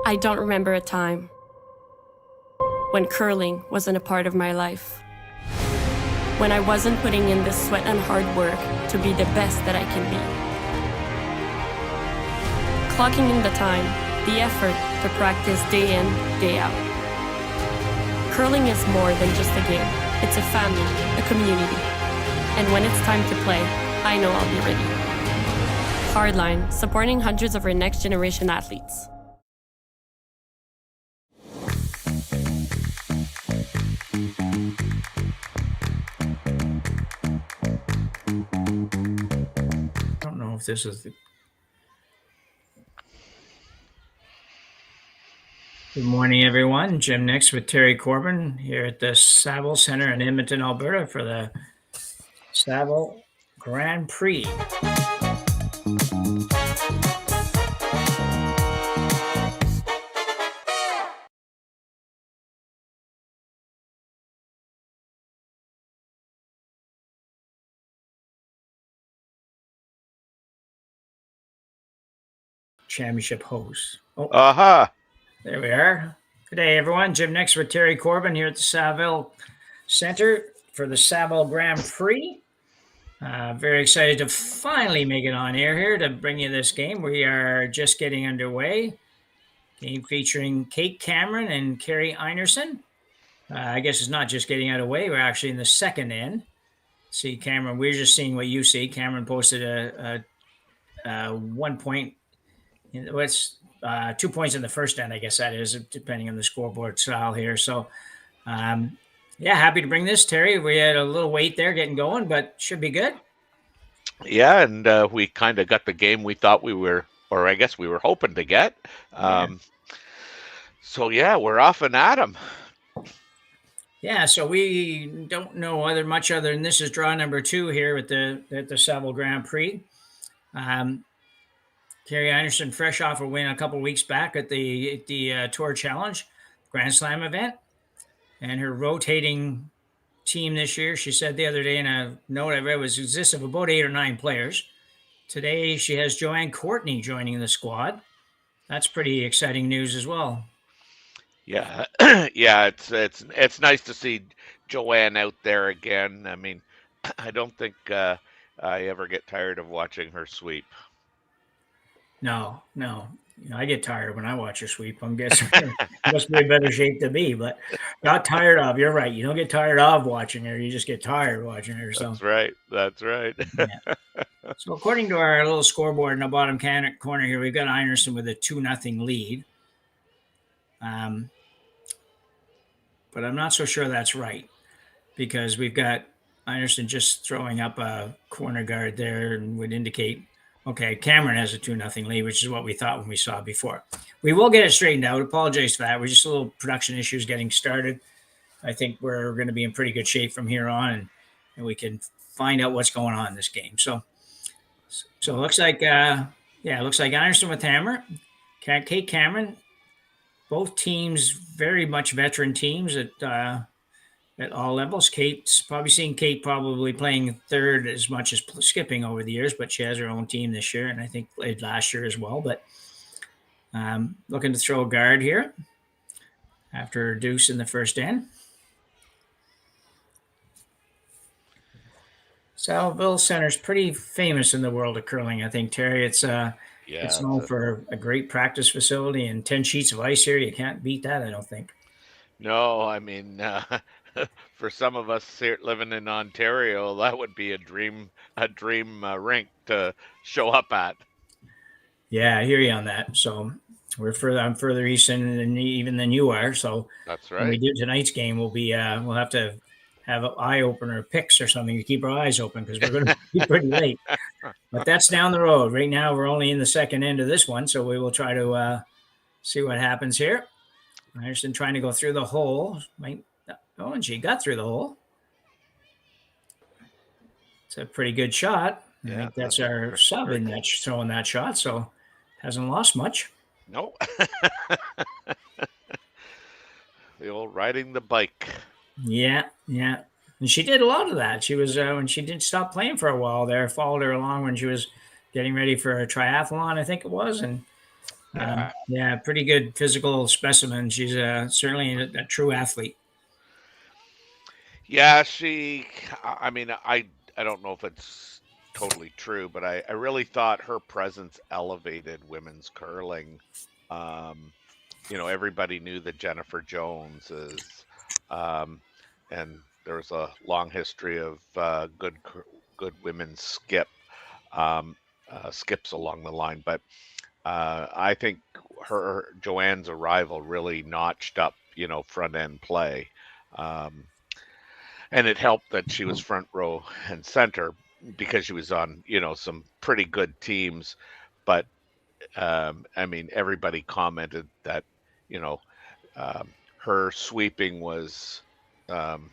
I don't remember a time when curling wasn't a part of my life. When I wasn't putting in the sweat and hard work to be the best that I can be. Clocking in the time, the effort to practice day in, day out. Curling is more than just a game. It's a family, a community. And when it's time to play, I know I'll be ready. Hardline, supporting hundreds of our next generation athletes. I don't know if this is the... Good morning, everyone. Jim Nix with Terry Corbin here at the Saville Center in Edmonton, Alberta for the Saville Grand Prix. Championship host. There we are. Good day, everyone. Jim Nix with Terry Corbin here at the Saville Center for the Saville Grand Prix. Very excited to finally make it on air here to bring you this game. We are just getting underway. Game featuring Kate Cameron and Kerri Einarson. I guess it's not just getting out of the way. We're actually in the second end. See, Cameron, we're just seeing what you see. Cameron posted a 1 point. What's 2 points in the first end, I guess that is, depending on the scoreboard style here. So, happy to bring this, Terry. We had a little wait there getting going, but should be good. Yeah, and we kind of got the game we thought we were, or I guess we were hoping to get. So, we're off and at 'em. Yeah, so we don't know much other than this is draw number 2 here at the Saville Grand Prix. Kerri Einarson, fresh off a win a couple weeks back at the Tour Challenge Grand Slam event, and her rotating team this year. She said the other day in a note I read consists of about 8 or 9 players. Today she has Joanne Courtney joining the squad. That's pretty exciting news as well. Yeah, it's nice to see Joanne out there again. I mean, I don't think I ever get tired of watching her sweep. No. I get tired when I watch her sweep. I'm guessing must be in better shape than me, but not tired of. You're right. You don't get tired of watching her. You just get tired watching her. So. That's right. Yeah. So according to our little scoreboard in the bottom corner here, we've got Einarson with a 2-0 lead. But I'm not so sure that's right because we've got Einarson just throwing up a corner guard there and would indicate, okay, Cameron has a 2-0 lead, which is what we thought when we saw it before. We will get it straightened out. Apologize for that. We're just a little production issues getting started. I think we're going to be in pretty good shape from here on, and we can find out what's going on in this game. So it looks like, Einarson with hammer, Kate Cameron. Both teams very much veteran teams at all levels. Kate's probably playing third as much as skipping over the years, but she has her own team this year, and I think played last year as well. But looking to throw a guard here after a deuce in the first end. Saville Center is pretty famous in the world of curling, I think, Terry. It's known for a great practice facility and 10 sheets of ice here. You can't beat that, I don't think. No, I mean, for some of us here living in Ontario, that would be a dream rink to show up at. Yeah, I hear you on that. So I'm further east than you are. So that's right. When we do tonight's game, we'll have to have an eye opener picks or something to keep our eyes open because we're going to be pretty late. But that's down the road. Right now, we're only in the second end of this one, so we will try to see what happens here. Einarson trying to go through the hole. And she got through the hole. It's a pretty good shot. I think that's our sub in that throwing that shot, so hasn't lost much. Nope. The old riding the bike. Yeah. And she did a lot of that. She was, when she did stop playing for a while there, followed her along when she was getting ready for a triathlon, I think it was. And Yeah. Yeah, pretty good physical specimen. She's certainly a true athlete. Yeah, I mean, I don't know if it's totally true, but I really thought her presence elevated women's curling. Um, everybody knew that Jennifer Jones is, um, and there was a long history of good women's um, skips along the line. But I think Joanne's arrival really notched up, front end play. Um, and it helped that she was front row and center because she was on some pretty good teams. But I mean, everybody commented that you know her sweeping was um,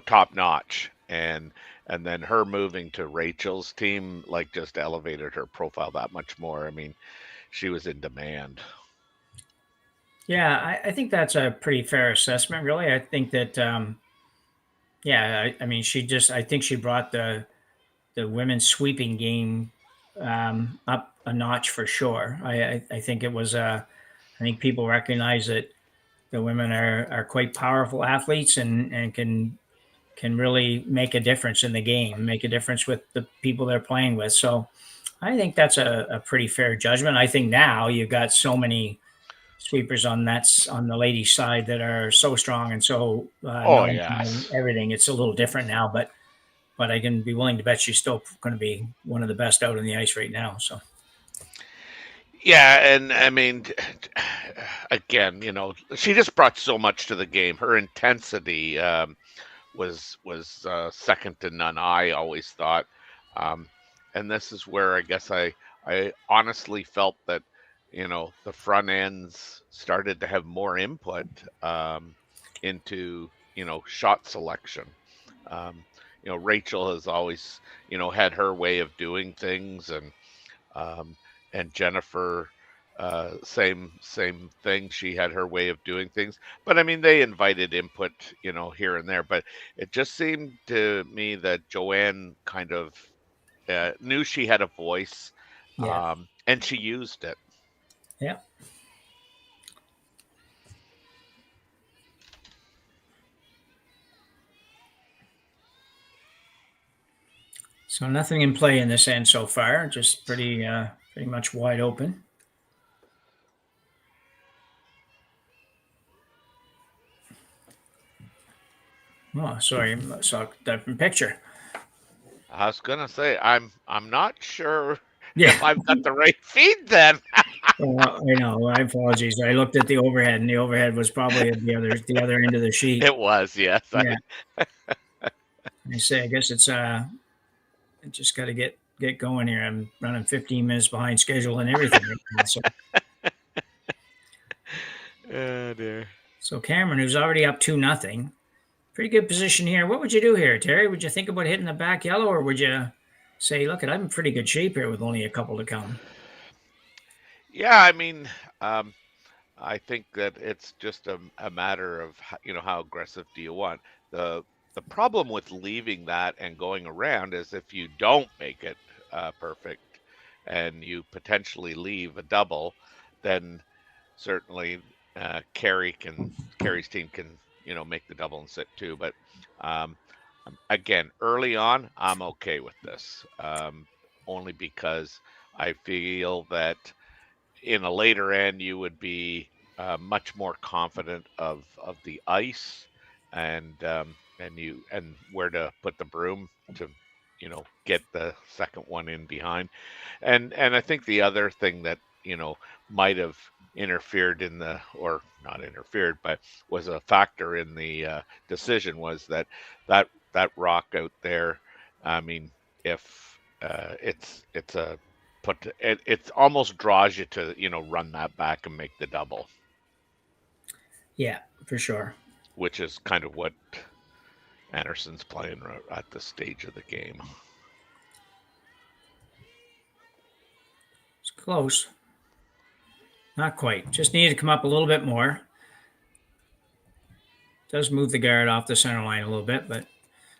top notch, and then her moving to Rachel's team like just elevated her profile that much more. I mean, she was in demand. Yeah, I think that's a pretty fair assessment. Really, I think that yeah, I mean, I think she brought the women's sweeping game up a notch for sure. I think it was I think people recognize that the women are quite powerful athletes and can really make a difference in the game, make a difference with the people they're playing with. So I think that's a pretty fair judgment. I think now you've got so many sweepers on the ladies' side that are so strong and so Oh knowledgeable yes. everything. It's a little different now, but I can be willing to bet she's still going to be one of the best out on the ice right now. So Yeah, and I mean, again, she just brought so much to the game. Her intensity was second to none. I always thought, um, and this is where I guess I honestly felt that the front ends started to have more input into shot selection. Um, Rachel has always had her way of doing things, um, and Jennifer, same thing. She had her way of doing things, but I mean, they invited input, here and there. But it just seemed to me that Joanne kind of knew she had a voice, yeah, and she used it. yeah. So nothing in play in this end so far. Just pretty much wide open. Oh, sorry, I saw a different picture. I was gonna say I'm not sure Yeah, if I've got the right feed then. I know. I apologize. I looked at the overhead, and the overhead was probably at the other end of the sheet. It was, yes. Yeah, I say. I guess it's I just got to get going here. I'm running 15 minutes behind schedule and everything right now. Oh dear. So Cameron, who's already up 2-0, pretty good position here. What would you do here, Terry? Would you think about hitting the back yellow, or would you say, "Look, I'm in pretty good shape here with only a couple to come"? Yeah, I mean, um, I think that it's just a matter of how aggressive do you want. The problem with leaving that and going around is if you don't make it perfect and you potentially leave a double, then certainly Kerri's team can make the double and sit too. But um, again, early on, I'm okay with this, only because I feel that in a later end, you would be much more confident of the ice and where to put the broom to get the second one in behind. And I think the other thing that might have interfered in the or not interfered, but was a factor in the decision was that rock out there. I mean, if it's a it almost draws you to run that back and make the double, Yeah, for sure. which is kind of what Anderson's playing at this stage of the game. It's close. Not quite. Just needed to come up a little bit more. Does move the guard off the center line a little bit, but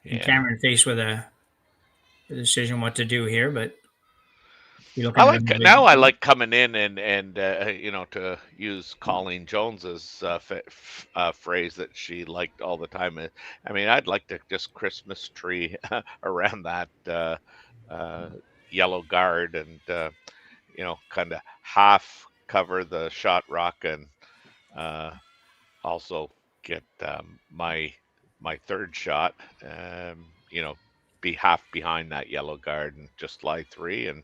and Yeah. Cameron faced with a decision what to do here. But You're I looking at like another. now. I like coming in and to use Colleen Jones's phrase that she liked all the time. I mean, I'd like to just Christmas tree around that uh, yellow guard and kind of half cover the shot rock and uh, also get my third shot. Be half behind that yellow guard and just slide three and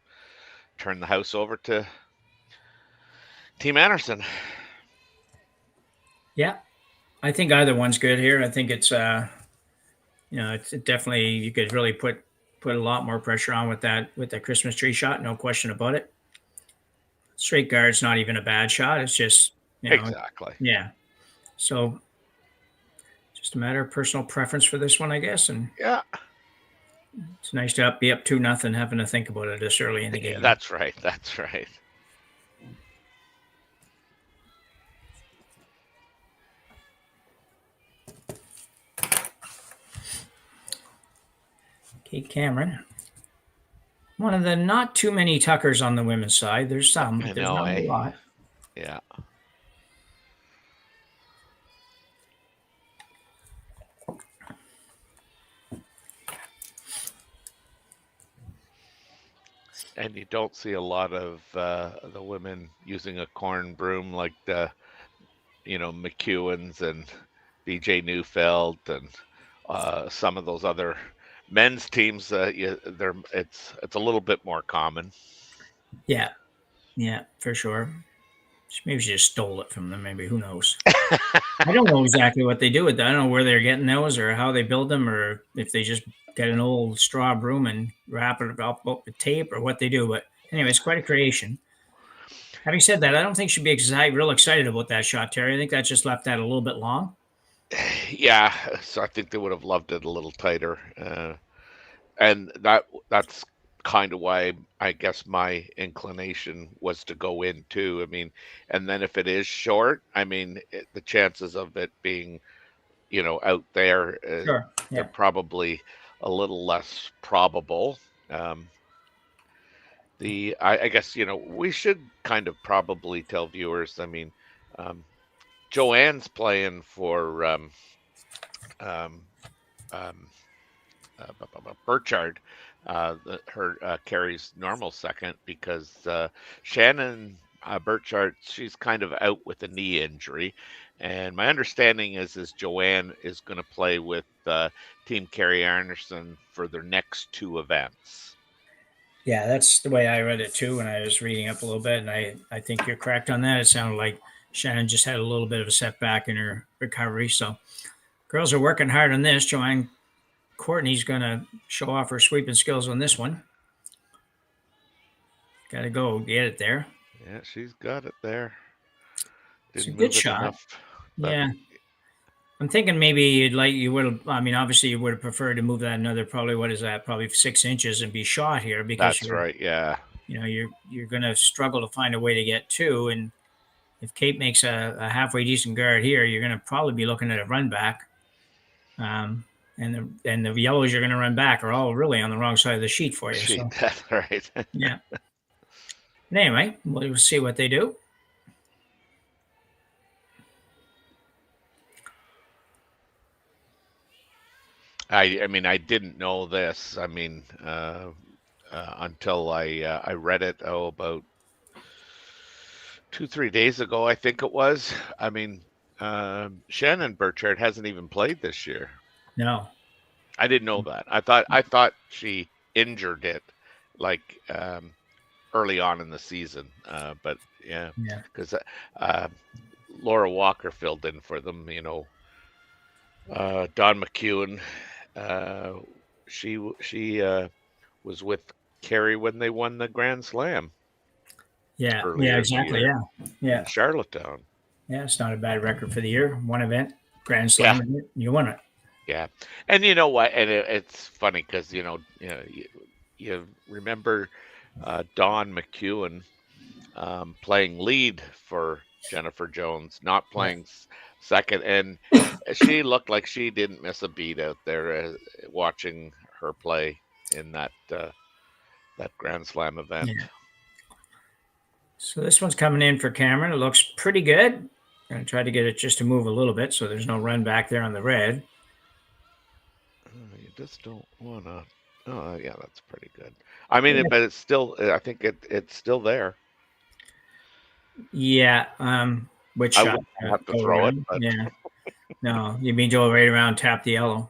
turn the house over to Team Anderson. Yeah, I think either one's good here. I think it's it's definitely you could really put a lot more pressure on with that Christmas tree shot, no question about it. Straight guard's not even a bad shot. It's just Exactly. yeah. So just a matter of personal preference for this one, I guess. And Yeah. it's nice to be up 2-0, having to think about it this early in the game. That's right. That's right. Kate Cameron. One of the not too many Tuckers on the women's side. There's some, but there's not a lot. Yeah. And you don't see a lot of the women using a corn broom like the McEwens and BJ Neufeld and some of those other men's teams. It's a little bit more common. Yeah, for sure. Maybe she just stole it from them. Maybe, who knows? I don't know exactly what they do with that. I don't know where they're getting those or how they build them, or if they just get an old straw broom and wrap it up with tape, or what they do. But anyway, it's quite a creation. Having said that, I don't think she'd be real excited about that shot, Terry. I think that just left that a little bit long. Yeah, so I think they would have loved it a little tighter, and that's kind of why I guess my inclination was to go in too. I mean, and then if it is short, I mean, the chances of it being, out there, Sure. Yeah. they're probably a little less probable. I guess we should kind of probably tell viewers. I mean, Joanne's playing for Burchard, Kerri's normal second, because Shannon Burchard, she's kind of out with a knee injury, and my understanding is Joanne is going to play with Team Kerri Einarson for their next two events. Yeah, that's the way I read it too when I was reading up a little bit, and I think you're correct on that. It sounded like Shannon just had a little bit of a setback in her recovery. So girls are working hard on this. Joanne Courtney's going to show off her sweeping skills on this one. Got to go get it there. Yeah, she's got it there. It's a good shot. Enough, yeah. I'm thinking maybe you would have, I mean, obviously you would have preferred to move that another, probably, what is that? Probably 6 inches and be shot here, because that's right. Yeah. You're going to struggle to find a way to get two. And if Kate makes a halfway decent guard here, you're going to probably be looking at a run back. And the yellows you're going to run back are all really on the wrong side of the sheet for you. So. That's right. Yeah. But anyway, we'll see what they do. I mean, I didn't know this. I mean, until I read it about 2-3 days ago, I think it was. I mean, Shannon Burchard hasn't even played this year. No, I didn't know that. I thought she injured it like early on in the season. But yeah, because Laura Walker filled in for them. Don McEwen. She was with Kerri when they won the Grand Slam. Yeah, exactly. Yeah. In Charlottetown. Yeah, it's not a bad record for the year. One event, Grand Slam, you won it. Yeah, and you know what? And it's funny because you remember Don McEwen playing lead for Jennifer Jones, not playing second, and she looked like she didn't miss a beat out there watching her play in that Grand Slam event. So this one's coming in for Cameron. It looks pretty good. Gonna try to get it just to move a little bit so there's no run back there on the red. You just don't want to. Oh, yeah, that's pretty good. I mean, Yeah. but it's still. I think it's still there. Yeah. Which I shot? wouldn't have to Go throw it, around? but Yeah. No, you mean go right around, tap the yellow.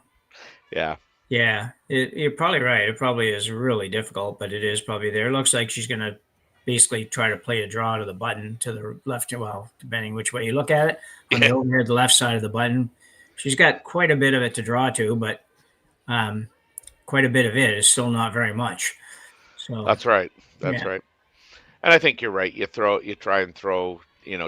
yeah, Yeah, you're probably right. It probably is really difficult, but it is probably there. It looks like she's going to basically try to play a draw to the button to the left. Well, depending which way you look at it, on the yeah, overhead, the left side of the button, she's got quite a bit of it to draw to, but quite a bit of it is still not very much. So that's right. That's yeah, right. And I think you're right. You try and throw,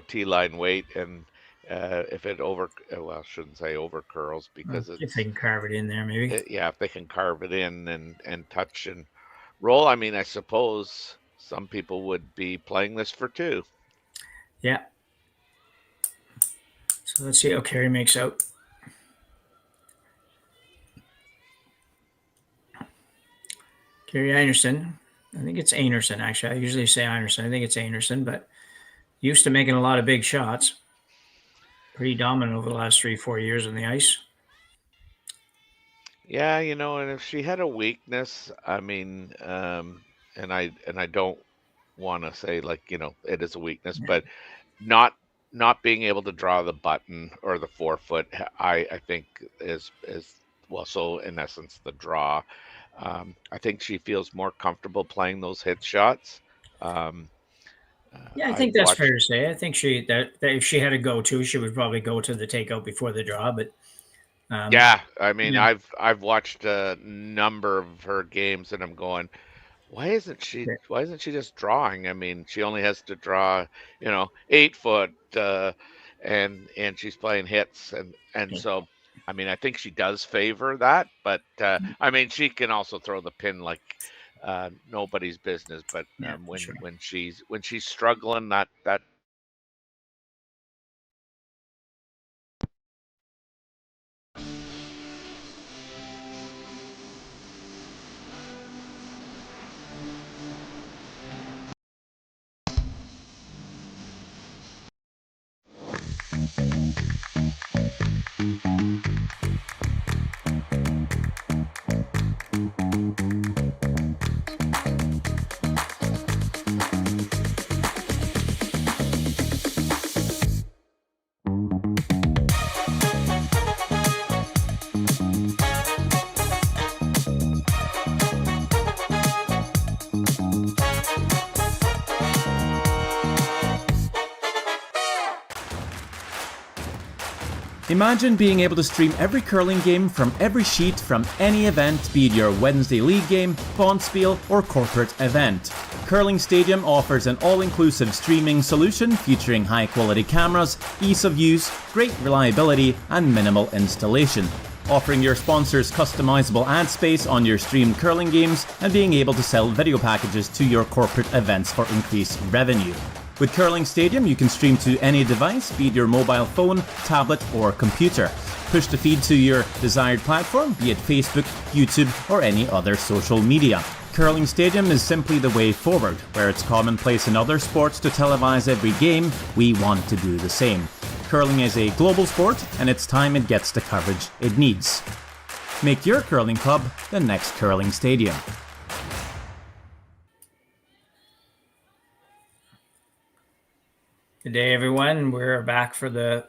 T line weight, and if it well, I shouldn't say over curls because if they can carve it in there, maybe. yeah, if they can carve it in and touch and roll. I mean, I suppose some people would be playing this for two. Yeah. So let's see how Kerri makes out. Kerri Einarson. I think it's Einarson, actually. I usually say Einarson. I think it's Einarson, but used to making a lot of big shots. Pretty dominant over the last 3-4 years on the ice. Yeah, and if she had a weakness, I mean, and I don't want to say like, it is a weakness, but not not being able to draw the button or the forefoot, I think is well, so in essence the draw. I think she feels more comfortable playing those hit shots. Um, Yeah, I I've think that's fair watched. to say. I think that if she had to go to, she would probably go to the takeout before the draw. But um, Yeah, I mean, yeah, I've watched a number of her games, and I'm going, yeah, why isn't she just drawing? I mean, she only has to draw, 8 foot, and she's playing hits, and yeah, so, I mean, I think she does favor that, but I mean, she can also throw the pin like nobody's business. But yeah, for when sure. she's struggling, that. Imagine being able to stream every curling game from every sheet from any event, be it your Wednesday league game, bonspiel, or corporate event. Curling Stadium offers an all-inclusive streaming solution featuring high-quality cameras, ease of use, great reliability, and minimal installation. Offering your sponsors customizable ad space on your streamed curling games and being able to sell video packages to your corporate events for increased revenue. With Curling Stadium, you can stream to any device, be it your mobile phone, tablet, or computer. Push the feed to your desired platform, be it Facebook, YouTube, or any other social media. Curling Stadium is simply the way forward. Where it's commonplace in other sports to televise every game, we want to do the same. Curling is a global sport, and it's time it gets the coverage it needs. Make your curling club the next Curling Stadium. Good day, everyone. We're back for the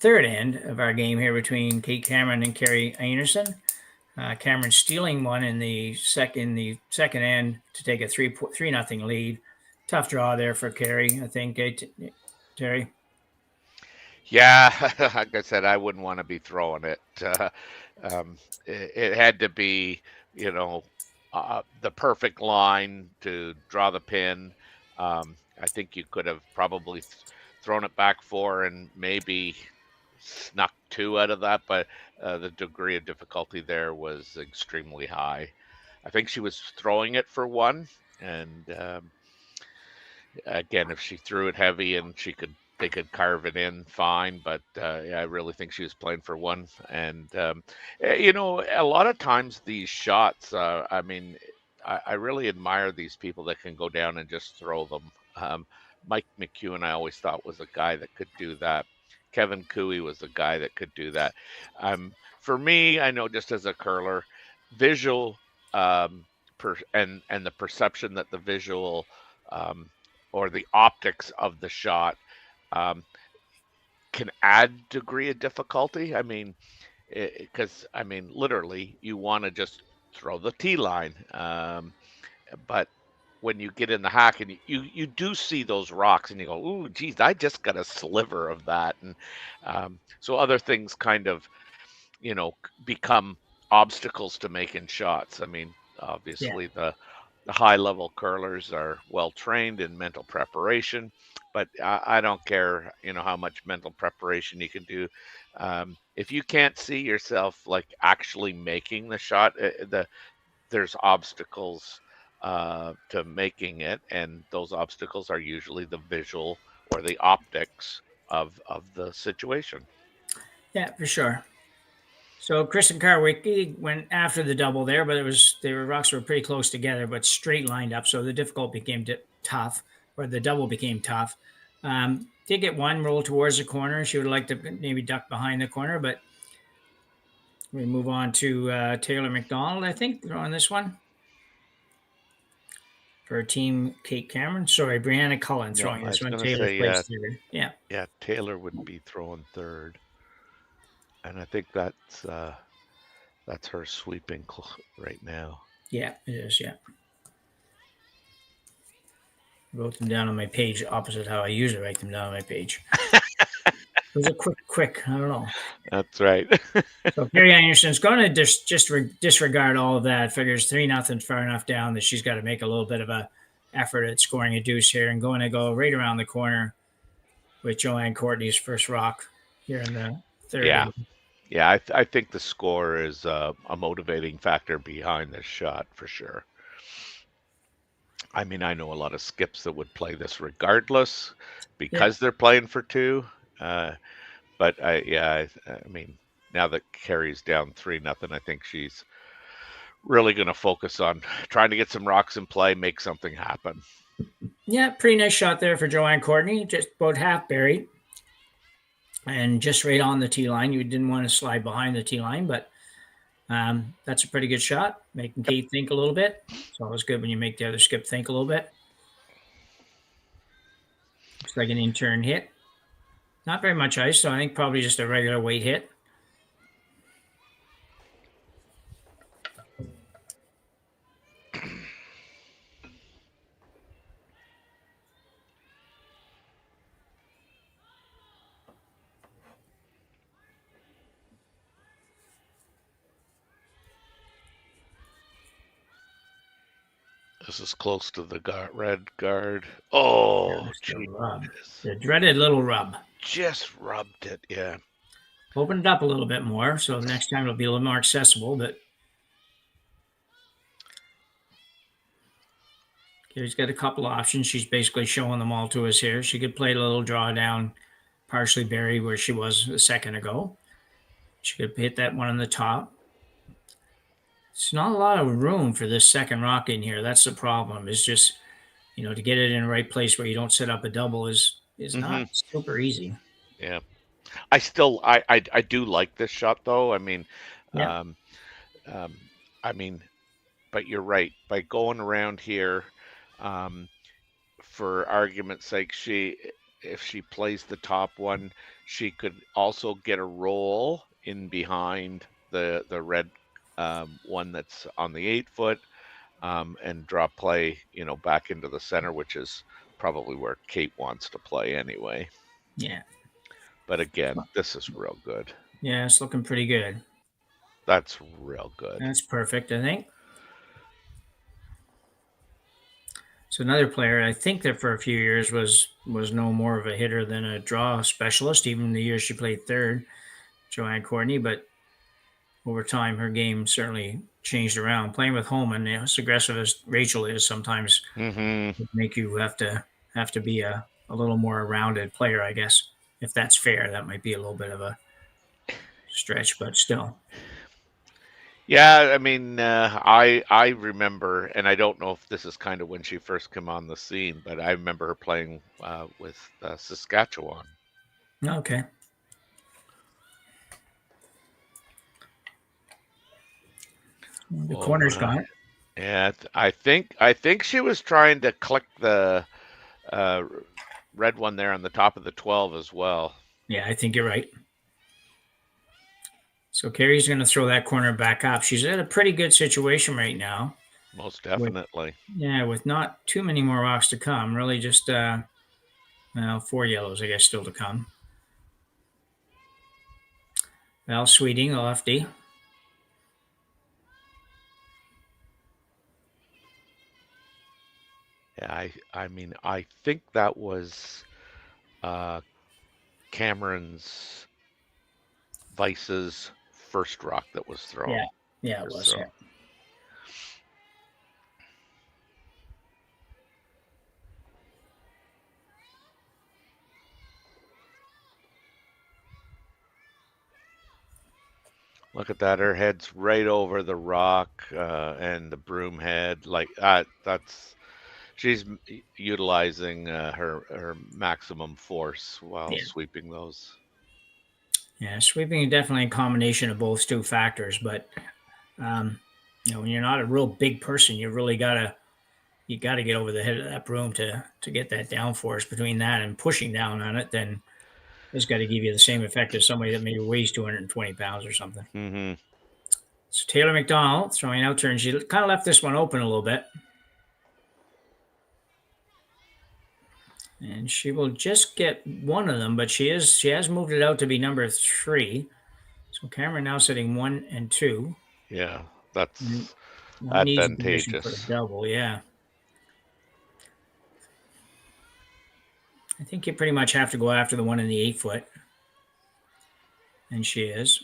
third end of our game here between Kate Cameron and Kerri Einarson. Cameron stealing one in the second end to take a 3-0 lead. Tough draw there for Kerri, I think. Terry. Yeah, like I said, I wouldn't want to be throwing it. It had to be, the perfect line to draw the pin. I think you could have probably thrown it back four and maybe snuck two out of that, but the degree of difficulty there was extremely high. I think she was throwing it for one, and again, if she threw it heavy and they could carve it in fine, but yeah, I really think she was playing for one. And a lot of times these shots, I mean, I really admire these people that can go down and just throw them. Mike McEwen, I always thought was a guy that could do that. Kevin Cooey was a guy that could do that. For me, I know just as a curler, visual and the perception that the visual or the optics of the shot can add degree of difficulty. I mean, because literally, you want to just throw the tee line, but when you get in the hack and you do see those rocks and you go, "Ooh, geez, I just got a sliver of that," and so other things kind of become obstacles to making shots. I mean, obviously the high level curlers are well trained in mental preparation, but I don't care, how much mental preparation you can do. If you can't see yourself like actually making the shot, there's obstacles to making it, and those obstacles are usually the visual or the optics of the situation. Yeah, for sure. So Chris and Carwick went after the double there, but the rocks were pretty close together, but straight lined up. So the difficult became tough, or the double became tough. Did get one roll towards the corner. She would like to maybe duck behind the corner, but we move on to Taylor McDonald, I think, on this one. For Team Kate Cameron. Sorry, Brianna Cullen Yeah, throwing I this was one. gonna Taylor say, placed third. Yeah. yeah, Taylor would be throwing third, and I think that's her sweeping right now. Yeah, it is. Yeah. Wrote them down on my page opposite how I usually write them down on my page. It was a quick. I don't know. That's right. So Kerri Einarson's going to disregard all of that. Figures 3-0 far enough down that she's got to make a little bit of a effort at scoring a deuce here, and going to go right around the corner with Joanne Courtney's first rock here in the third. Yeah. Yeah, I think the score is a motivating factor behind this shot for sure. I mean, I know a lot of skips that would play this regardless because they're playing for two. But I mean, now that Kerri's down 3-0, I think she's really going to focus on trying to get some rocks in play, make something happen. Yeah, pretty nice shot there for Joanne Courtney, just about half buried. And just right on the tee line. You didn't want to slide behind the tee line, but that's a pretty good shot, making Kate think a little bit. It's always good when you make the other skip think a little bit. Looks like an in-turn hit. Not very much ice, so I think probably just a regular weight hit. This is close to the red guard. Oh, the dreaded little rub. Just rubbed it, yeah. Opened it up a little bit more, so next time it'll be a little more accessible, but Kerri's got a couple options. She's basically showing them all to us here. She could play a little drawdown, partially buried where she was a second ago. She could hit that one on the top. It's not a lot of room for this second rock in here. That's the problem. It's just, to get it in the right place where you don't set up a double is not super easy. Yeah. I do like this shot though. I mean, but you're right. By going around here, for argument's sake, if she plays the top one, she could also get a roll in behind the red one that's on the 8-foot, and draw play, back into the center, which is probably where Kate wants to play anyway. Yeah. But again, this is real good. Yeah, it's looking pretty good. That's real good. That's perfect, I think. So another player, I think that for a few years was no more of a hitter than a draw specialist, even the year she played third, Joanne Courtney. But over time, her game certainly changed around. Playing with Holman, as aggressive as Rachel is, sometimes make you have to be a little more rounded player, I guess. If that's fair, that might be a little bit of a stretch, but still. Yeah, I mean, I remember, and I don't know if this is kind of when she first came on the scene, but I remember her playing with Saskatchewan. Okay. The Oh corner's my. gone. Yeah, I think she was trying to click the uh, red one there on the top of the 12 as well. Yeah, I think you're right. So Kerri's going to throw that corner back up. She's at a pretty good situation right now. Most With, definitely. yeah, with not too many more rocks to come. Really just, 4 yellows, I guess, still to come. Val Sweeting, the lefty. Yeah, I mean, I think that was Cameron's Vice's first rock that was thrown. Yeah, yeah, it was. So, Yeah. look at that. Her head's right over the rock and the broom head. Like she's utilizing her maximum force while Yeah. sweeping those. Yeah, sweeping is definitely a combination of both two factors, but when you're not a real big person, you gotta get over the head of that broom to get that downforce. Between that and pushing down on it, then it's got to give you the same effect as somebody that maybe weighs 220 pounds or something. Mm-hmm. So Taylor McDonald throwing out turn. She kind of left this one open a little bit. And she will just get one of them, but she has moved it out to be number 3. So Cameron now sitting 1 and 2. Yeah, that's Not an easy position for advantageous. a double, yeah. I think you pretty much have to go after the one in the 8 foot. And she is.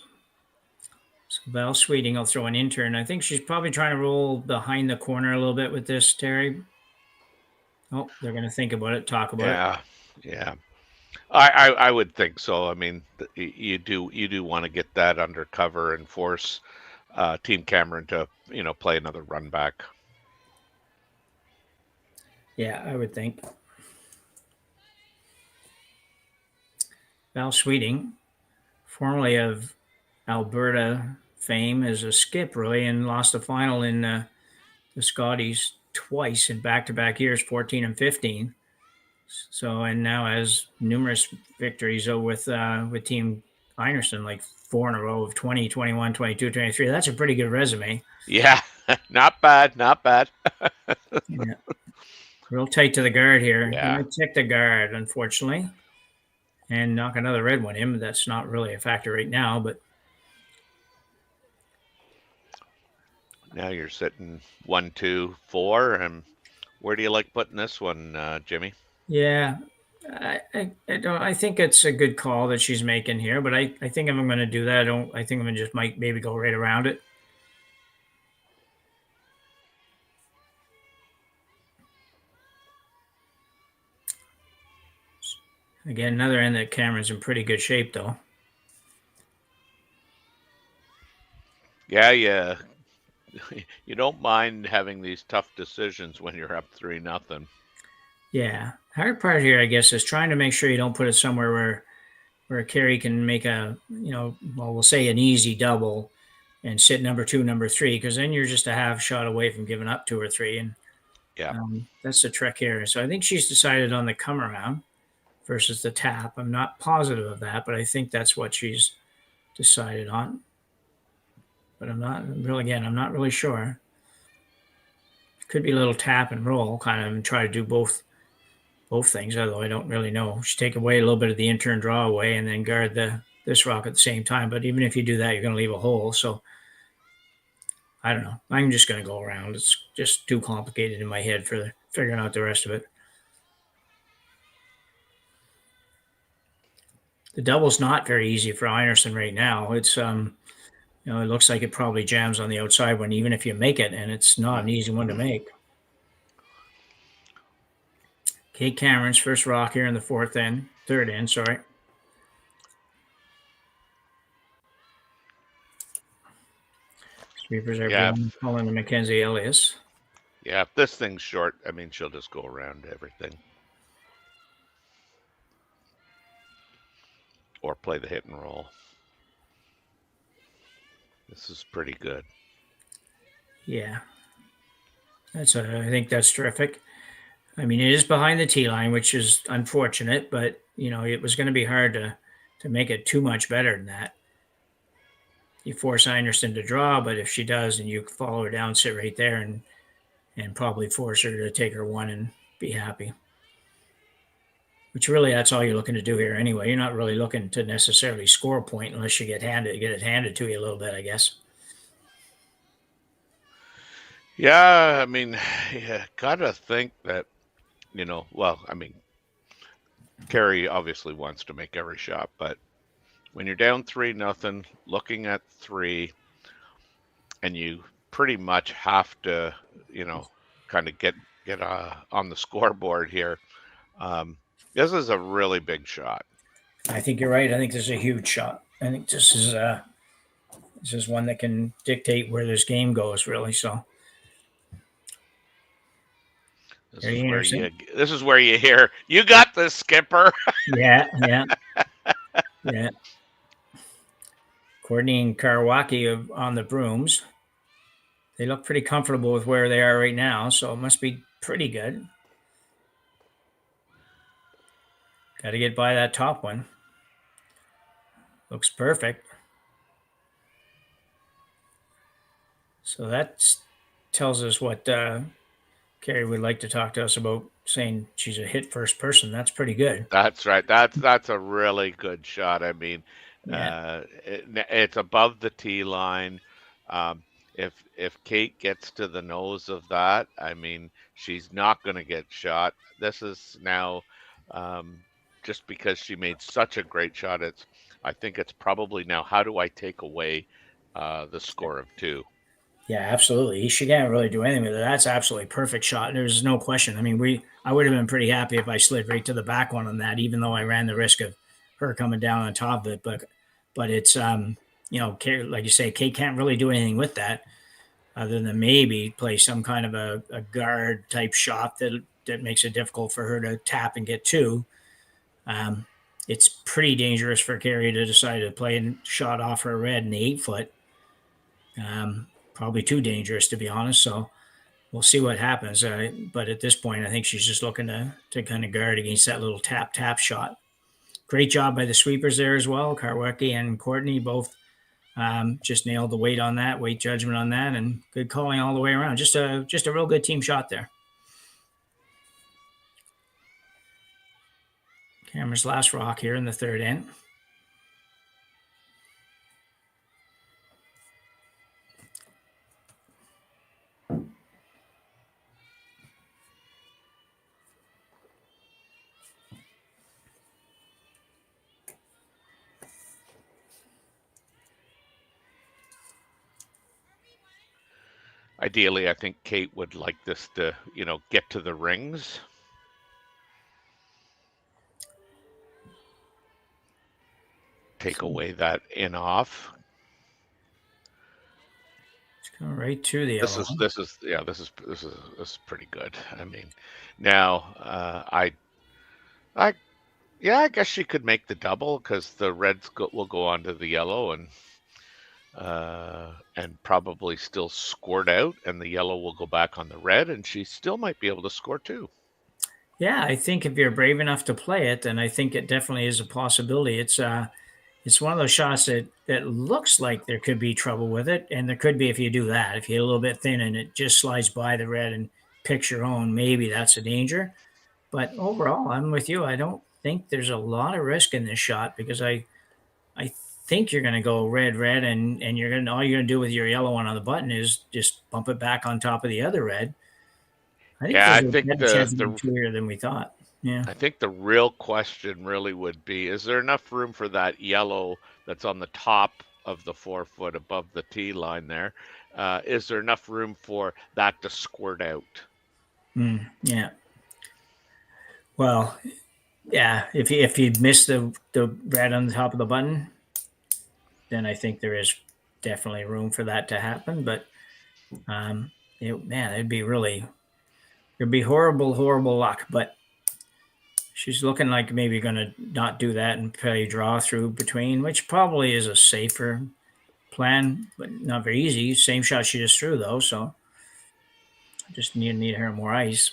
So Val Sweeting will throw an intern. I think she's probably trying to roll behind the corner a little bit with this, Terry. Oh, they're going to think about it, talk about it. Yeah. I would think so. I mean, you do want to get that under cover and force Team Cameron to play another run back. Yeah, I would think. Val Sweeting, formerly of Alberta fame, is a skip really, and lost a final in the Scotties twice in back-to-back years, 14 and 15. So, and now has numerous victories with Team Einarson, like 4 in a row of 20, 21, 22, 23. That's a pretty good resume. Yeah, not bad. Yeah. Real tight to the guard here. Yeah. He might check the guard, unfortunately, and knock another red one in. That's not really a factor right now, but now you're sitting 1, 2, 4, and where do you like putting this one, Jimmy? yeah, I think it's a good call that she's making here, but I think if I'm going to do that, I think I'm going to just maybe go right around it. Again, another end that Cameron's in pretty good shape, though. Yeah, you don't mind having these tough decisions when you're up 3-0. Yeah, hard part here, I guess, is trying to make sure you don't put it somewhere where Kerri can make we'll say an easy double and sit number 2, number 3, because then you're just a half shot away from giving up 2 or 3, and that's the trick here. So I think she's decided on the come around versus the tap. I'm not positive of that, but I think that's what she's decided on. But I'm not really sure. Could be a little tap and roll, kind of, and try to do both things, although I don't really know. She take away a little bit of the intern draw away and then guard this rock at the same time. But even if you do that, you're going to leave a hole. So I don't know. I'm just going to go around. It's just too complicated in my head for figuring out the rest of it. The double's not very easy for Einarson right now. It's it looks like it probably jams on the outside one, even if you make it, and it's not an easy one to make. Kate Cameron's first rock here in the third end, sorry. Sweepers are Yeah, beyond Colin and Mackenzie Elias. yeah. If this thing's short, I mean, she'll just go around everything or play the hit and roll. This is pretty good. Yeah. I think that's terrific. I mean, it is behind the tee line, which is unfortunate, but it was going to be hard to make it too much better than that. You force Einarson to draw, but if she does, then you follow her down, sit right there, and probably force her to take her one and be happy. Which really, that's all you're looking to do here anyway. You're not really looking to necessarily score a point unless you get it handed to you a little bit, I guess. Yeah, I mean, yeah, gotta think that, well, I mean, Kerri obviously wants to make every shot, but when you're down 3-0, looking at 3, and you pretty much have to, kind of get on the scoreboard here. This is a really big shot. I think you're right. I think this is a huge shot. I think this is one that can dictate where this game goes, really. So This is where you hear, "You got this, skipper." Yeah. Courtney and Karwaki on the brooms. They look pretty comfortable with where they are right now, so it must be pretty good. Got to get by that top one. Looks perfect. So that tells us what Kerri would like to talk to us about, saying she's a hit first person. That's pretty good. That's right. That's a really good shot. I mean, it's above the tee line. If Kate gets to the nose of that, I mean, she's not going to get shot. This is now, just because she made such a great shot. I think it's probably now, how do I take away the score of 2? Yeah, absolutely. She can't really do anything with it. That's absolutely perfect shot. There's no question. I mean, I would have been pretty happy if I slid right to the back one on that, even though I ran the risk of her coming down on top of it. But it's like you say, Kate can't really do anything with that, other than maybe play some kind of a guard type shot that makes it difficult for her to tap and get to. It's pretty dangerous for Kerri to decide to play a shot off her red in the 8-foot. Probably too dangerous, to be honest. So we'll see what happens. But at this point, I think she's just looking to kind of guard against that little tap shot. Great job by the sweepers there as well. Karwaki and Courtney both just nailed the weight judgment on that, and good calling all the way around. Just a real good team shot there. Cameron's last rock here in the third end. Ideally, I think Kate would like this to, get to the rings. Take away that in off. It's going right to the This is pretty good. I mean, now I guess she could make the double, because the reds will go onto the yellow and probably still scored out, and the yellow will go back on the red, and she still might be able to score 2. Yeah, I think if you're brave enough to play it, then I think it definitely is a possibility. It's one of those shots that looks like there could be trouble with it, and there could be if you do that. If you hit a little bit thin and it just slides by the red and picks your own, maybe that's a danger. But overall, I'm with you. I don't think there's a lot of risk in this shot, because I think you're going to go red, and all you're going to do with your yellow one on the button is just bump it back on top of the other red. I think the clearer than we thought. Yeah, I think the real question really would be: is there enough room for that yellow that's on the top of the 4-foot above the tee line there? Is there enough room for that to squirt out? Yeah. Well, yeah. If you miss the red on the top of the button, then I think there is definitely room for that to happen. But it'd be horrible luck. But she's looking like maybe going to not do that and play draw through between, which probably is a safer plan, but not very easy. Same shot she just threw though, so just need her more ice.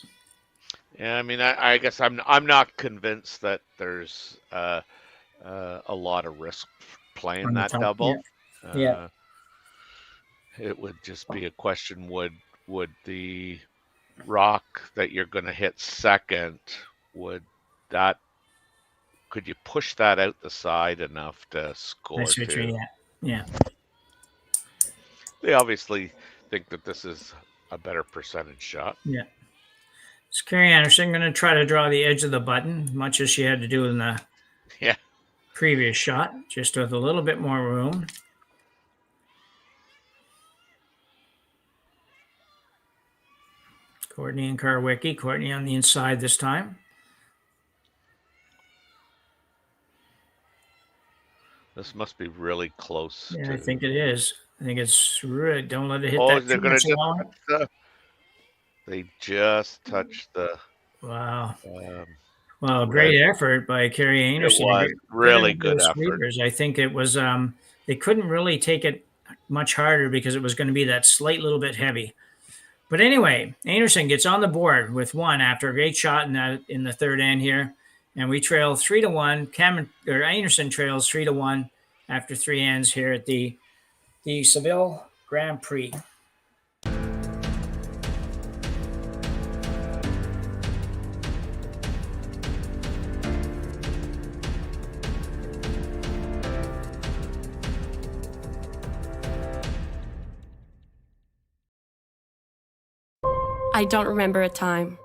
Yeah, I mean, I guess I'm not convinced that there's a lot of risk playing On the that top, double. yeah. It would just be a question: would the rock that you're going to hit second, could you push that out the side enough to score two? Yeah. They obviously think that this is a better percentage shot. Yeah. It's Kerri Einarson going to try to draw the edge of the button, much as she had to do in the previous shot, just with a little bit more room. Courtney and Karwicki. Courtney on the inside this time. This must be really close. Yeah, I think it is. I think it's really, don't let it hit Oh, that they're too going much to long. They just touched the. Wow. Well, great effort by Kerri Einarson. It was really good effort. I think it was, they couldn't really take it much harder because it was going to be that slight little bit heavy. But anyway, Einarson gets on the board with one after a great shot in the third end here. And we trail 3-1. Einarson trails 3-1 after 3 ends here at the Saville Grand Prix. I don't remember a time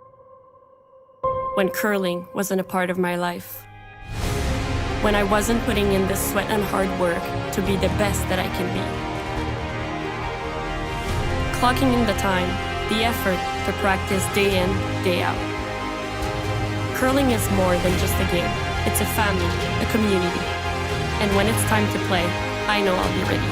when curling wasn't a part of my life. When I wasn't putting in the sweat and hard work to be the best that I can be. Clocking in the time, the effort to practice day in, day out. Curling is more than just a game. It's a family, a community. And when it's time to play, I know I'll be ready.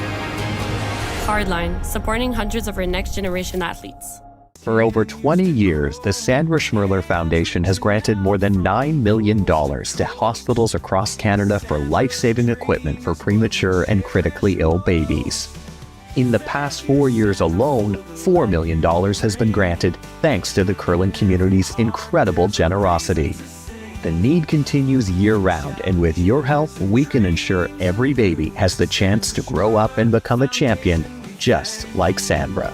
Hardline, supporting hundreds of our next generation athletes. For over 20 years, the Sandra Schmirler Foundation has granted more than $9 million to hospitals across Canada for life-saving equipment for premature and critically ill babies. In the past 4 years alone, $4 million has been granted thanks to the curling community's incredible generosity. The need continues year-round, and with your help, we can ensure every baby has the chance to grow up and become a champion, just like Sandra.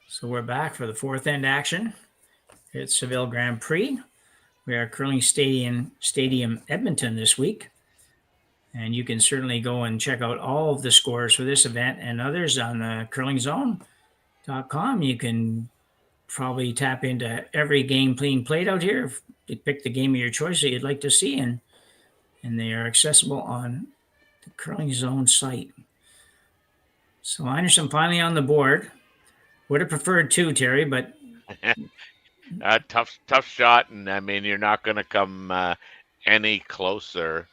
So we're back for the fourth end action. It's Saville Grand Prix. We are Curling Stadium Edmonton this week. And you can certainly go and check out all of the scores for this event and others on the curlingzone.com. You can probably tap into every game being played out here. You pick the game of your choice that you'd like to see, and they are accessible on the Curling Zone site. So Einarson finally on the board. Would have preferred 2, Terry, but tough shot, and I mean you're not going to come any closer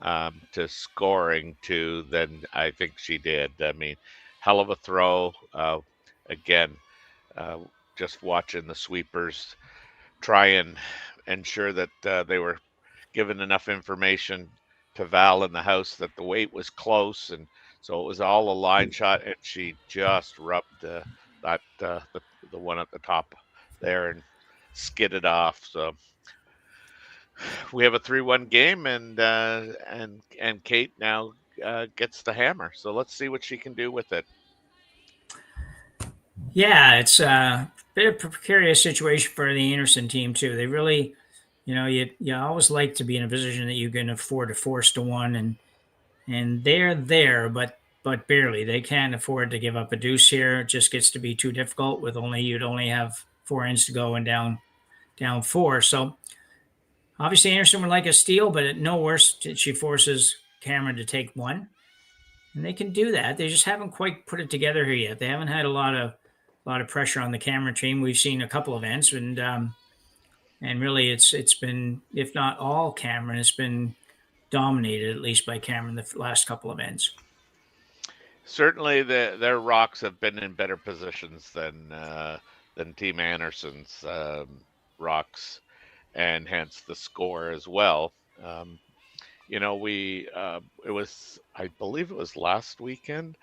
to scoring 2 than I think she did. I mean, hell of a throw. Again, just watching the sweepers try and ensure that they were given enough information to Val in the house that the weight was close, and so it was all a line shot, and she just rubbed the one at the top there and skidded off. So we have a 3-1 game, and Kate now gets the hammer. So let's see what she can do with it. Yeah, it's a bit of a precarious situation for the Einarson team too. They really, you always like to be in a position that you can afford to force to one, and they're there, but barely. They can't afford to give up a deuce here. It just gets to be too difficult with you'd only have 4 ends to go and down 4. So obviously Einarson would like a steal, but at no worse did she forces Cameron to take one. And they can do that. They just haven't quite put it together here yet. They haven't had a lot of pressure on the camera team. We've seen a couple events, and really it's been, if not all Cameron, it's been dominated at least by Cameron the last couple events. Certainly, their rocks have been in better positions than Team Anderson's rocks, and hence the score as well. We it was, I believe it was last weekend.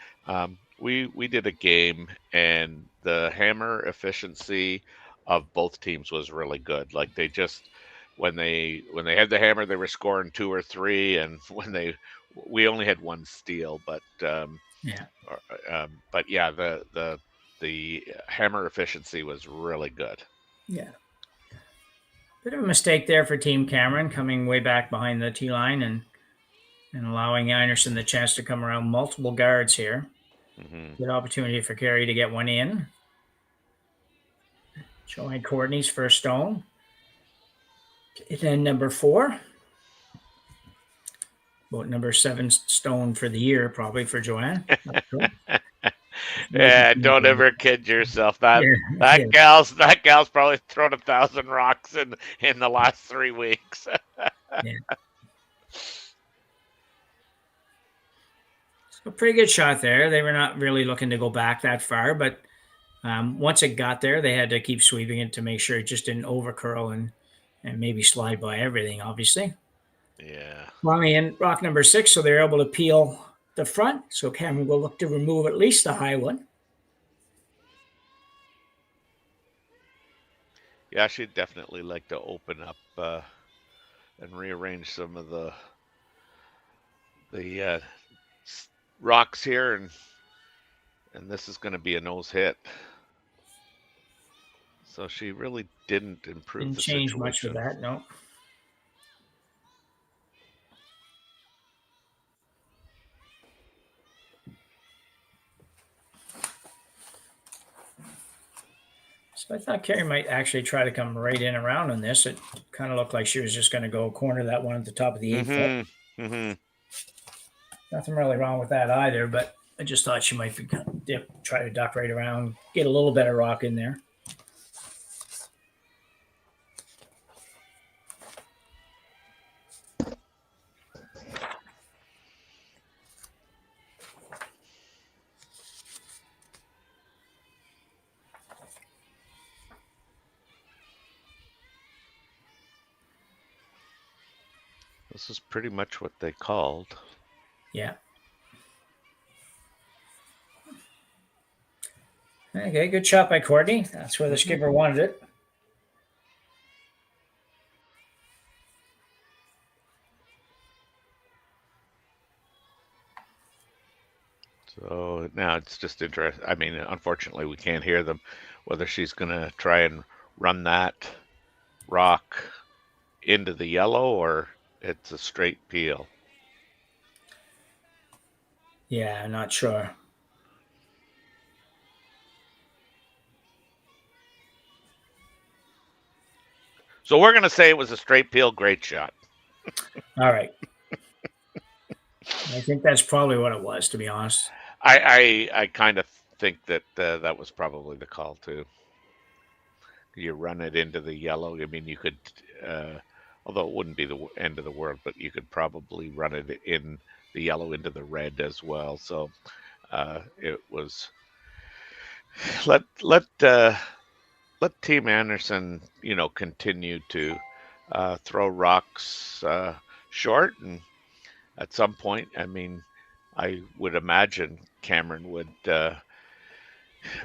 We did a game, and the hammer efficiency of both teams was really good. Like, they just, when they had the hammer, they were scoring 2 or 3, and we only had one steal, but Yeah. yeah, the hammer efficiency was really good. Yeah. Bit of a mistake there for Team Cameron, coming way back behind the T line and allowing Einarson the chance to come around multiple guards here. Hmm. Good opportunity for Kerri to get one in. Showing Courtney's first stone. And then number 4. About number 7 stone for the year, probably, for Joanne. Yeah, don't ever kid yourself. That Yeah. gal's probably thrown 1,000 rocks in the last 3 weeks. Yeah. So pretty good shot there. They were not really looking to go back that far, but once it got there, they had to keep sweeping it to make sure it just didn't over curl and maybe slide by everything, obviously. Yeah. Finally in rock number 6, so they're able to peel the front. So Cameron will look to remove at least the high one. Yeah, she'd definitely like to open up and rearrange some of the rocks here, and this is going to be a nose hit. So she really didn't improve Didn't the change situation. much with that, no. So I thought Kerri might actually try to come right in around on this. It kind of looked like she was just going to go corner that one at the top of the 8 foot. Mm-hmm. Mm-hmm. Nothing really wrong with that either, but I just thought she might try to duck right around, get a little better rock in there. This is pretty much what they called. Yeah. Okay, good shot by Courtney. That's where the skipper wanted it. So now it's just interesting. I mean, unfortunately, we can't hear them. Whether she's going to try and run that rock into the yellow, or it's a straight peel. Yeah, I'm not sure. So we're going to say it was a straight peel. Great shot. All right. I think that's probably what it was, to be honest. I kind of think that that was probably the call too. You run it into the yellow. I mean, you could, although it wouldn't be the end of the world, but you could probably run it in the yellow into the red as well. So it was let Team Anderson, continue to throw rocks short, and at some point, I mean, I would imagine Cameron would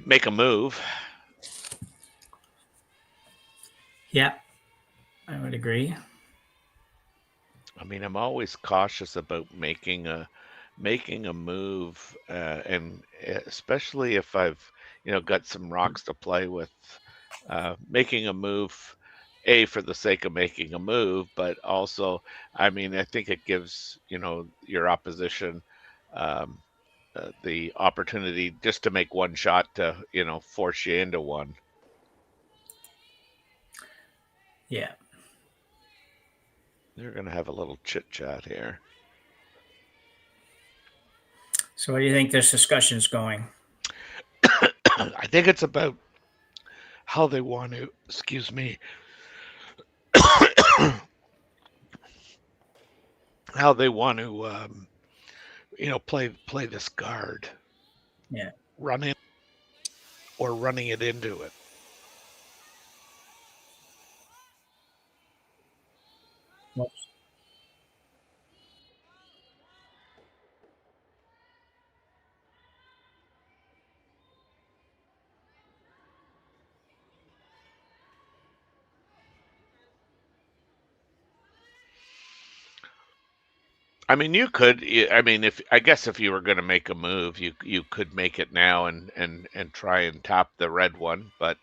make a move. Yeah, I would agree. I mean, I'm always cautious about making a move, and especially if I've got some rocks to play with, making a move. For the sake of making a move, but also, I mean, I think it gives your opposition the opportunity just to make one shot to force you into one. Yeah. They're going to have a little chit chat here. So what do you think this discussion's going? I think it's about how they want to, excuse me, how they want to, play this guard. Yeah. Run in or running it into it. Whoops. I mean, you could. I mean, if you were going to make a move, you could make it now and try and tap the red one. But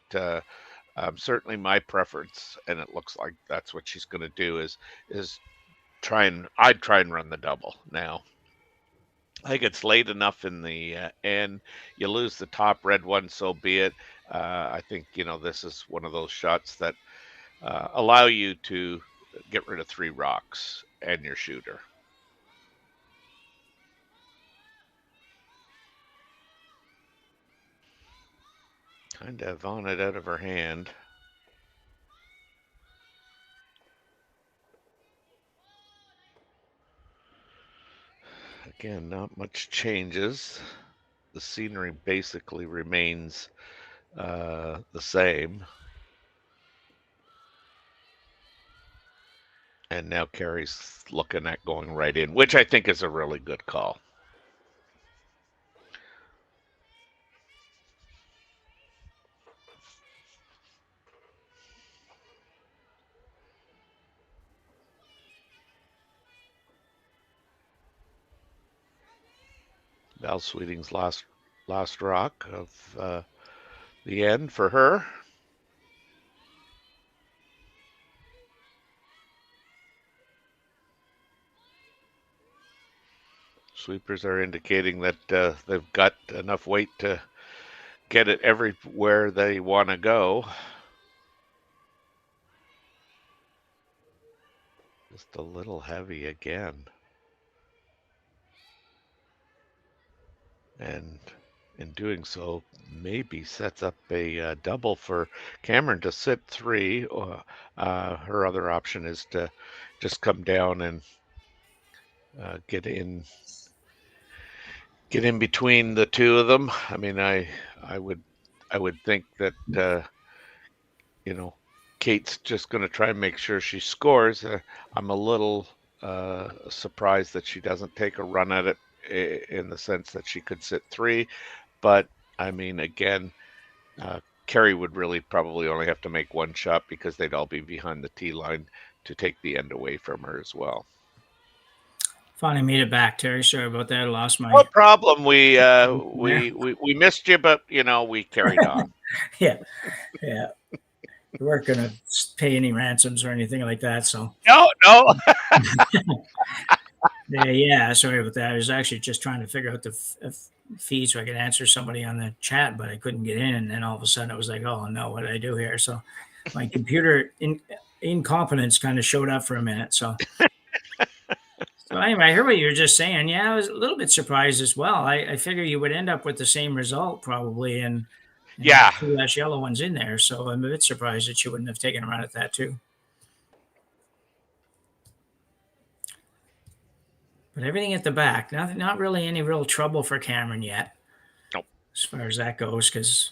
certainly my preference, and it looks like that's what she's going to do, is I'd try and run the double now. I think it's late enough in the end. You lose the top red one, so be it. I think this is one of those shots that allow you to get rid of 3 rocks and your shooter. Kind of on it out of her hand. Again, not much changes. The scenery basically remains the same. And now Kerri's looking at going right in, which I think is a really good call. Val Sweeting's last rock of the end for her. Sweepers are indicating that they've got enough weight to get it everywhere they want to go. Just a little heavy again. And in doing so, maybe sets up a double for Cameron to sit 3. Or her other option is to just come down and get in between the two of them. I mean, I would think that Kate's just going to try and make sure she scores. I'm a little surprised that she doesn't take a run at it, in the sense that she could sit 3. But I mean, again, Kerri would really probably only have to make 1 shot, because they'd all be behind the tee line to take the end away from her as well. Finally made it back, Terry. Sorry about that. I lost my. No problem. We missed you, but we carried on. Yeah. We weren't going to pay any ransoms or anything like that. So No. yeah. Sorry about that. I was actually just trying to figure out the feed so I could answer somebody on the chat, but I couldn't get in. And then all of a sudden it was like, oh no, what did I do here? So my computer incompetence kind of showed up for a minute. So anyway, I heard what you were just saying. Yeah, I was a little bit surprised as well. I figure you would end up with the same result probably, and yeah, that yellow one's in there. So I'm a bit surprised that you wouldn't have taken a run at that too. But everything at the back, not really any real trouble for Cameron yet. Nope. As far as that goes, because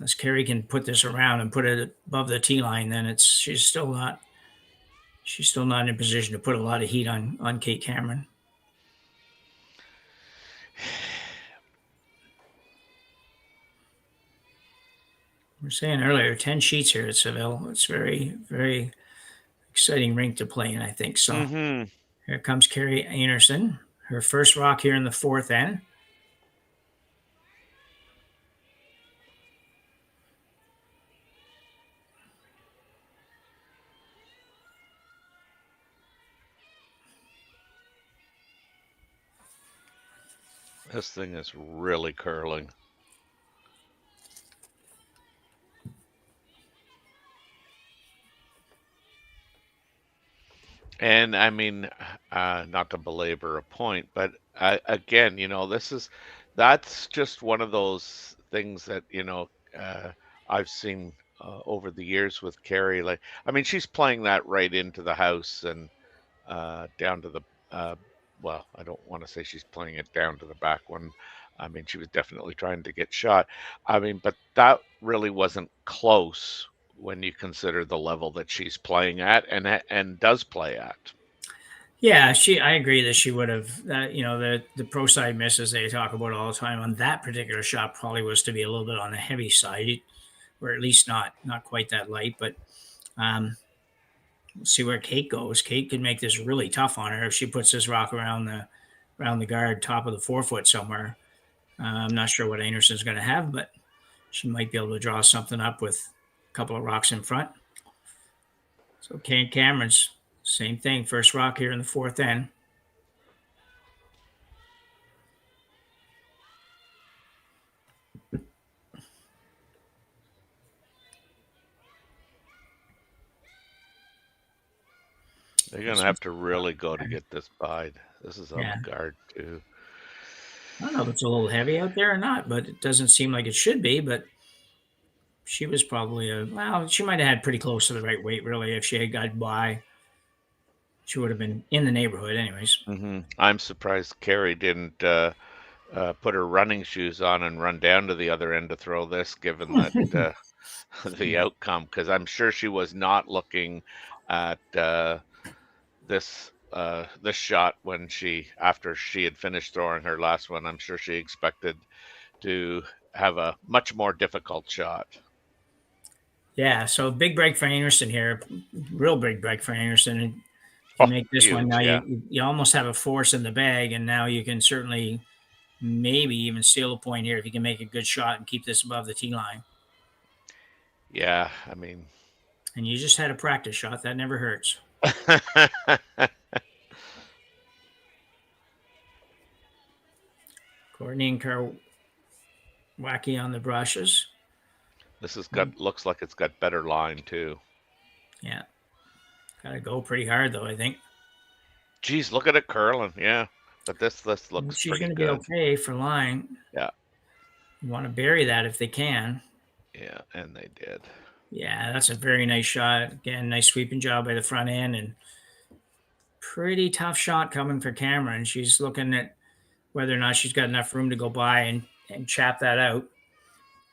as Kerri can put this around and put it above the tee line, then she's still not in a position to put a lot of heat on Kate Cameron. We were saying earlier, 10 sheets here at Saville. It's very, very exciting rink to play in, I think. So Here comes Kerri Einarson, her first rock here in the 4th end. This thing is really curling. And I mean, not to belabor a point, but again, that's just one of those things that, I've seen over the years with Kerri. Like, I mean, she's playing that right into the house and down to the, uh, well, I don't want to say she's playing it down to the back one. I mean, she was definitely trying to get shot. I mean, but that really wasn't close when you consider the level that she's playing at and does play at. Yeah, I agree that she would have. The pro side misses they talk about all the time on that particular shot probably was to be a little bit on the heavy side, or at least not quite that light. But we'll see where Kate goes. Kate could make this really tough on her if she puts this rock around the guard, top of the 4 foot somewhere. I'm not sure what Einarson's going to have, but she might be able to draw something up with a couple of rocks in front. So Kate Cameron's same thing. First rock here in the 4th end. They're going to have to really go to get this bide. This is on the guard, too. I don't know if it's a little heavy out there or not, but it doesn't seem like it should be. But she was probably she might have had pretty close to the right weight, really. If she had got by, she would have been in the neighborhood anyways. Mm-hmm. I'm surprised Kerri didn't put her running shoes on and run down to the other end to throw this, given that the outcome, because I'm sure she was not looking at this shot after she had finished throwing her last one. I'm sure she expected to have a much more difficult shot. Yeah, so big break for Einarson here, real big break for Einarson. And you make this huge, one now. yeah. You almost have a force in the bag, and now you can certainly maybe even steal a point here if you can make a good shot and keep this above the tee line. Yeah, I mean, and you just had a practice shot that never hurts. Courtney and Karwacki on the brushes. This has looks like it's got better line too. Yeah. Gotta go pretty hard though, I think. Geez, look at it curling. Yeah. But this looks She's pretty gonna good. be okay for line. Yeah. You want to bury that if they can. Yeah, and they did. Yeah, that's a very nice shot. Again, nice sweeping job by the front end, and pretty tough shot coming for Cameron. She's looking at whether or not she's got enough room to go by and chap that out.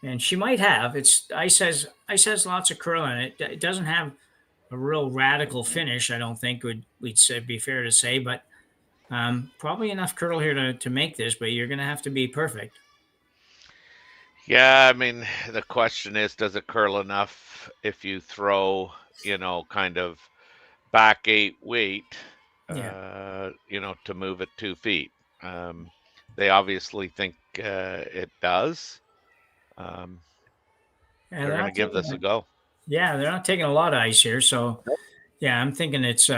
And she might have. It's ice has lots of curl in it. It doesn't have a real radical finish, I don't think we'd say, be fair to say, but probably enough curl here to make this, but you're going to have to be perfect. Yeah, I mean, the question is, does it curl enough if you throw, kind of back 8 weight, to move it 2 feet? They obviously think it does. They're going to give this a go. Yeah, they're not taking a lot of ice here, so yeah, I'm thinking it's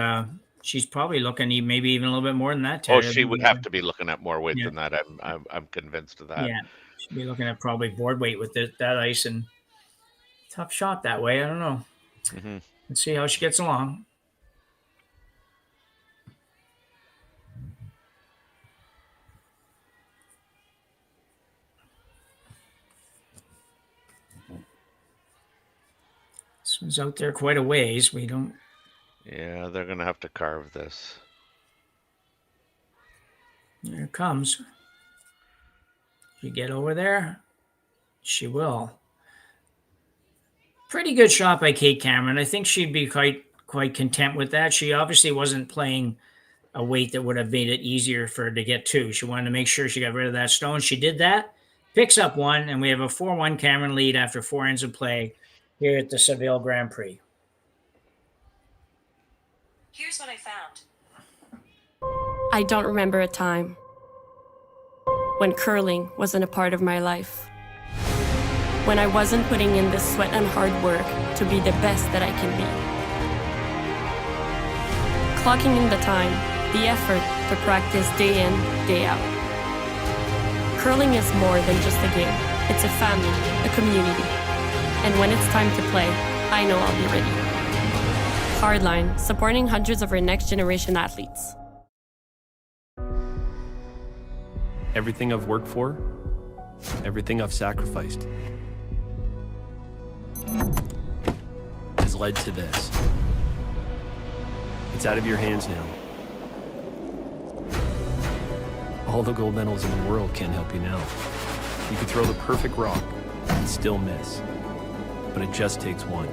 she's probably looking maybe even a little bit more than that. Oh, she would have to be looking at more weight than that. I'm convinced of that. Yeah, she'd be looking at probably board weight with that ice, and tough shot that way. I don't know. Mm-hmm. Let's see how she gets along. This one's out there quite a ways. We don't. Yeah, they're going to have to carve this. Here it comes. She get over there? She will. Pretty good shot by Kate Cameron. I think she'd be quite content with that. She obviously wasn't playing a weight that would have made it easier for her to get to. She wanted to make sure she got rid of that stone. She did that. Picks up one, and we have a 4-1 Cameron lead after 4 ends of play here at the Saville Grand Prix. Here's what I found. I don't remember a time when curling wasn't a part of my life. When I wasn't putting in the sweat and hard work to be the best that I can be. Clocking in the time, the effort to practice day in, day out. Curling is more than just a game. It's a family, a community. And when it's time to play, I know I'll be ready. Hardline, supporting hundreds of our next generation athletes. Everything I've worked for, everything I've sacrificed, has led to this. It's out of your hands now. All the gold medals in the world can't help you now. You can throw the perfect rock and still miss, but it just takes one.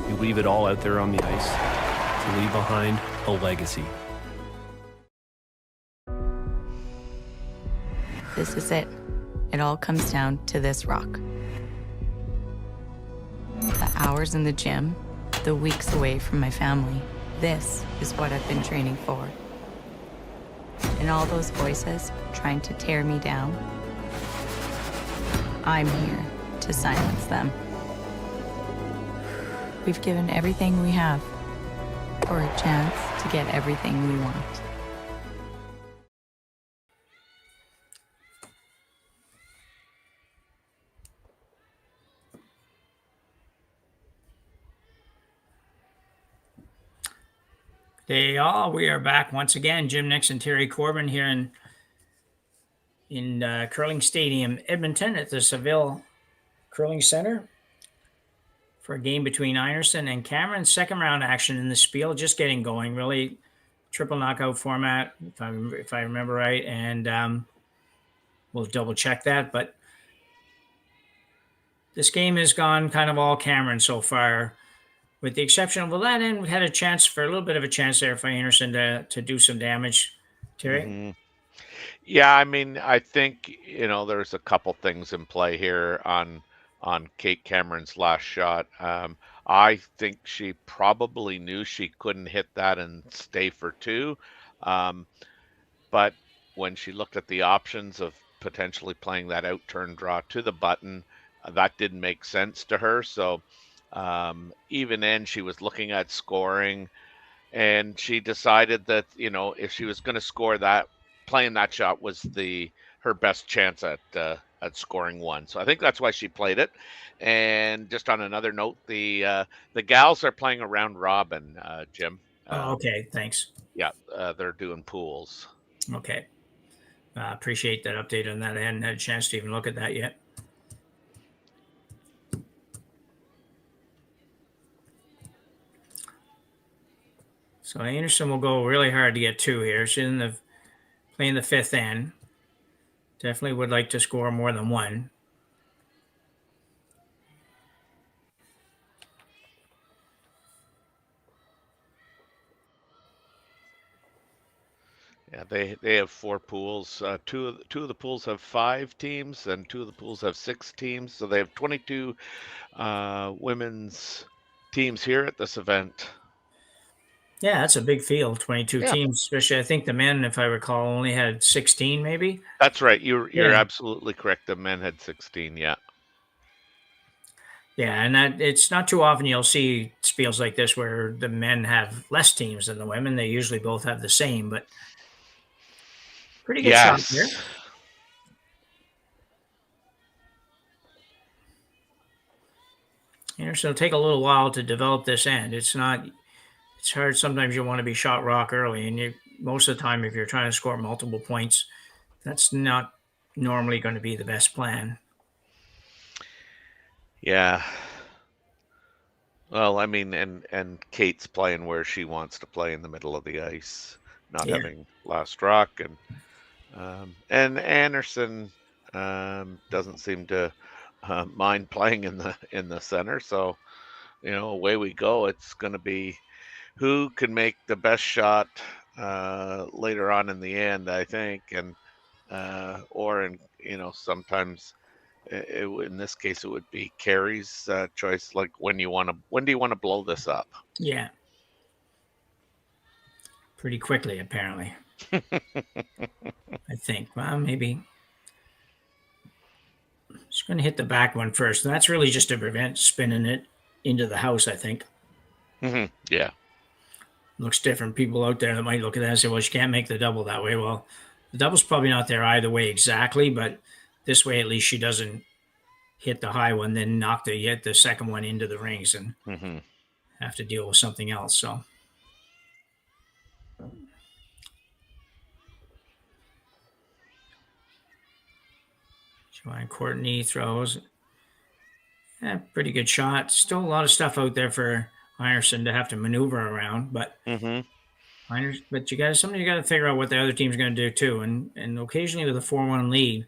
You leave it all out there on the ice to leave behind a legacy. This is it. It all comes down to this rock. The hours in the gym, the weeks away from my family. This is what I've been training for. And all those voices trying to tear me down, I'm here to silence them. We've given everything we have for a chance to get everything we want. Hey all, we are back once again. Jim Nixon, Terry Corbin here in Curling Stadium, Edmonton at the Saville Curling Center for a game between Einarson and Cameron. Second round action in the Spiel, just getting going. Really triple knockout format, if I remember right, and we'll double check that. But this game has gone kind of all Cameron so far, with the exception of that end. We had a chance for a little bit of a chance there for Einarson to do some damage. Terry? Mhm. Yeah, I mean, I think, there's a couple things in play here on Kate Cameron's last shot. I think she probably knew she couldn't hit that and stay for two. But when she looked at the options of potentially playing that out turn draw to the button, that didn't make sense to her. So even then, she was looking at scoring, and she decided that if she was going to score that, playing that shot was her best chance at scoring one. So I think that's why she played it. And just on another note, the gals are playing a round robin, Jim. Okay, thanks. Yeah, they're doing pools. Okay. Appreciate that update on that. I hadn't had a chance to even look at that yet. So Einarson will go really hard to get two here. She's playing the fifth end. Definitely would like to score more than one. Yeah, they have four pools. Two of the pools have 5 teams, and 2 of the pools have 6 teams. So they have 22 women's teams here at this event. Yeah, that's a big field, 22 Yeah. teams, especially I think the men, if I recall, only had 16 maybe. That's right. You're Yeah. absolutely correct. The men had 16. Yeah. Yeah, and that it's not too often you'll see spiels like this where the men have less teams than the women. They usually both have the same, but pretty good shot here. Yes. So it'll take a little while to develop this end. It's hard. Sometimes you want to be shot rock early, and most of the time, if you're trying to score multiple points, that's not normally going to be the best plan. Yeah. Well, I mean, and Kate's playing where she wants to play, in the middle of the ice, not Yeah. having last rock, and Einarson doesn't seem to mind playing in the center. So, away we go. It's going to be who can make the best shot later on in the end, I think, and sometimes. In this case, it would be Kerri's choice. Like, when do you want to blow this up? Yeah. Pretty quickly, apparently. I think. Well, maybe. Just going to hit the back one first. And that's really just to prevent spinning it into the house, I think. Mm-hmm. Yeah. Looks different. People out there that might look at that and say, well, she can't make the double that way. Well, the double's probably not there either way exactly, but this way, at least she doesn't hit the high one, then hit the second one into the rings and have to deal with something else. So, Joanne Courtney throws. Yeah, pretty good shot. Still a lot of stuff out there for Einarson to have to maneuver around, but Mm-hmm. but you got to figure out what the other team's going to do too, and occasionally with a 4-1 lead,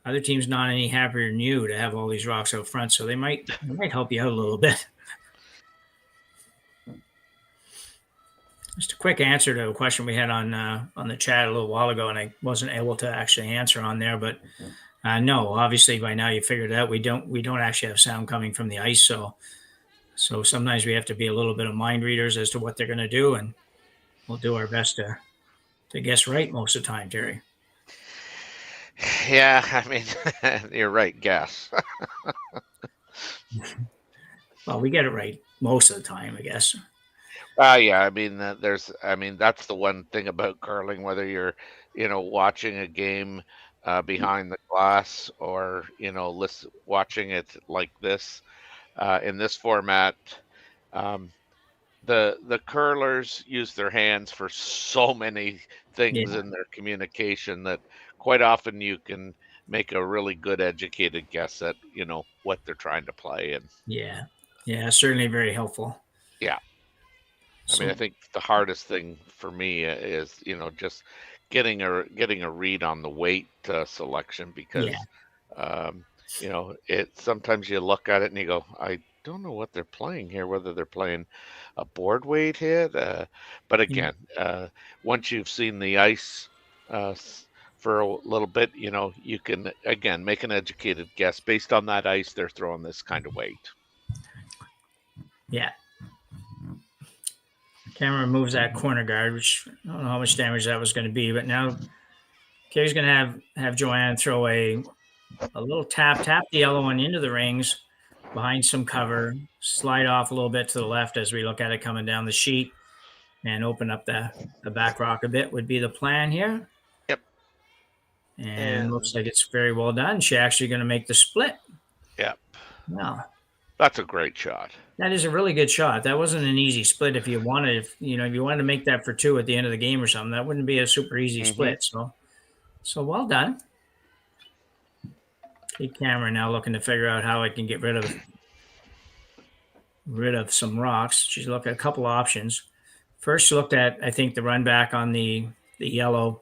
other team's not any happier than you to have all these rocks out front, so they might help you out a little bit. Just a quick answer to a question we had on the chat a little while ago, and I wasn't able to actually answer on there, but no, obviously by now you figured out we don't actually have sound coming from the ice, so sometimes we have to be a little bit of mind readers as to what they're going to do, and we'll do our best to guess right most of the time, Terry. Yeah, I mean, you're right. Guess. Well, we get it right most of the time, I guess. Yeah. I mean, that's the one thing about curling. Whether you're, watching a game behind the glass, or watching it like this in this format. The curlers use their hands for so many things Yeah. in their communication that quite often you can make a really good educated guess at what they're trying to play. And Yeah, certainly very helpful. yeah, I mean, I So think the hardest thing for me is just getting a read on the weight selection, because um, it sometimes you look at it and you go, I don't know what they're playing here, whether they're playing a board weight hit. But again, once you've seen the ice for a little bit, you can again make an educated guess based on that ice. They're throwing this kind of weight. yeah, camera moves that corner guard, which I don't know how much damage that was going to be, but now Kerri's going to have Joanne throw a little tap the yellow one into the rings behind some cover, slide off a little bit to the left as we look at it coming down the sheet, and open up the back rock a bit would be the plan here. Yep. And looks like it's very well done. She's actually going to make the split. Yep. No, That's a great shot. that is a really good shot. That wasn't an easy split. If you wanted to make that for 2 at the end of the game or something, that wouldn't be a super easy split. So well done. Keep camera now looking to figure out how I can get rid of some rocks. She's looked at a couple options. First, she looked at, I think, the run back on the yellow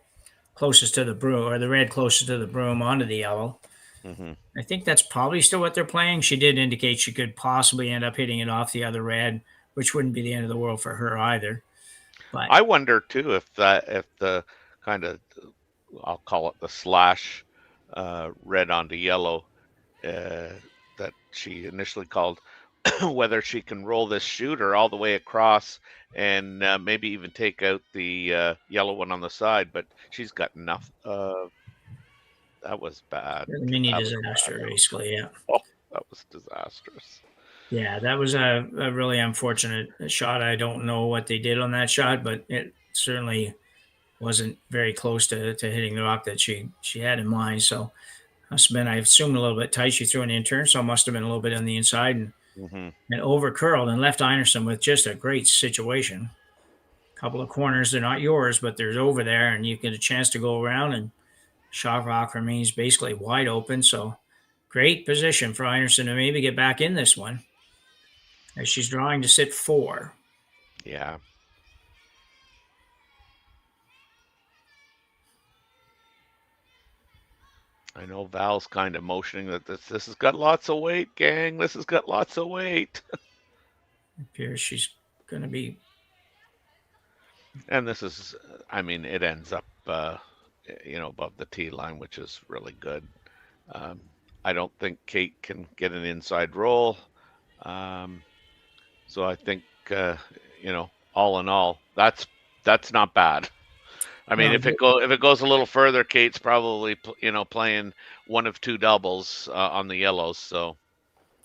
closest to the broom, or the red closest to the broom onto the yellow. Mm-hmm. I think that's probably still what they're playing. She did indicate she could possibly end up hitting it off the other red, which wouldn't be the end of the world for her either. But I wonder too if the kind of, I'll call it the slash red onto yellow that she initially called, whether she can roll this shooter all the way across and maybe even take out the yellow one on the side. But she's got enough. That was bad. a mini That was disaster, bad. basically. Yeah. Oh, that was disastrous. Yeah, that was a really unfortunate shot. I don't know what they did on that shot, but it certainly wasn't very close to hitting the rock that she had in mind. So must have been, I assume, a little bit tight. She threw an intern, so it must have been a little bit on the inside and over curled and left Einarson with just a great situation. A couple of corners, they're not yours, but they're over there, and you get a chance to go around, and shot rock remains basically wide open. So great position for Einarson to maybe get back in this one, as she's drawing to sit 4. Yeah. I know Val's kind of motioning that this has got lots of weight, gang. This has got lots of weight. Appears she's going to be. And this is, I mean, it ends up, above the tee line, which is really good. I don't think Kate can get an inside roll. So I think, all in all, that's not bad. I mean, No, if it goes a little further, Kate's probably playing one of 2 doubles on the yellows. So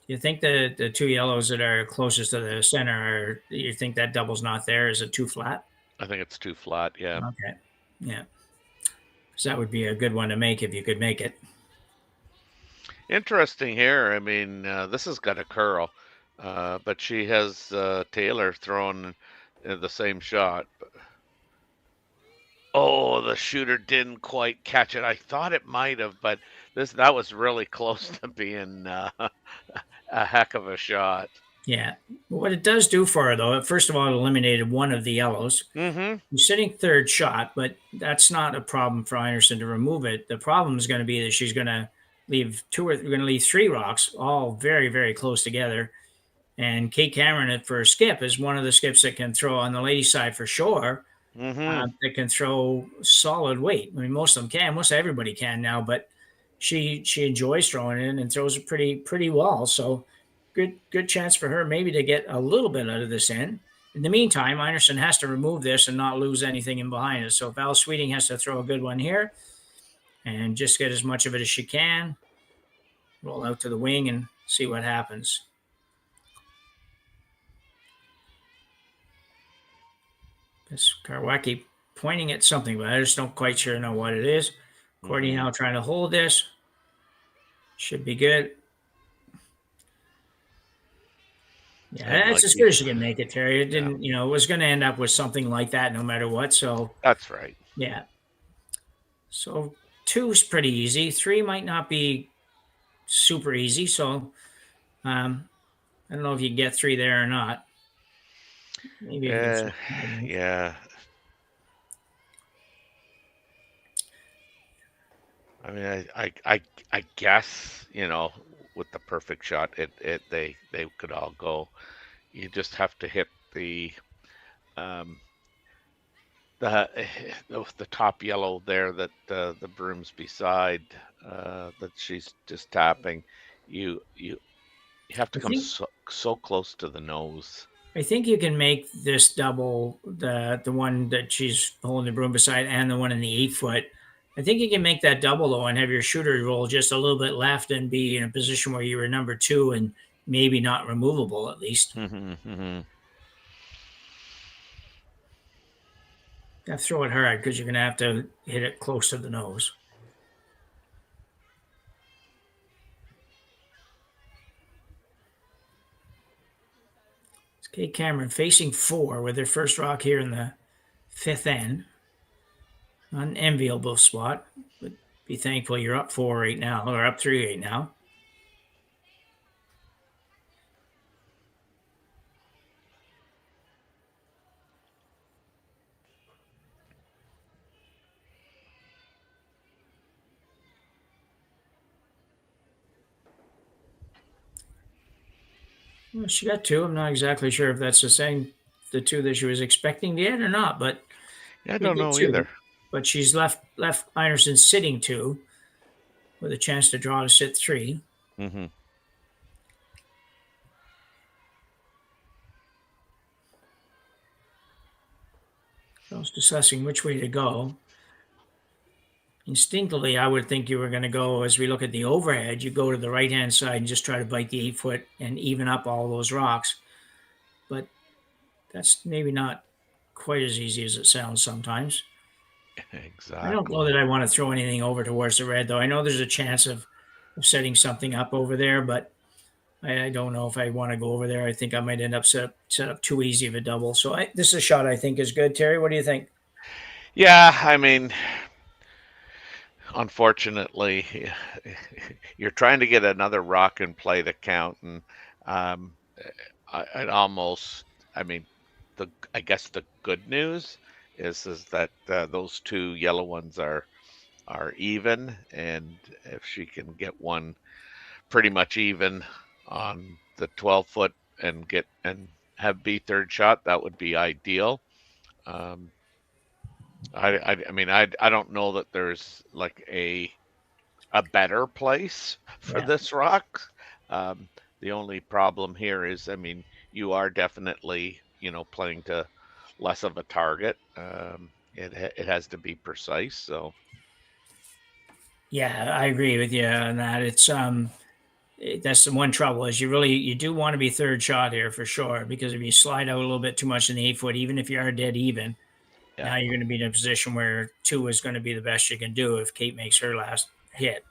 You think the 2 yellows that are closest to the center you think that double's not there? Is it too flat? I think it's too flat. Yeah. Okay. Yeah. So that would be a good one to make if you could make it. Interesting here. I mean, this has got a curl, but she has Taylor throwing the same shot. Oh, the shooter didn't quite catch it. I thought it might have, but that was really close to being a heck of a shot. Yeah. What it does do for her, though, first of all, it eliminated one of the yellows. Mm-hmm. He's sitting third shot, but that's not a problem for Einarson to remove it. The problem is going to be that she's going to leave three rocks, all very, very close together. And Kate Cameron for a skip is one of the skips that can throw on the lady side for sure. Mm-hmm. That can throw solid weight. I mean, most of them can. Most everybody can now, but she enjoys throwing it and throws it pretty well. So good chance for her maybe to get a little bit out of this end. In the meantime, Einarson has to remove this and not lose anything in behind it. So Val Sweeting has to throw a good one here and just get as much of it as she can. Roll out to the wing and see what happens. This Karwacki pointing at something, but I just don't quite sure know what it is. Courtney now trying to hold this. Should be good. Yeah, that's as good as you can make it, Terry. It didn't, it was going to end up with something like that no matter what. So that's right. Yeah. So 2 is pretty easy. 3 might not be super easy. So I don't know if you get 3 there or not. Maybe. Yeah. I mean, I guess, with the perfect shot, they could all go. You just have to hit the top yellow there that the broom's beside that she's just tapping. You have to come so close to the nose. I think you can make this double, the one that she's holding the broom beside and the one in the 8-foot. I think you can make that double, though, and have your shooter roll just a little bit left and be in a position where you were number 2 and maybe not removable, at least. Mm-hmm. You have to throw it hard because you're going to have to hit it close to the nose. It's Kate Cameron facing 4 with their first rock here in the 5th end. An enviable spot, but be thankful you're up 4 right now, or up 3 right now. Well, she got 2. I'm not exactly sure if that's the 2 that she was expecting to get or not, but yeah, I don't know either. But she's left Einarson sitting 2 with a chance to draw to sit 3. Mm-hmm. I was discussing which way to go. Instinctively, I would think you were going to go, as we look at the overhead, you go to the right-hand side and just try to bite the 8-foot and even up all those rocks. But that's maybe not quite as easy as it sounds sometimes. Exactly. I don't know that I want to throw anything over towards the red, though. I know there's a chance of setting something up over there, but I don't know if I want to go over there. I think I might end up set up too easy of a double. So this is a shot I think is good. Terry, what do you think? Yeah, I mean, unfortunately, you're trying to get another rock in play to count, and I guess the good news is that those 2 yellow ones are even, and if she can get one pretty much even on the 12-foot and have be third shot, that would be ideal. I mean, I don't know that there's like a better place for this rock. The only problem here is, I mean, you are definitely, playing to less of a target. It has to be precise. So yeah, I agree with you on that. It's that's the one trouble is you do want to be third shot here for sure, because if you slide out a little bit too much in the 8-foot, even if you are dead even, now you're going to be in a position where 2 is going to be the best you can do if Kate makes her last hit.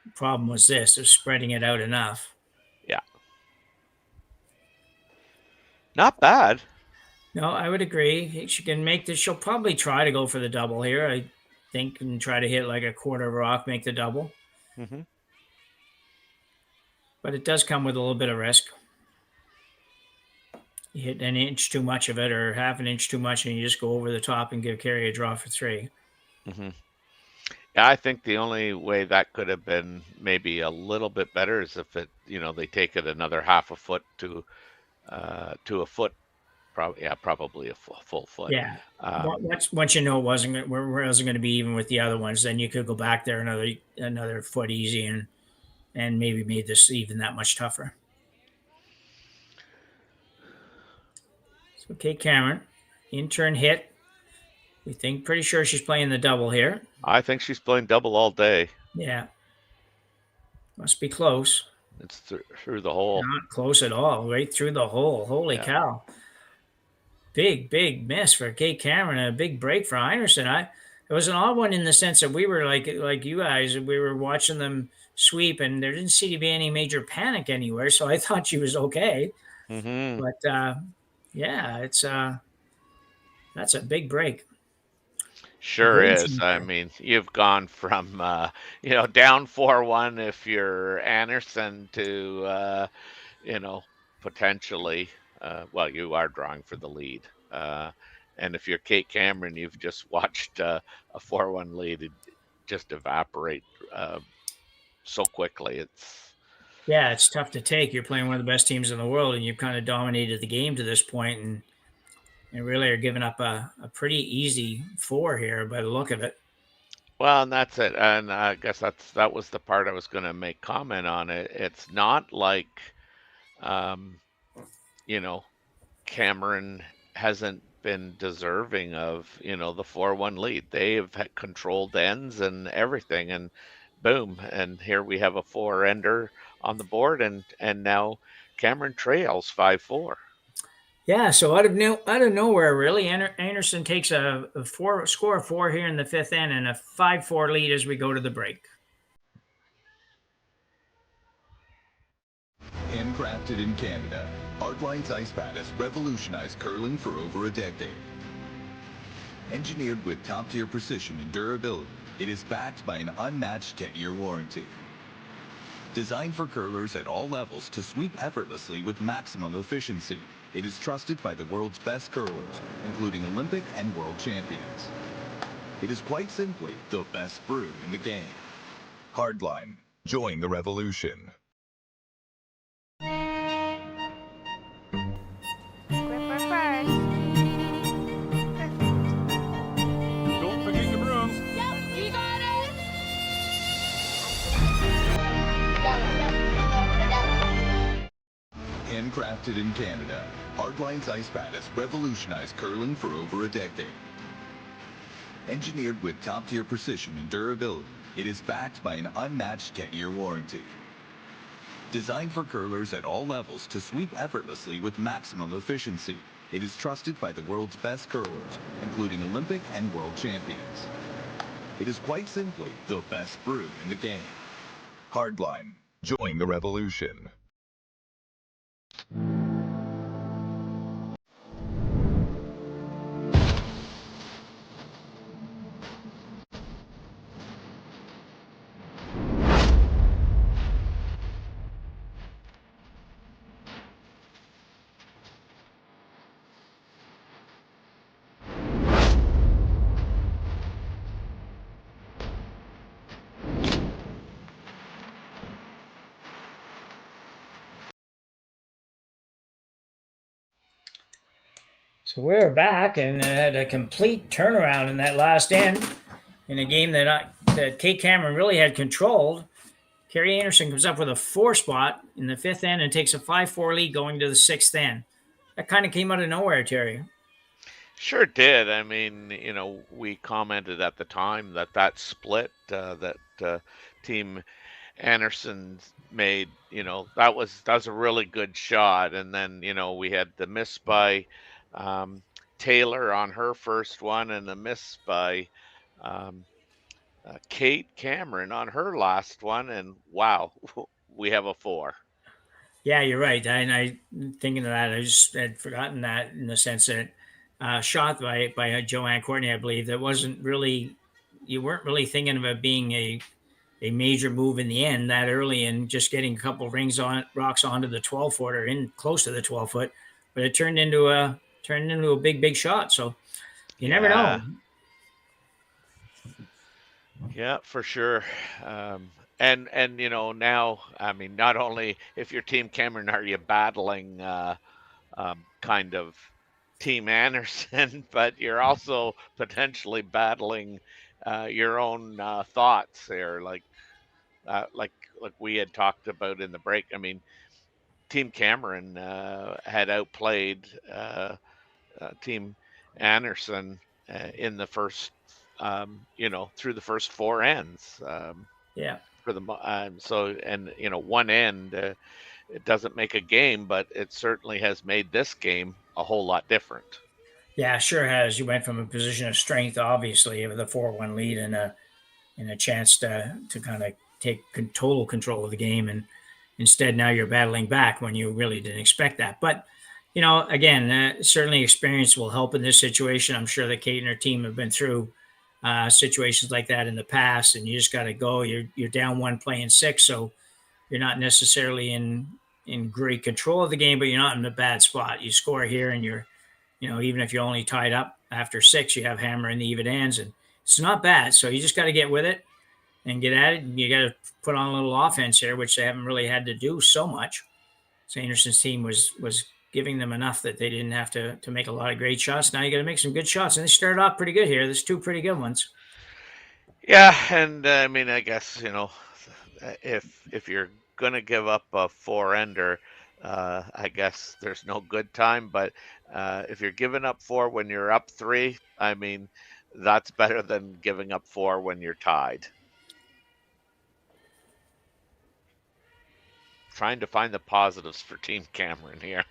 The problem was this, is spreading it out enough. Yeah. Not bad. No, I would agree. She can make this. She'll probably try to go for the double here, I think, and try to hit like a quarter of a rock, make the double. Mm-hmm. But it does come with a little bit of risk. You hit an inch too much of it or half an inch too much, and you just go over the top and give Kerri a draw for 3. Mm-hmm. Yeah, I think the only way that could have been maybe a little bit better is if it, they take it another half a foot to a foot, probably a full foot. Yeah. Once you know it wasn't going to be even with the other ones, then you could go back there another foot easy and maybe made this even that much tougher. So Kate Cameron, in-turn hit. We think pretty sure she's playing the double here. I think she's playing double all day. Yeah. Must be close. It's through the hole. Not close at all. Right through the hole. Holy cow. Big miss for Kate Cameron. A big break for Einarson. It was an odd one in the sense that we were like you guys, we were watching them sweep and there didn't seem to be any major panic anywhere. So I thought she was okay. Mm-hmm. But it's that's a big break. Sure is. I mean, you've gone from down 4-1 if you're Einarson to potentially you are drawing for the lead. And if you're Kate Cameron, you've just watched a 4-1 lead just evaporate so quickly. It's tough to take. You're playing one of the best teams in the world, and you've kind of dominated the game to this point, and really are giving up a pretty easy 4 here by the look of it. Well, and that's it. And I guess that was the part I was going to make comment on it. It's not like, Cameron hasn't been deserving of, the 4-1 lead. They have had controlled ends and everything, and boom. And here we have a 4-ender on the board, and now Cameron trails 5-4. Yeah, so out of nowhere, really, Einarson takes a score of 4 here in the 5th end and a 5-4 lead as we go to the break. Handcrafted in Canada, Hardline's ice pad has revolutionized curling for over a decade. Engineered with top-tier precision and durability, it is backed by an unmatched 10-year warranty. Designed for curlers at all levels to sweep effortlessly with maximum efficiency, it is trusted by the world's best curlers, including Olympic and world champions. It is quite simply the best brew in the game. Hardline. Join the revolution. Don't forget your brooms. Yep, you got it. Handcrafted in Canada, Hardline's ice pad has revolutionized curling for over a decade. Engineered with top-tier precision and durability, it is backed by an unmatched 10-year warranty. Designed for curlers at all levels to sweep effortlessly with maximum efficiency, it is trusted by the world's best curlers, including Olympic and world champions. It is quite simply the best brew in the game. Hardline. Join the revolution. So we're back and had a complete turnaround in that last end in a game that Kate Cameron really had controlled. Kerri Einarson comes up with a 4 spot in the 5th end and takes a 5-4 lead going to the 6th end. That kind of came out of nowhere, Terry. Sure did. I mean, we commented at the time that split that team Einarson made, that was a really good shot. And then, we had the miss by Taylor on her first one and the miss by Kate Cameron on her last one. And wow, we have a 4. Yeah, you're right. And I thinking of that, I just had forgotten that in the sense that shot by Joanne Courtney, I believe. That wasn't really, you weren't really thinking of it being a major move in the end that early, and just getting a couple rocks onto the 12 foot or in close to the 12 foot, but it turned into a big shot. So you never know. Yeah, for sure. And now, I mean, not only if you're Team Cameron are you battling kind of Team Anderson, but you're also potentially battling your own thoughts there, like we had talked about in the break. I mean, Team Cameron had outplayed Team Anderson in the first, through the first four ends. Yeah. For the so, and one end, it doesn't make a game, but it certainly has made this game a whole lot different. Yeah, sure has. You went from a position of strength, obviously, with a 4-1 lead and a chance to kind of take total control of the game, and instead now you're battling back when you really didn't expect that. But again, certainly experience will help in this situation. I'm sure that Kate and her team have been through situations like that in the past, and you just got to go. You're down one playing six, so you're not necessarily in great control of the game, but you're not in a bad spot. You score here, and you're even if you're only tied up after six, you have hammer and the even ends, and it's not bad. So you just got to get with it and get at it. And you got to put on a little offense here, which they haven't really had to do so much. So Anderson's team was giving them enough that they didn't have to make a lot of great shots. Now you got to make some good shots, and they started off pretty good here. There's two pretty good ones. Yeah, and I mean, I guess if you're gonna give up a four-ender, I guess there's no good time. But if you're giving up four when you're up three, I mean, that's better than giving up four when you're tied. Trying to find the positives for Team Cameron here.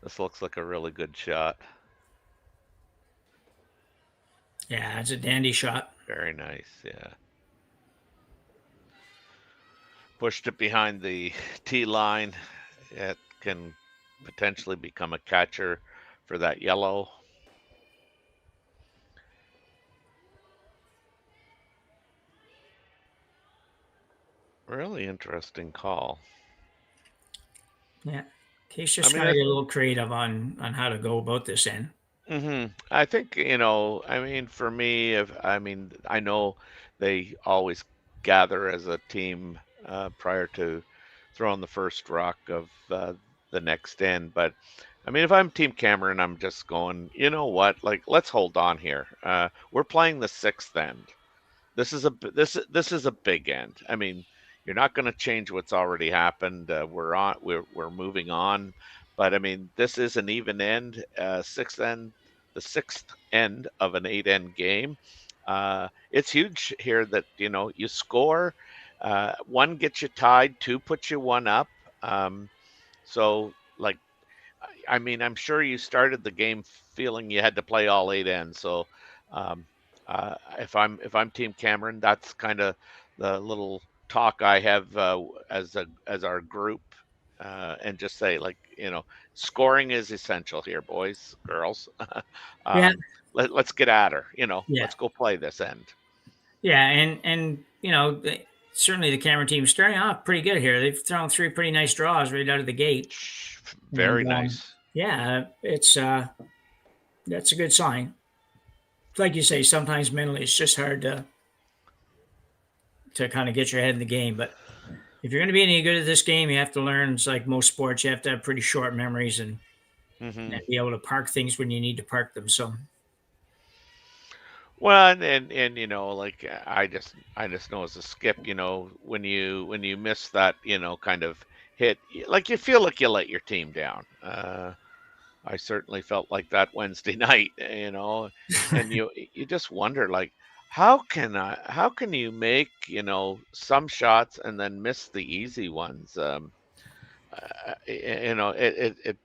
This looks like a really good shot. Yeah, it's a dandy shot. Very nice, yeah. Pushed it behind the tee line. It can potentially become a catcher for that yellow. Really interesting call. Yeah. Case just trying to get a little creative on how to go about this end. I think, I mean, for me, I know they always gather as a team prior to throwing the first rock of the next end. But I mean, if I'm Team Cameron, I'm just going, you know what? Like, let's hold on here. We're playing the sixth end. This is a big end. I mean, you're not going to change what's already happened. We're moving on, but I mean, this is an even end, the sixth end of an 8-end game. It's huge here that you score. One gets you tied, two puts you one up. So like, I mean, I'm sure you started the game feeling you had to play all 8 ends. So if I'm Team Cameron, that's kind of the little talk I have as our group, and just say, like, scoring is essential here, boys, girls. Yeah. Let's get at her. Yeah. Let's go play this end. Yeah, and certainly the Cameron team starting off pretty good here. They've thrown 3 pretty nice draws right out of the gate. Very nice. Yeah, it's that's a good sign. Like you say, sometimes mentally it's just hard to kind of get your head in the game. But if you're going to be any good at this game, you have to learn. It's like most sports, you have to have pretty short memories and be able to park things when you need to park them. So, well, and like, I just know as a skip, when you miss that, kind of hit, like, you feel like you let your team down. I certainly felt like that Wednesday night, and you just wonder, like, how can you make, some shots and then miss the easy ones? It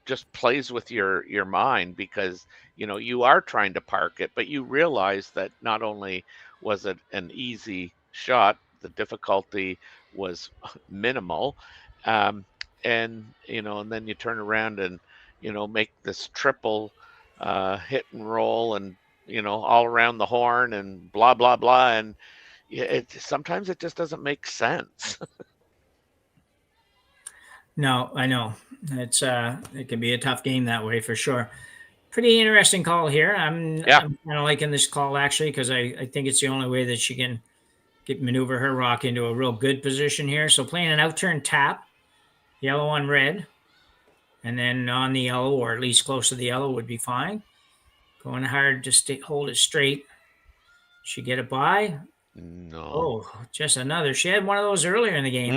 just plays with your mind, because you are trying to park it, but you realize that not only was it an easy shot, the difficulty was minimal. Um, and, and then you turn around and, make this triple hit and roll and, all around the horn and blah, blah, blah. And sometimes it just doesn't make sense. No, I know. It can be a tough game that way for sure. Pretty interesting call here. I'm kind of liking this call actually because I think it's the only way that she can maneuver her rock into a real good position here. So playing an outturn tap, yellow on red, and then on the yellow or at least close to the yellow would be fine. Going hard to hold it straight. She get it by? No. Oh, just another. She had one of those earlier in the game.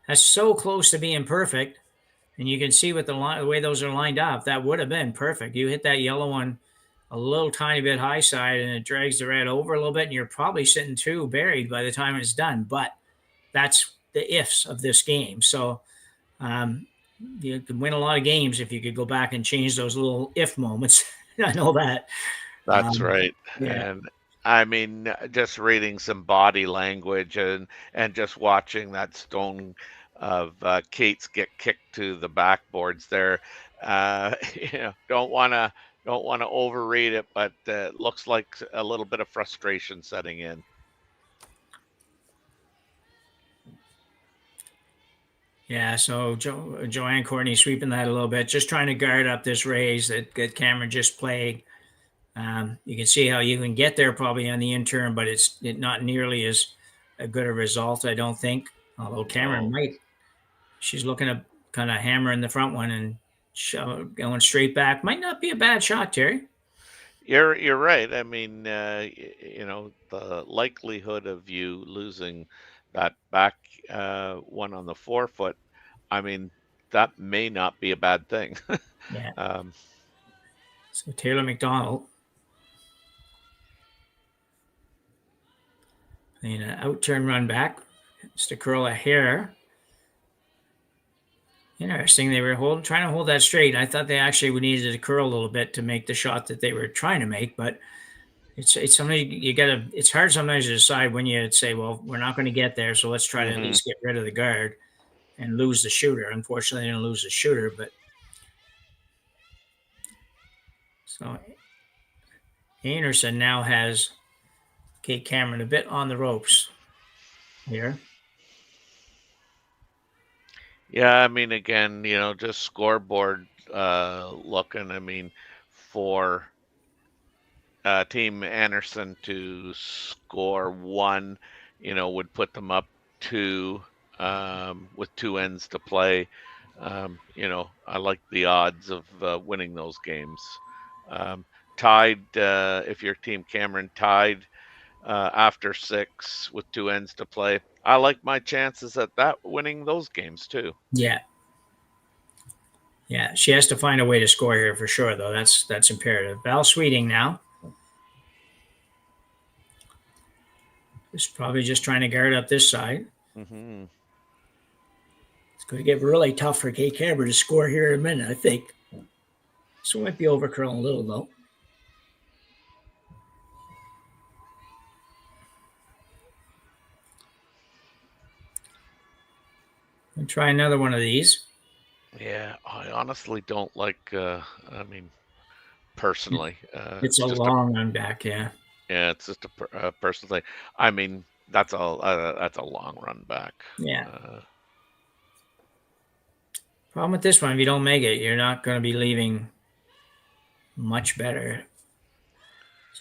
That's so close to being perfect. And you can see with the way those are lined up, that would have been perfect. You hit that yellow one a little tiny bit high side, and it drags the red over a little bit, and you're probably sitting too buried by the time it's done. But that's the ifs of this game. So you could win a lot of games if you could go back and change those little if moments. I know that. That's right. Yeah. And I mean, just reading some body language and just watching that stone of Kate's get kicked to the backboards there. Don't want to overread it, but it looks like a little bit of frustration setting in. Yeah, so Joanne Courtney sweeping that a little bit, just trying to guard up this raise that Cameron just played. You can see how you can get there probably on the intern, but it's not nearly as a good a result, I don't think. Although Cameron might. She's looking to kind of hammer in the front one and going straight back. Might not be a bad shot, Terry. You're right. I mean, the likelihood of you losing that back one on the 4-foot, I mean, that may not be a bad thing. Yeah. So Taylor McDonald. And an out-turn run back. Just to curl a hair. Interesting. They were trying to hold that straight. I thought they actually needed to curl a little bit to make the shot that they were trying to make, but it's something it's hard sometimes to decide when you say, well, we're not going to get there, so let's try to at least get rid of the guard and lose the shooter. Unfortunately, they didn't lose the shooter, but so Einarson now has Kate Cameron a bit on the ropes here. Yeah, I mean, again, just scoreboard looking. I mean, for Team Einarson to score 1, would put them up 2 with 2 ends to play. I like the odds of winning those games. Tied, if your Team Cameron tied after 6 with 2 ends to play, I like my chances at that winning those games too. Yeah. Yeah, she has to find a way to score here for sure, though. That's imperative. Val Sweeting now. Is probably just trying to guard up this side. Mm-hmm. It's going to get really tough for Kate Cameron to score here in a minute, I think. So it might be overcurling a little, though. And try another one of these. Yeah, I honestly don't like. Personally, it's a long run back. Yeah. Yeah, it's just a personal thing. I mean, that's a long run back. Yeah. Problem with this one, if you don't make it, you're not going to be leaving much better.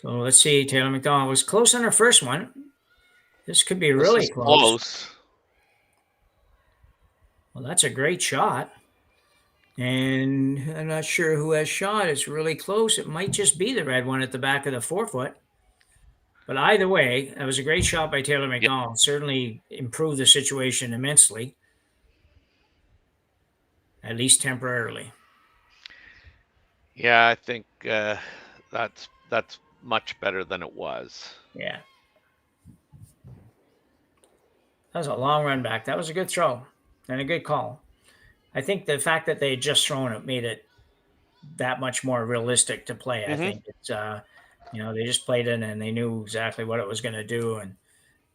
So let's see. Taylor McDonald was close on her first one. This could be really close. Well, that's a great shot. And I'm not sure who has shot. It's really close. It might just be the red one at the back of the 4-foot. But either way, that was a great shot by Taylor McDonald. Yep. Certainly improved the situation immensely, at least temporarily. Yeah, I think that's much better than it was. Yeah. That was a long run back. That was a good throw and a good call. I think the fact that they had just thrown it made it that much more realistic to play. I think it's, they just played it and they knew exactly what it was going to do. And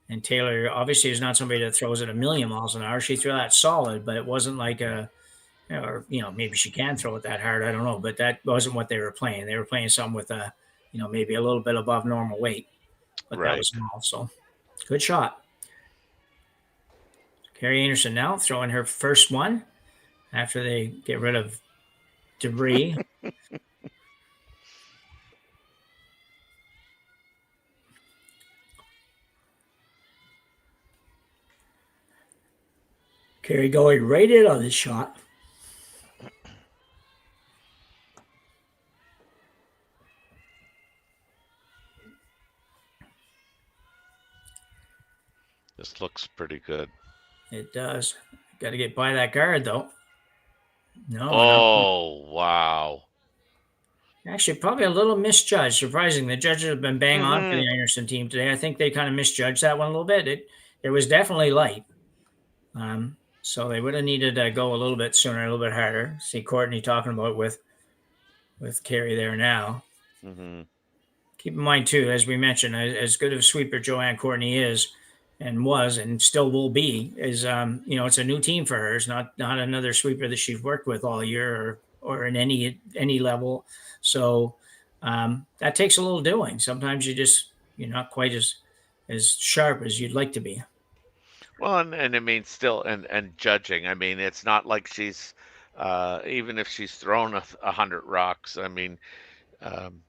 And Taylor obviously is not somebody that throws it a million miles an hour. She threw that solid, but it wasn't like or maybe she can throw it that hard. I don't know, but that wasn't what they were playing. They were playing something with maybe a little bit above normal weight, but that was Right. also good shot. Kerri Einarson now throwing her first one after they get rid of debris. Kerri going right in on this shot. This looks pretty good. It does. Got to get by that guard though. No. Oh, wow. Actually, probably a little misjudged. Surprising. The judges have been bang on for the Mhm. Einarson team today. I think they kind of misjudged that one a little bit. It was definitely light. So they would have needed to go a little bit sooner, a little bit harder. See Courtney talking about with Kerri there now. Mhm. Keep in mind too, as we mentioned, as good of a sweeper Joanne Courtney is and was and still will be, is it's a new team for her. It's not another sweeper that she's worked with all year or in any level. So that takes a little doing. Sometimes you're not quite as sharp as you'd like to be. Well, and I mean, still, and judging. I mean, it's not like she's, even if she's thrown 100 rocks. I mean, um,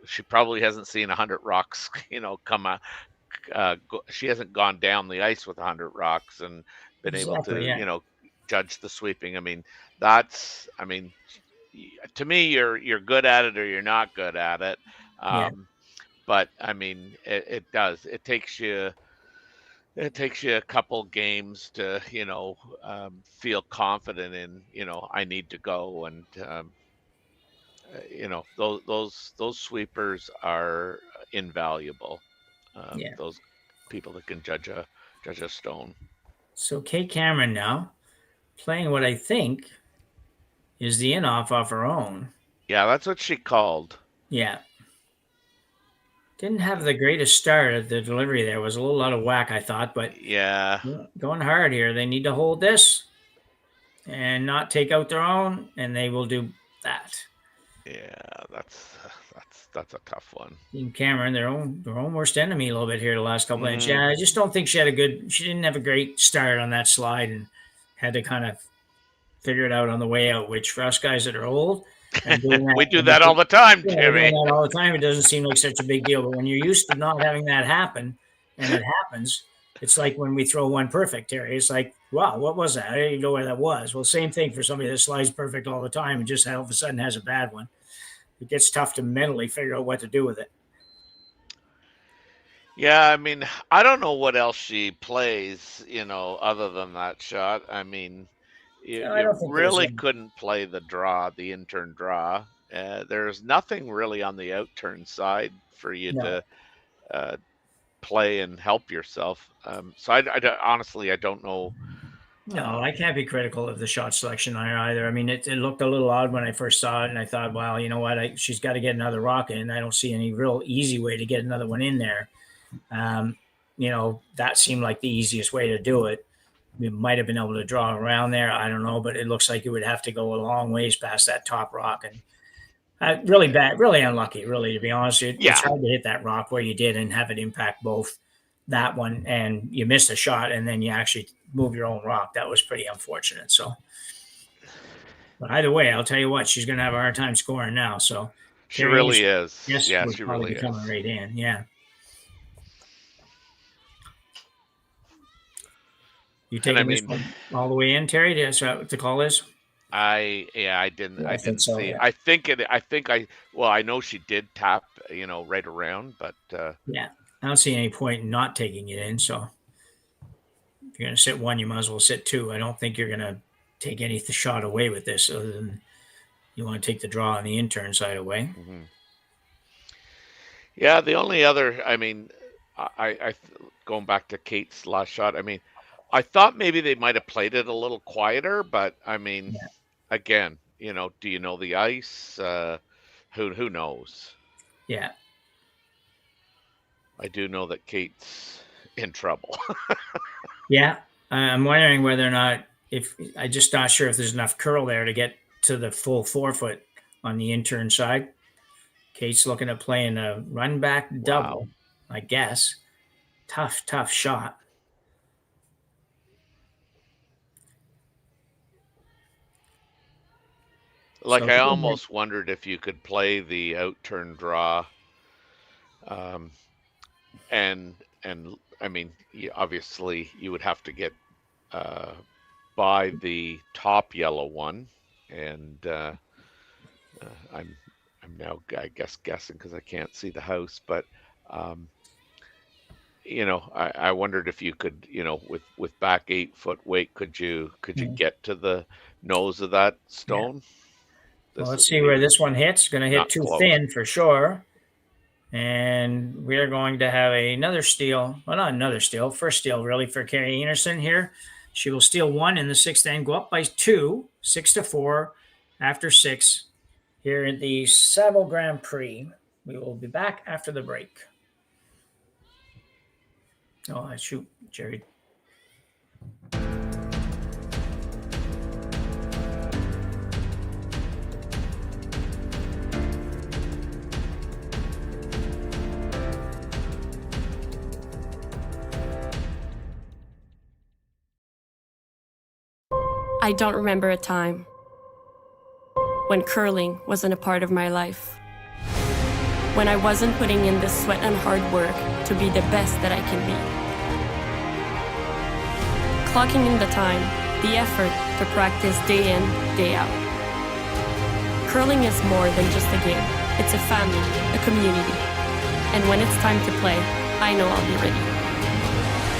she probably hasn't seen 100 rocks, come out. She hasn't gone down the ice with 100 rocks and been able Exactly. to, Yeah. judge the sweeping. I mean, that's, I mean, to me, you're good at it or you're not good at it. Yeah. But I mean, it does. It takes you a couple games to, feel confident in, I need to go. And, those sweepers are invaluable. Yeah. Those people that can judge a stone. So Kate Cameron now playing what I think is the in off her own. Yeah, that's what she called. Yeah. Didn't have the greatest start at the delivery there. Was a little out of whack, I thought, but Yeah, going hard here. They need to hold this and not take out their own, and they will do that. yeah, that's a tough one. Team Cameron, their own worst enemy a little bit here the last couple of inches. Mhm. Yeah, I just don't think she didn't have a great start on that slide and had to kind of figure it out on the way out, which for us guys that are old and doing We that, do that all the time, yeah, we're doing Jimmy. that all the time. It doesn't seem like such a big deal, but when you're used to not having that happen, and it happens, it's like when we throw one perfect, Terry. It's like, wow, what was that? I didn't even know where that was. Well, same thing for somebody that slides perfect all the time and just all of a sudden has a bad one. It gets tough to mentally figure out what to do with it. Yeah, I mean, I don't know what else she plays, other than that shot. I mean, you, No, I you don't think there's really any. couldn't play the intern draw. There's nothing really on the outturn side for you No, to uh, play and help yourself. So honestly, I don't know. no, I can't be critical of the shot selection either. I mean, it looked a little odd when I first saw it, and I thought, well, you know what? She's got to get another rocket, and I don't see any real easy way to get another one in there. Um, that seemed like the easiest way to do it. We might have been able to draw around there. I don't know, but it looks like it would have to go a long ways past that top rock. And really bad, really unlucky, really, to be honest. It's Yeah, hard to hit that rock where you did and have it impact both that one and you missed a shot and then you actually move your own rock. That was pretty unfortunate. So, but either way, I'll tell you what, she's going to have a hard time scoring now. So, she Kerri really Einarson, is. yes, Yeah, would she probably really be is. coming right in. Yeah. You And I taking this mean, one all the way in, Terry? That's what the call is? I didn't, Yeah, I I think didn't so. see. Yeah. Well, I know she did tap, right around, but Yeah. I don't see any point in not taking it in. So if you're going to sit one, you might as well sit two. I don't think you're going to take any shot away with this other than you want to take the draw on the intern side away. mhm. Yeah, the only other, I mean, going back to Kate's last shot, I mean, I thought maybe they might have played it a little quieter, but I mean, Yeah. again, do you know the ice? Who knows? Yeah. I do know that Kate's in trouble. Yeah, I'm wondering whether or not if I just not sure if there's enough curl there to get to the full 4 foot on the intern side. Kate's looking at playing a run back double, I guess. Tough shot. Like, So I almost wondered if you could play the out-turn draw, um, and I mean, obviously you would have to get by the top yellow one, and I'm now, I guess, guessing because I can't see the house, but um, I wondered if you could, with back 8 foot weight, could you get to the nose of that stone? well, This let's is see where this one hits. Going to hit not too close. thin for sure. And we're going to have another steal. Well, not another steal. First steal, really, for Kerri Einarson here. She will steal 1 in the 6th end, go up by 2, 6-4 after 6 here at the Saville Grand Prix. We will be back after the break. Oh, I shoot, Jerry. I don't remember a time when curling wasn't a part of my life. When I wasn't putting in the sweat and hard work to be the best that I can be. Clocking in the time, the effort to practice day in, day out. Curling is more than just a game. It's a family, a community. And when it's time to play, I know I'll be ready.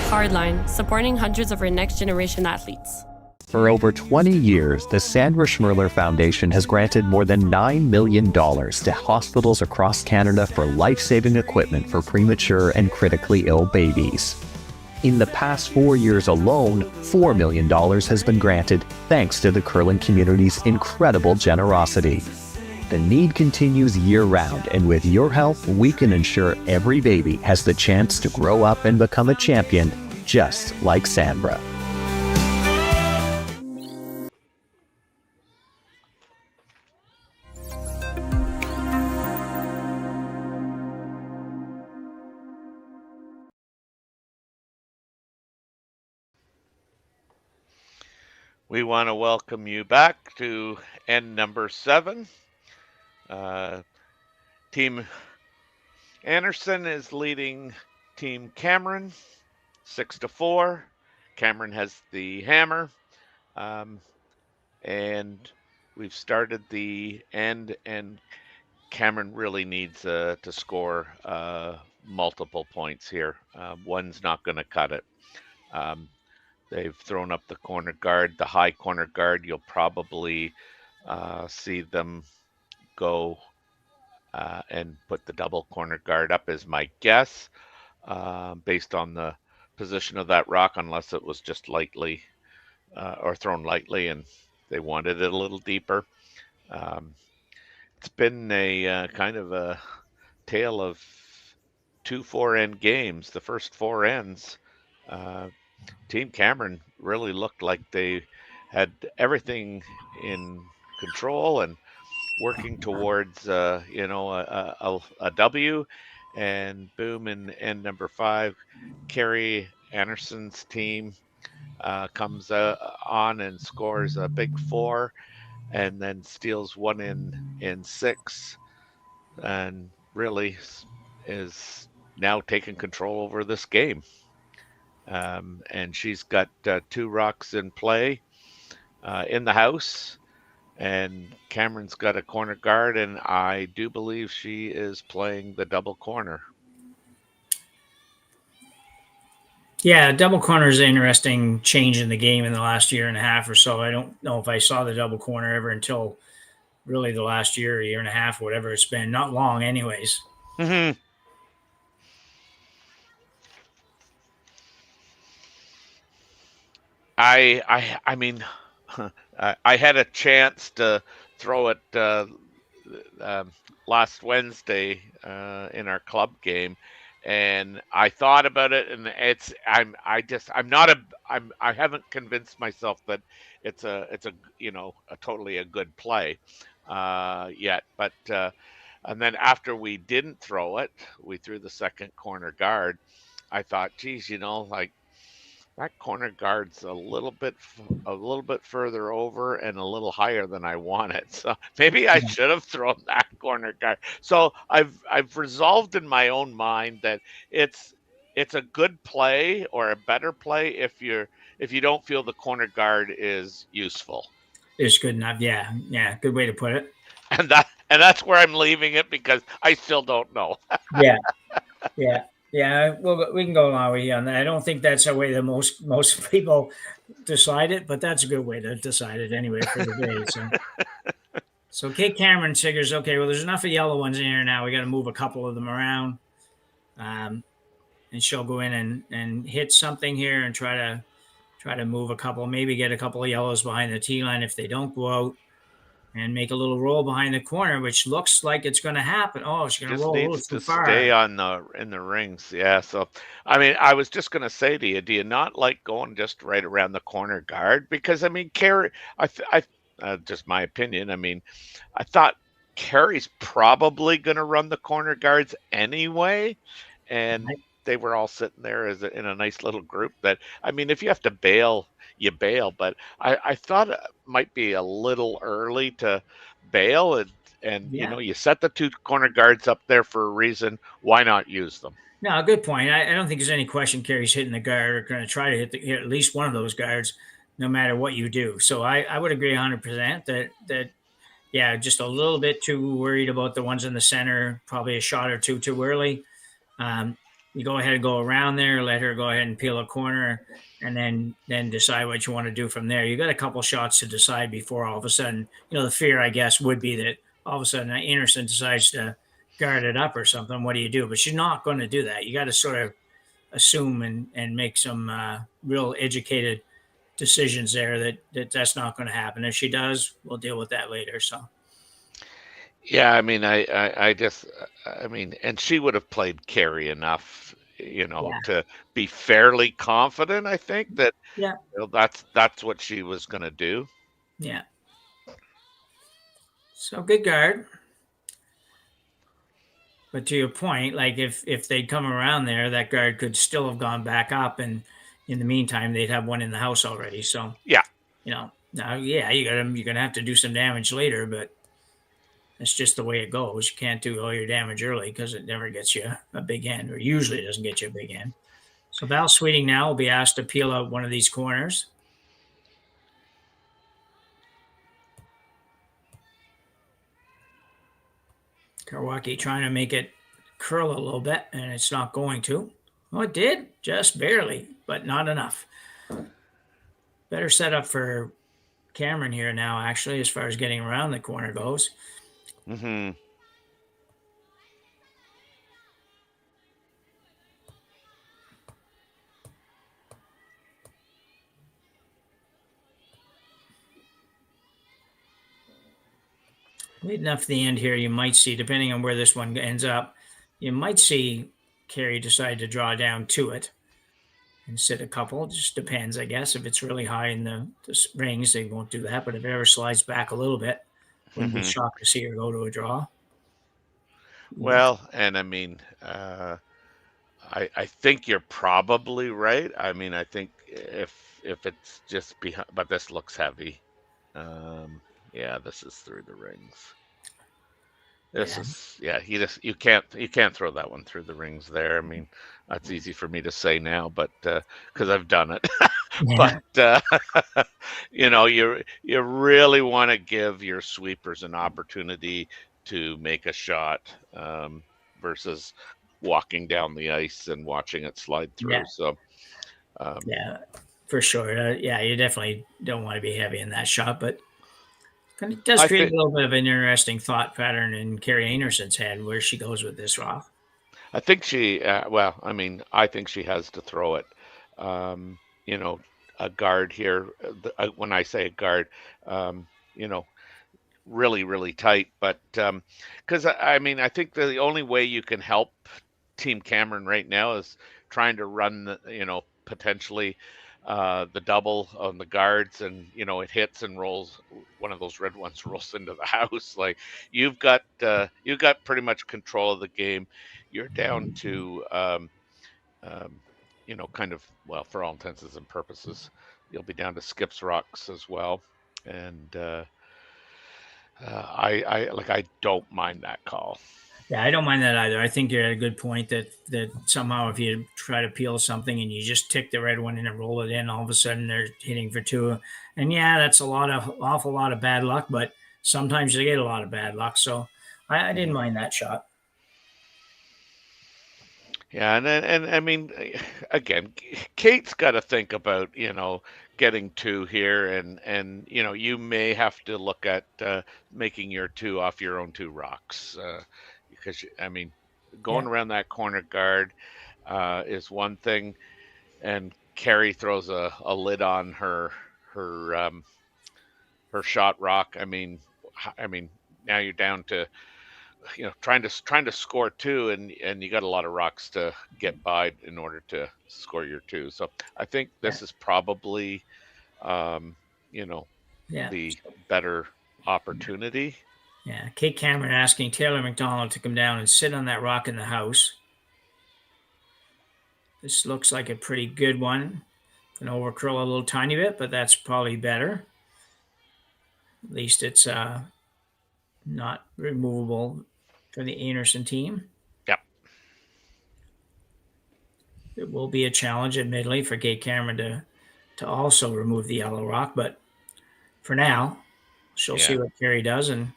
Hardline, supporting hundreds of our next generation athletes. For over 20 years, the Sandra Schmirler Foundation has granted more than $9 million to hospitals across Canada for life-saving equipment for premature and critically ill babies. In the past 4 years alone, $4 million has been granted thanks to the curling community's incredible generosity. The need continues year-round, and with your help, we can ensure every baby has the chance to grow up and become a champion, just like Sandra. We want to welcome you back to end number 7. Team Anderson is leading Team Cameron 6-4. Cameron has the hammer, and we've started the end, and Cameron really needs to score multiple points here. One's not going to cut it. They've thrown up the corner guard, the high corner guard. You'll probably see them go and put the double corner guard up, is my guess, based on the position of that rock, unless it was just lightly or thrown lightly and they wanted it a little deeper. It's been a kind of a tale of 2 4-end games. The first 4 ends. Team Cameron really looked like they had everything in control and working towards, a W. And boom, in end number 5, Kerri Einarson's team comes on and scores a big 4, and then steals 1 in 6, and really is now taking control over this game. And she's got 2 rocks in play in the house, and Cameron's got a corner guard, and I do believe she is playing the double corner. Yeah, double corner is an interesting change in the game in the last year and a half or so. I don't know if I saw the double corner ever until really the last year and a half, whatever it's been. Not long, anyways. Mm-hmm. I mean, I had a chance to throw it last Wednesday in our club game, and I thought about it, and I haven't convinced myself that it's a a totally a good play yet. But and then after we didn't throw it, we threw the second corner guard. I thought, geez, like that corner guard's a little bit further over and a little higher than I wanted. So maybe I should have thrown that corner guard. So I've resolved in my own mind that it's it's a good play or a better play if you don't feel the corner guard is useful. It's good enough. Yeah, yeah, good way to put it. And that's where I'm leaving it because I still don't know. Yeah, yeah, yeah. Well, we can go along with you on that. I don't think that's the way that most people decide it, but that's a good way to decide it anyway for the day. So Kate Cameron figures, okay, well, there's enough of yellow ones in here now. We got to move a couple of them around, and she'll go in and hit something here and try to move a couple, maybe get a couple of yellows behind the tee line if they don't go out, and make a little roll behind the corner, which looks like it's going to happen. Oh, she's going to Just roll a little needs too to far. stay on the in the rings. Yeah. So, I mean, I was just gonna say to you, do you not like going just right around the corner guard? Because I mean, Kerri, just my opinion. I mean, I thought Kerri's probably gonna run the corner guards anyway, and they were all sitting there in a nice little group. That I mean, if you have to bail, you bail. But I thought it might be a little early to bail, and Yeah. you set the two corner guards up there for a reason. Why not use them? No, good point. I don't think there's any question Kerry's hitting the guard or going to try to hit at least one of those guards, no matter what you do. So I would agree 100% that yeah, just a little bit too worried about the ones in the center, probably a shot or two too early. You go ahead and go around there, let her go ahead and peel a corner, and then decide what you want to do from there. You got a couple shots to decide before all of a sudden, the fear, I guess, would be that all of a sudden Einarson decides to guard it up or something. What do you do? But she's not going to do that. You got to sort of assume and make some real educated decisions there that's not going to happen. If she does, we'll deal with that later. So Yeah, I mean, I mean, and she would have played Kerri enough, yeah, to be fairly confident. I think that yeah, that's what she was going to do. yeah. So good guard. But to your point, like if they'd come around there, that guard could still have gone back up, and in the meantime, they'd have one in the house already. So Yeah, now yeah, you're gonna have to do some damage later, but that's just the way it goes. You can't do all your damage early because it never gets you a big end, or usually doesn't get you a big end. So Val Sweeting now will be asked to peel out one of these corners. Karwaki trying to make it curl a little bit, and it's not going to. Well, it did, just barely, but not enough. Better setup for Cameron here now, actually, as far as getting around the corner goes. hmm Late enough to the end here, you might see, depending on where this one ends up, you might see Kerri decide to draw down to it and sit a couple. It just depends, I guess. If it's really high in the rings, they won't do that. But if it ever slides back a little bit, wouldn't be hmm shocked to see her go to a draw. Well, and I mean, I think you're probably right. I mean, I think if it's just behind, but this looks heavy. Yeah, this is through the rings. This Yeah. is yeah. You can't throw that one through the rings there. I mean, that's easy for me to say now, but because I've done it. Yeah. But you really want to give your sweepers an opportunity to make a shot versus walking down the ice and watching it slide through. Yeah. So um, Yeah, for sure. Yeah, you definitely don't want to be heavy in that shot, but it does I create think a little bit of an interesting thought pattern in Kerri Einarson's head where she goes with this, Roth. I think she well, I mean, I think she has to throw it. You know, a guard here. When I say a guard, you know, really, really tight. But because I mean, I think the only way you can help Team Cameron right now is trying to run potentially the double on the guards, and it hits and rolls. One of those red ones rolls into the house. Like you've got pretty much control of the game. You're down to kind of, well, for all intents and purposes, you'll be down to skips rocks as well, and I don't mind that call. Yeah, I don't mind that either. I think you're at a good point that somehow if you try to peel something and you just tick the red one in and roll it in, all of a sudden they're hitting for two. And yeah, that's awful lot of bad luck, but sometimes you get a lot of bad luck. So I didn't mind that shot. Yeah, and I mean, again, Kate's got to think about getting two here, and you may have to look at making your two off your own two rocks, because I mean, going around that corner guard is one thing, and Kerri throws a lid on her her shot rock. I mean, now you're down to trying to score two, and you got a lot of rocks to get by in order to score your two. So I think this is probably the better opportunity. Yeah, Kate Cameron asking Taylor McDonald to come down and sit on that rock in the house. This looks like a pretty good one. Can overcurl a little tiny bit, but that's probably better. At least it's not removable for the Einarson team. Yep. It will be a challenge, admittedly, for Kate Cameron to also remove the yellow rock, but for now, she'll see what Kerri does and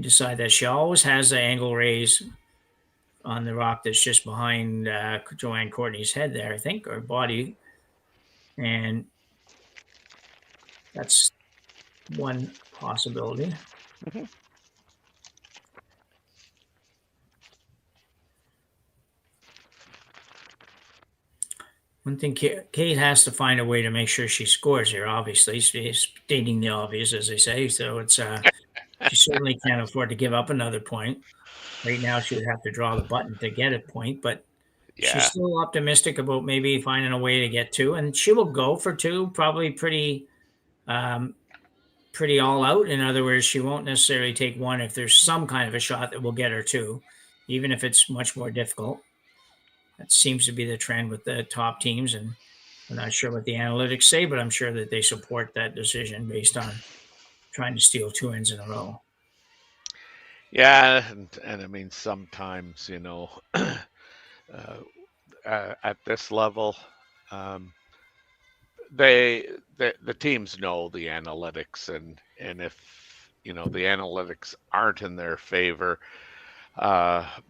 decide that she always has the angle raise on the rock that's just behind Joanne Courtney's head there, I think, or body. And that's one possibility. Mm-hmm. One thing, Kate has to find a way to make sure she scores here, obviously. She's stating the obvious, as they say. So it's she certainly can't afford to give up another point. Right now, she would have to draw the button to get a point, but she's still optimistic about maybe finding a way to get two. And she will go for two, probably pretty all out. In other words, she won't necessarily take one if there's some kind of a shot that will get her two, even if it's much more difficult. That seems to be the trend with the top teams, and I'm not sure what the analytics say, but I'm sure that they support that decision based on trying to steal two ends in a row. Yeah, and I mean, sometimes, at this level, the teams know the analytics, and if the analytics aren't in their favor,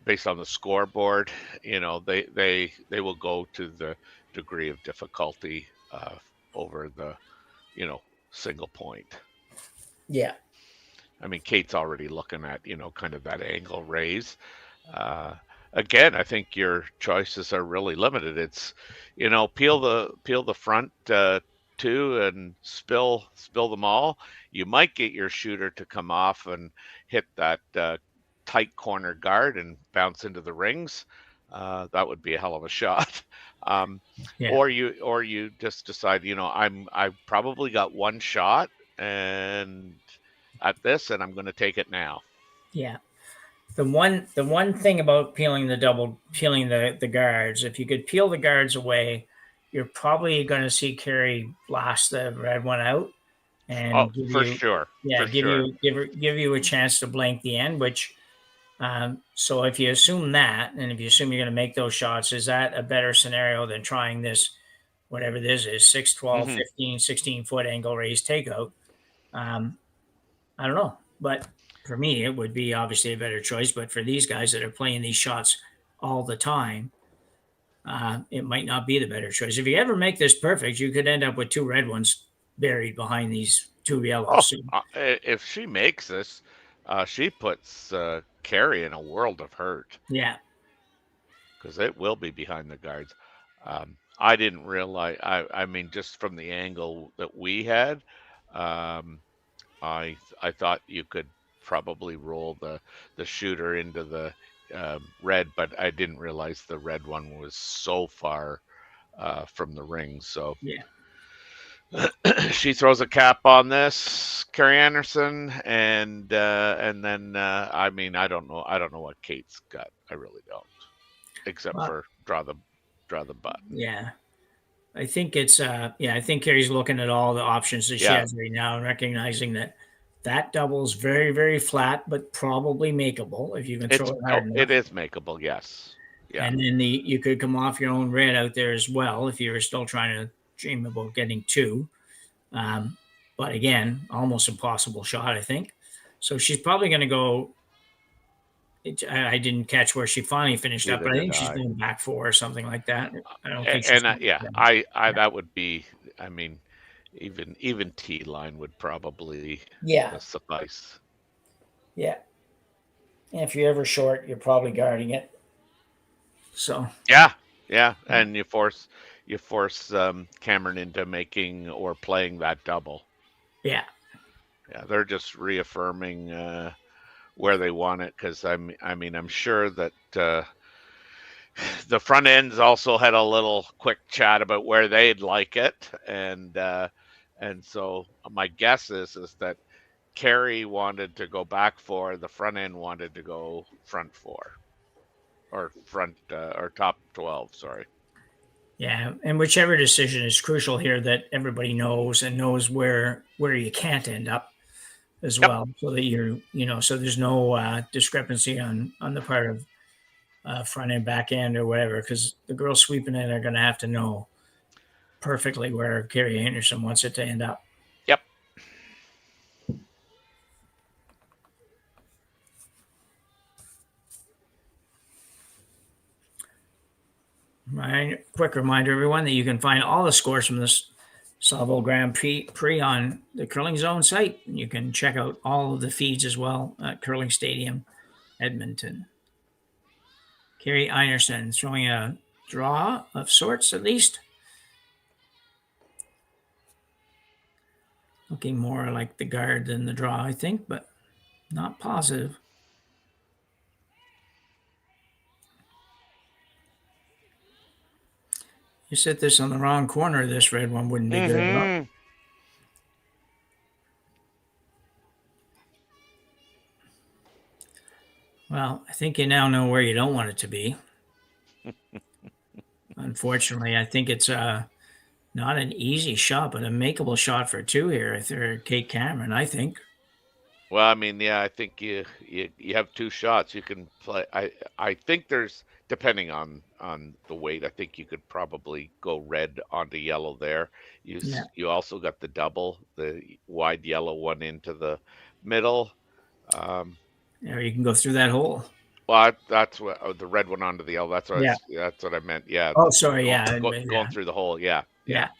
based on the scoreboard, they will go to the degree of difficulty over the single point. Yeah. I mean, Kate's already looking at kind of that angle raise. Again, I think your choices are really limited. It's peel the front two and spill them all. You might get your shooter to come off and hit that tight corner guard and bounce into the rings. That would be a hell of a shot. Or you just decide, I've probably got one shot and at this, and I'm going to take it now. Yeah. The one thing about peeling the guards, if you could peel the guards away, you're probably going to see Kerri blast the red one out, and give you a chance to blank the end. Which, so if you assume that, and if you assume you're going to make those shots, is that a better scenario than trying this, whatever this is, 6, 12, 15, 16 foot angle raise takeout? I don't know, but for me, it would be obviously a better choice. But for these guys that are playing these shots all the time, it might not be the better choice. If you ever make this perfect, you could end up with two red ones buried behind these two yellows. If she makes this, she puts Kerri in a world of hurt. Yeah. Because it will be behind the guards. I didn't realize, I mean, just from the angle that we had, I thought you could probably roll the shooter into the red, but I didn't realize the red one was so far from the ring. So Yeah. she throws a cap on this, Kerri Einarson, and then I mean I don't know what Kate's got. I really don't, except Well, for draw the button. yeah. I think it's I think Kerri's looking at all the options that she Yeah. has right now and recognizing that double is very, very flat, but probably makeable if you can throw it hard enough. It is makeable, yes. Yeah. And then you could come off your own red out there as well if you're still trying to dream about getting two. But again, almost impossible shot, I think. So she's probably going to go. I didn't catch where she finally finished up, but I think she's going back four or something like that. I don't think. I that would be. I mean, even T line would probably suffice. Yeah. And if you're ever short, you're probably guarding it. So. Yeah, and you force Cameron into making or playing that double. Yeah. Yeah, they're just reaffirming where they want it, because I'm sure that the front ends also had a little quick chat about where they'd like it, and so my guess is that Kerri wanted to go back four, the front end wanted to go front four, or front or top 12. Sorry. Yeah, and whichever decision is crucial here, that everybody knows where you can't end up as well, so that so there's no discrepancy on the part of front end, back end, or whatever, because the girls sweeping it are going to have to know perfectly where Kerri Einarson wants it to end up. Yep. My quick reminder, everyone, that you can find all the scores from this Saville Grand Prix on the Curling Zone site. You can check out all of the feeds as well at Curling Stadium, Edmonton. Kerri Einarson throwing a draw of sorts, at least. Looking more like the guard than the draw, I think, but not positive. You set this on the wrong corner, this red one wouldn't be good enough. Well, I think you now know where you don't want it to be. Unfortunately, I think it's not an easy shot, but a makeable shot for two here for Kate Cameron, I think. Well, I mean, yeah, I think you have two shots. You can play. I think there's, depending on the weight, I think you could probably go red onto yellow there. You also got the double, the wide yellow one into the middle. Or you can go through that hole. Well, that's what the red one onto the yellow. That's what that's what I meant. Yeah. Oh, sorry. Going through the hole. Yeah.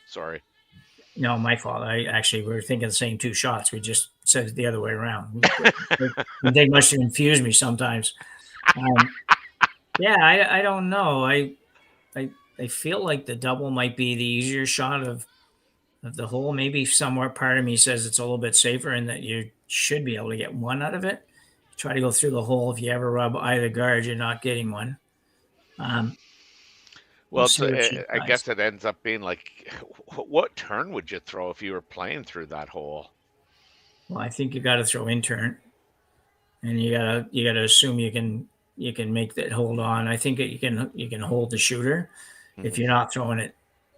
Sorry. No, my fault. We were thinking the same two shots. We just said it the other way around. They must have confused me sometimes. I don't know. I feel like the double might be the easier shot of the hole. Maybe somewhere part of me says it's a little bit safer and that you should be able to get one out of it. Try to go through the hole. If you ever rub either guard, you're not getting one. Well, I guess it ends up being like, what turn would you throw if you were playing through that hole? Well, I think you got to throw in turn, and you gotta assume you can make that hold on. I think that you can hold the shooter if you're not throwing it,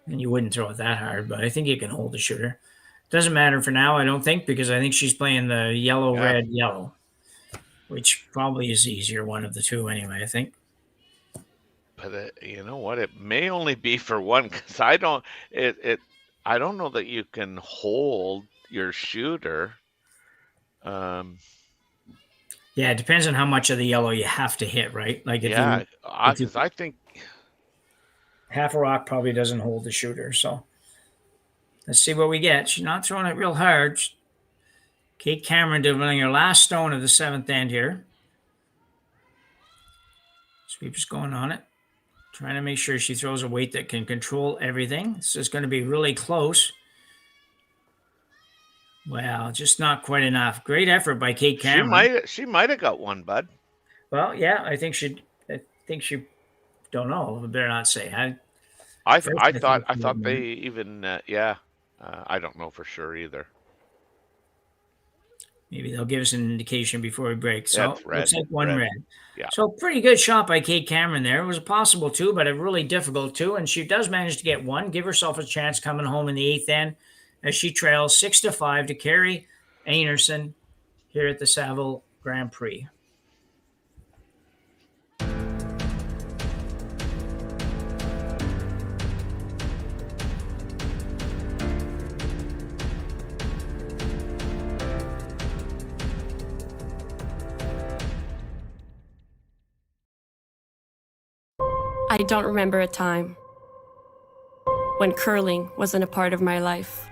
and you wouldn't throw it that hard, but I think you can hold the shooter. Doesn't matter for now, I don't think, because I think she's playing the yellow, red, yellow, which probably is the easier one of the two anyway, I think. But you know what? It may only be for one, because I don't know that you can hold your shooter. Yeah, it depends on how much of the yellow you have to hit, right? Like because I think half a rock probably doesn't hold the shooter. So let's see what we get. She's not throwing it real hard. Kate Cameron doing her last stone of the seventh end here. Sweeper's going on it. Trying to make sure she throws a weight that can control everything. This is going to be really close. Well, just not quite enough. Great effort by Kate Cameron. She might have got one, bud. Well, yeah, I think she don't know. I better not say. First, I I thought thought she would they win. even yeah. I don't know for sure either. Maybe they'll give us an indication before we break. So That's looks red. like one red. Yeah. So pretty good shot by Kate Cameron there. It was a possible two, but a really difficult two. And she does manage to get one, give herself a chance coming home in the eighth end as she trails 6-5 to Kerri Einarson here at the Saville Grand Prix. I don't remember a time when curling wasn't a part of my life.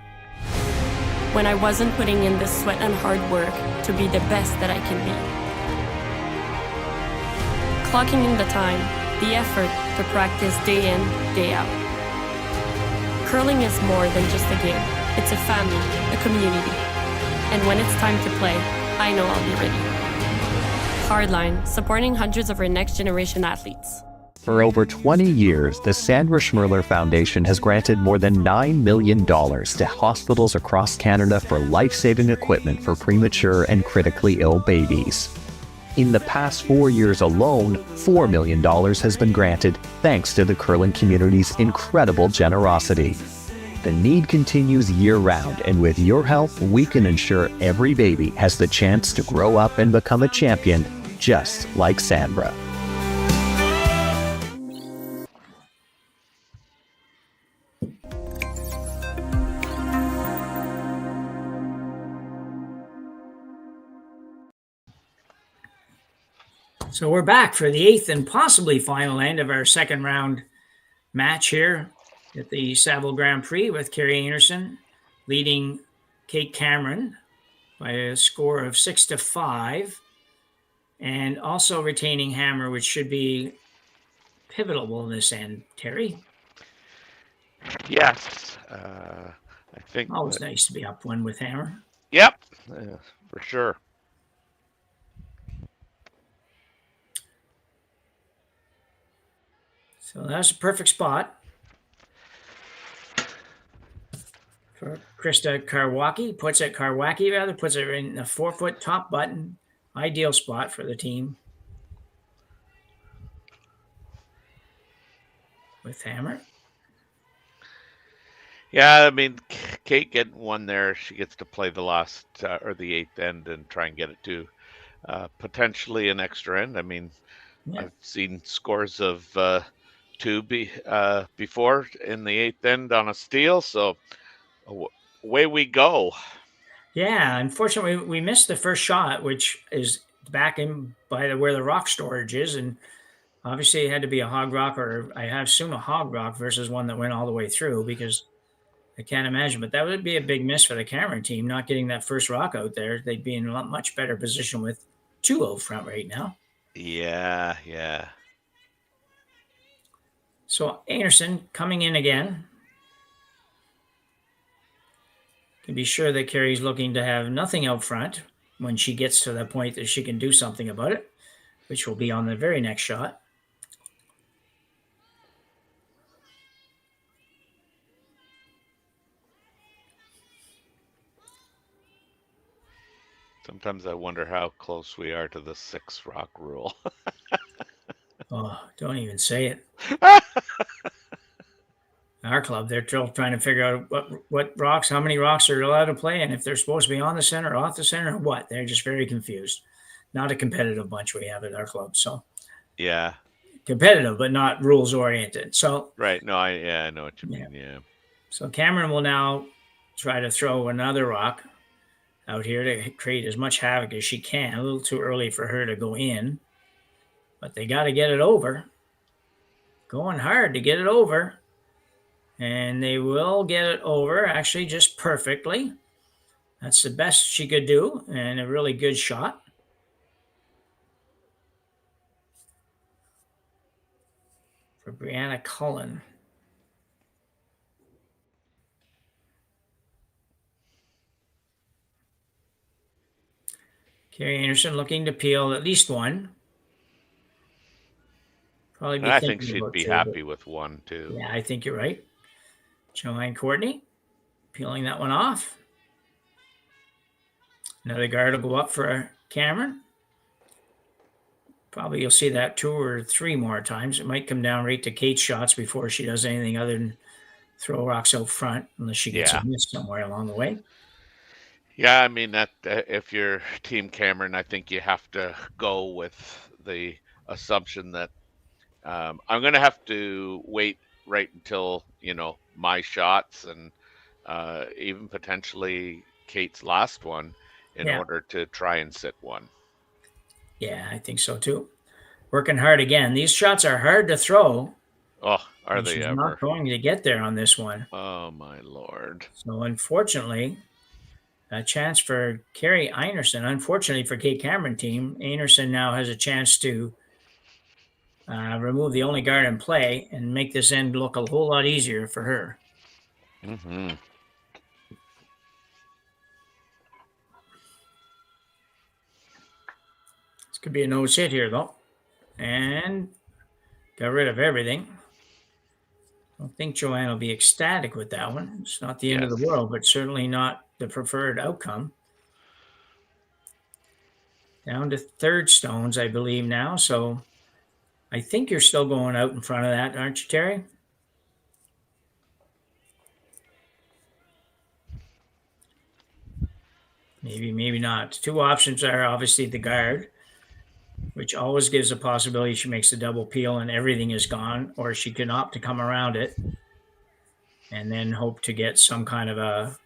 When I wasn't putting in the sweat and hard work to be the best that I can be. Clocking in the time, the effort to practice day in, day out. Curling is more than just a game. It's a family, a community. And when it's time to play, I know I'll be ready. Hardline, supporting hundreds of our next generation athletes. For over 20 years, the Sandra Schmirler Foundation has granted more than $9 million to hospitals across Canada for life-saving equipment for premature and critically ill babies. In the past 4 years alone, $4 million has been granted thanks to the curling community's incredible generosity. The need continues year-round, and with your help, we can ensure every baby has the chance to grow up and become a champion, just like Sandra. So we're back for the eighth and possibly final end of our second round match here at the Saville Grand Prix with Kerri Einarson leading Kate Cameron by a score of 6-5 and also retaining hammer, which should be pivotal in this end. Terry? Yes. I think Always nice to be up one with hammer. Yep. For sure. So that's a perfect spot for Krista Karwacki. Puts it in the 4-foot top button. Ideal spot for the team. With hammer. Yeah, I mean, Kate getting one there, she gets to play the last or the eighth end and try and get it to potentially an extra end. I mean, Yeah. I've seen scores of two before in the eighth end on a steal, so away we go. Yeah, unfortunately, we missed the first shot, which is back in by where the rock storage is, and obviously it had to be a hog rock, or I assume a hog rock versus one that went all the way through, because I can't imagine. But that would be a big miss for the Cameron team, not getting that first rock out there. They'd be in a much better position with two out front right now. Yeah. So Einarson coming in again. Can be sure that Kerri's looking to have nothing out front when she gets to the point that she can do something about it, which will be on the very next shot. Sometimes I wonder how close we are to the 6 rock rule. Oh, don't even say it. Our club, they're still trying to figure out what rocks, how many rocks are allowed to play, and if they're supposed to be on the center, off the center, or what. They're just very confused. Not a competitive bunch we have at our club. So Yeah. competitive, but not rules oriented. So Right. No, I know what you mean. Yeah. So Cameron will now try to throw another rock out here to create as much havoc as she can. A little too early for her to go in, but they got to get it over. Going hard to get it over. And they will get it over, actually, just perfectly. That's the best she could do, and a really good shot. For Brianna Cullen. Kerri Einarson looking to peel at least one. Probably be And I think thinking she'd about be 2, but happy with 1 too. yeah, I think you're right. Joanne Courtney peeling that one off. Another guard will go up for Cameron. Probably you'll see that 2 or 3 more times. It might come down right to Kate's shots before she does anything other than throw rocks out front, unless she gets Yeah. a miss somewhere along the way. Yeah, I mean that if you're Team Cameron, I think you have to go with the assumption that I'm going to have to wait right until my shots and even potentially Kate's last one in Yeah. order to try and sit one. Yeah, I think so too. Working hard again. These shots are hard to throw. Oh, are and they she's ever? not going to get there on this one. Oh my lord! So unfortunately, a chance for Kerri Einarson. Unfortunately for Kate Cameron team, Einarson now has a chance to remove the only guard in play and make this end look a whole lot easier for her. Mm-hmm. This could be a no sit here though, and got rid of everything. I don't think Joanne will be ecstatic with that one. It's not the end of the Yes. world, but certainly not the preferred outcome. Down to third stones, I believe now. So I think you're still going out in front of that, aren't you, Terry? Maybe, maybe not. 2 options are obviously the guard, which always gives a possibility she makes a double peel and everything is gone, or she can opt to come around it and then hope to get some kind of a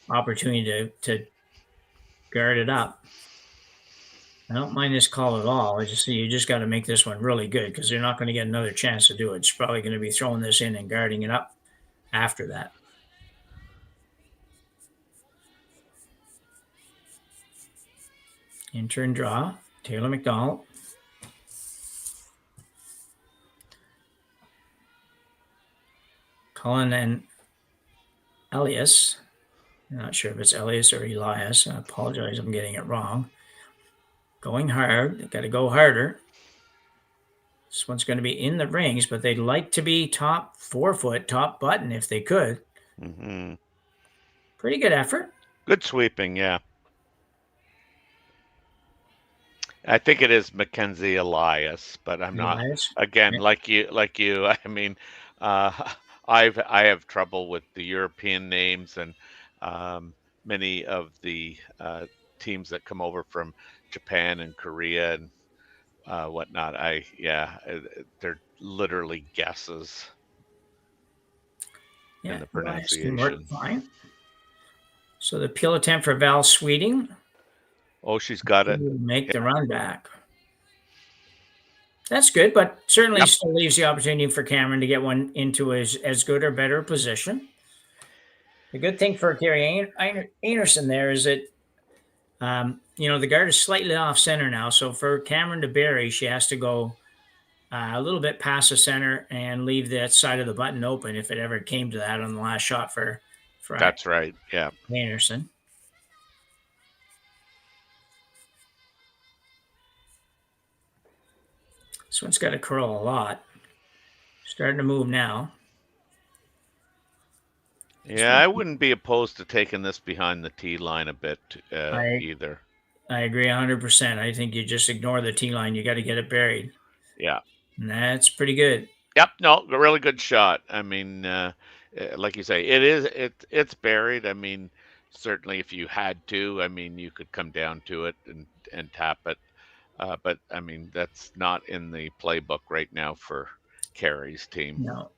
opportunity to guard it up. I don't mind this call at all. I just see you just got to make this one really good because they're not going to get another chance to do it. She's probably going to be throwing this in and guarding it up after that. Enter and draw. Taylor McDonald. Cullen and Elias. I'm not sure if it's Elias or Elias. I apologize. I'm getting it wrong. Going hard. They got to go harder. This one's going to be in the rings, but they'd like to be top 4 foot, top button if they could. Mm-hmm. Pretty good effort. Good sweeping, yeah. I think it is Mackenzie Elias, but I'm not. Elias. Again, Yeah. like you. I mean, I have trouble with the European names and many of the teams that come over from Japan and Korea and whatnot. They're literally guesses in the Elias can work pronunciation. fine. So the peel attempt for Val Sweeting. Oh, she's got it. Make the run back. That's good, but certainly still leaves the opportunity for Cameron to get one into as good or better position. The good thing for Kerri Einarson there is that, the guard is slightly off center now. So for Cameron to bury, she has to go a little bit past the center and leave that side of the button open if it ever came to that on the last shot for That's right. Yeah. Einarson. This one's got to curl a lot. Starting to move now. Yeah, I wouldn't be opposed to taking this behind the tee line a bit either. I agree 100%. I think you just ignore the tee line. You got to get it buried. Yeah. And that's pretty good. Yep. No, a really good shot. I mean, like you say, it's buried. I mean, certainly if you had to, I mean, you could come down to it and tap it. But I mean, that's not in the playbook right now for Kerri's team. No.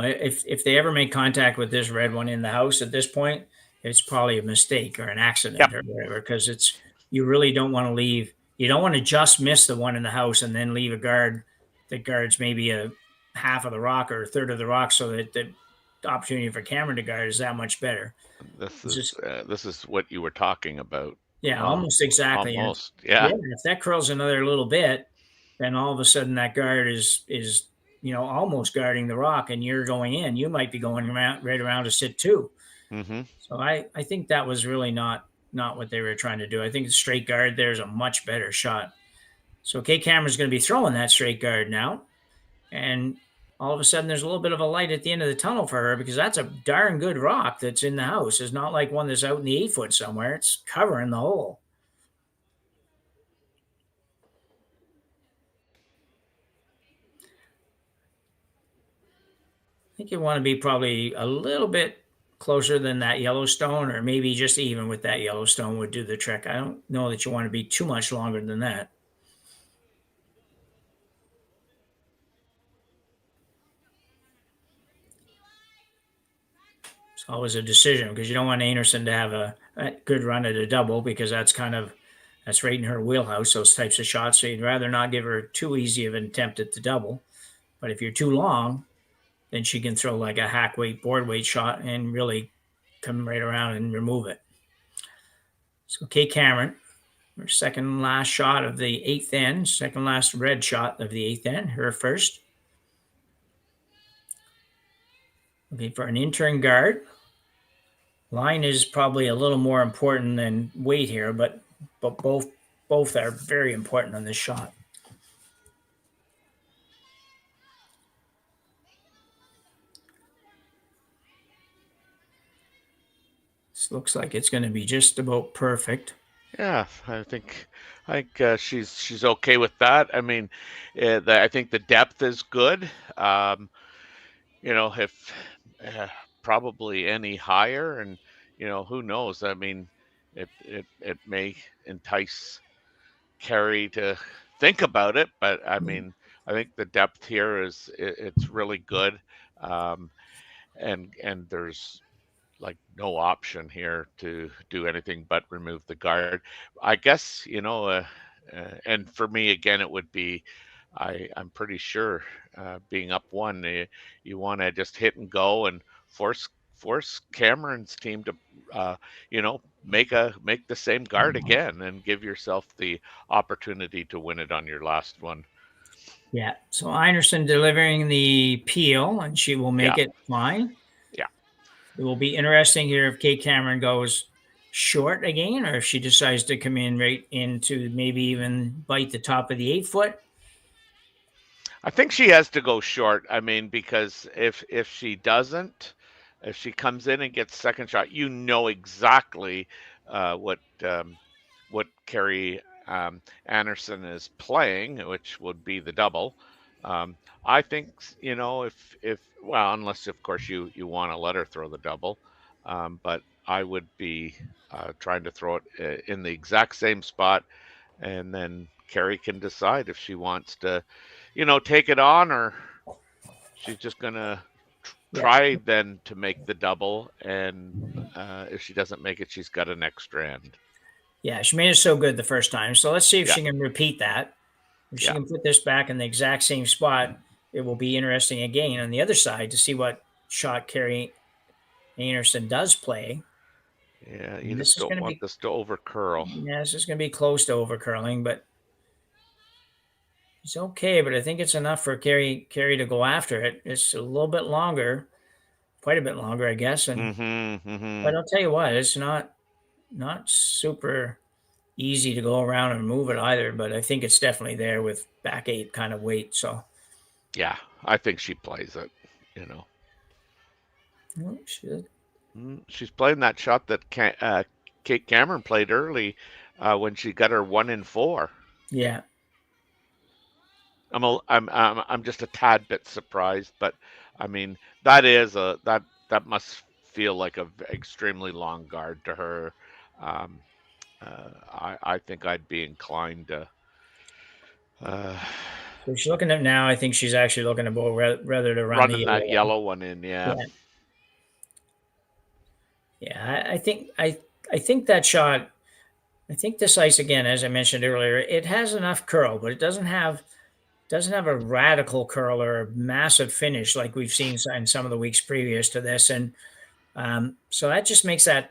If they ever make contact with this red one in the house at this point, it's probably a mistake or an accident or whatever, because you really don't want to leave. You don't want to just miss the one in the house and then leave a guard that guards maybe a half of the rock or a third of the rock, so that the opportunity for Cameron to guard is that much better. This is what you were talking about. Yeah, almost exactly. Almost, yeah. If that curls another little bit, then all of a sudden that guard is almost guarding the rock, and you're going in. You might be going right around to sit too. Mm-hmm. So I think that was really not what they were trying to do. I think the straight guard there is a much better shot. So Kate Cameron's going to be throwing that straight guard now. and all of a sudden there's a little bit of a light at the end of the tunnel for her because that's a darn good rock that's in the house. It's not like one that's out in the 8 foot somewhere. It's covering the hole. I think you want to be probably a little bit closer than that Yellowstone, or maybe just even with that Yellowstone would do the trick. I don't know that you want to be too much longer than that. It's always a decision because you don't want Einarson to have a good run at a double because that's right in her wheelhouse, those types of shots. So you'd rather not give her too easy of an attempt at the double. But if you're too long, then she can throw like a hack weight, board weight shot and really come right around and remove it. So Kay Cameron, her second last shot of the 8th end, second last red shot of the 8th end, her first. Looking for an in-turn guard. Line is probably a little more important than weight here, but both are very important on this shot. This looks like it's going to be just about perfect. Yeah, I think she's okay with that. I mean, I think the depth is good. If probably any higher, and who knows? I mean, it may entice Kerri to think about it, but I mean, I think the depth here it's really good, and there's like no option here to do anything but remove the guard. I guess and for me again, it would be I'm pretty sure being up one, you want to just hit and go and force Cameron's team to make the same guard again and give yourself the opportunity to win it on your last one. Yeah. So Einarson delivering the peel, and she will make it fine. Yeah. It will be interesting here if Kay Cameron goes short again, or if she decides to come in right into maybe even bite the top of the 8 foot. I think she has to go short. I mean, because if she doesn't, if she comes in and gets second shot, exactly what Kerri Einarson is playing, which would be the double. I think if well, unless of course you want to let her throw the double, but I would be trying to throw it in the exact same spot, and then Kerri can decide if she wants to, take it on, or she's just gonna try then to make the double, and if she doesn't make it, she's got an extra end. Yeah, she made it so good the first time. So let's see if she can repeat that. If she can put this back in the exact same spot, it will be interesting again on the other side to see what shot Kerri Einarson does play. Yeah, you just don't want this to over curl. Yeah, this is going to be close to over curling, but it's okay. But I think it's enough for Kerri to go after it. It's a little bit longer, quite a bit longer, I guess. And but I'll tell you what, it's not super easy to go around and move it either. But I think it's definitely there with back 8 kind of weight. So yeah, I think she plays it. She's playing that shot that Kate Cameron played early when she got her 1 in 4. Yeah, I'm just a tad bit surprised, but I mean that must feel like a extremely long guard to her. I think I'd be inclined to. So she's looking at now. I think she's actually looking to bowl rather to run running that yellow one in. Yeah. I think that shot. I think this ice again, as I mentioned earlier, it has enough curl, but it doesn't have a radical curl or a massive finish like we've seen in some of the weeks previous to this, and so that just makes that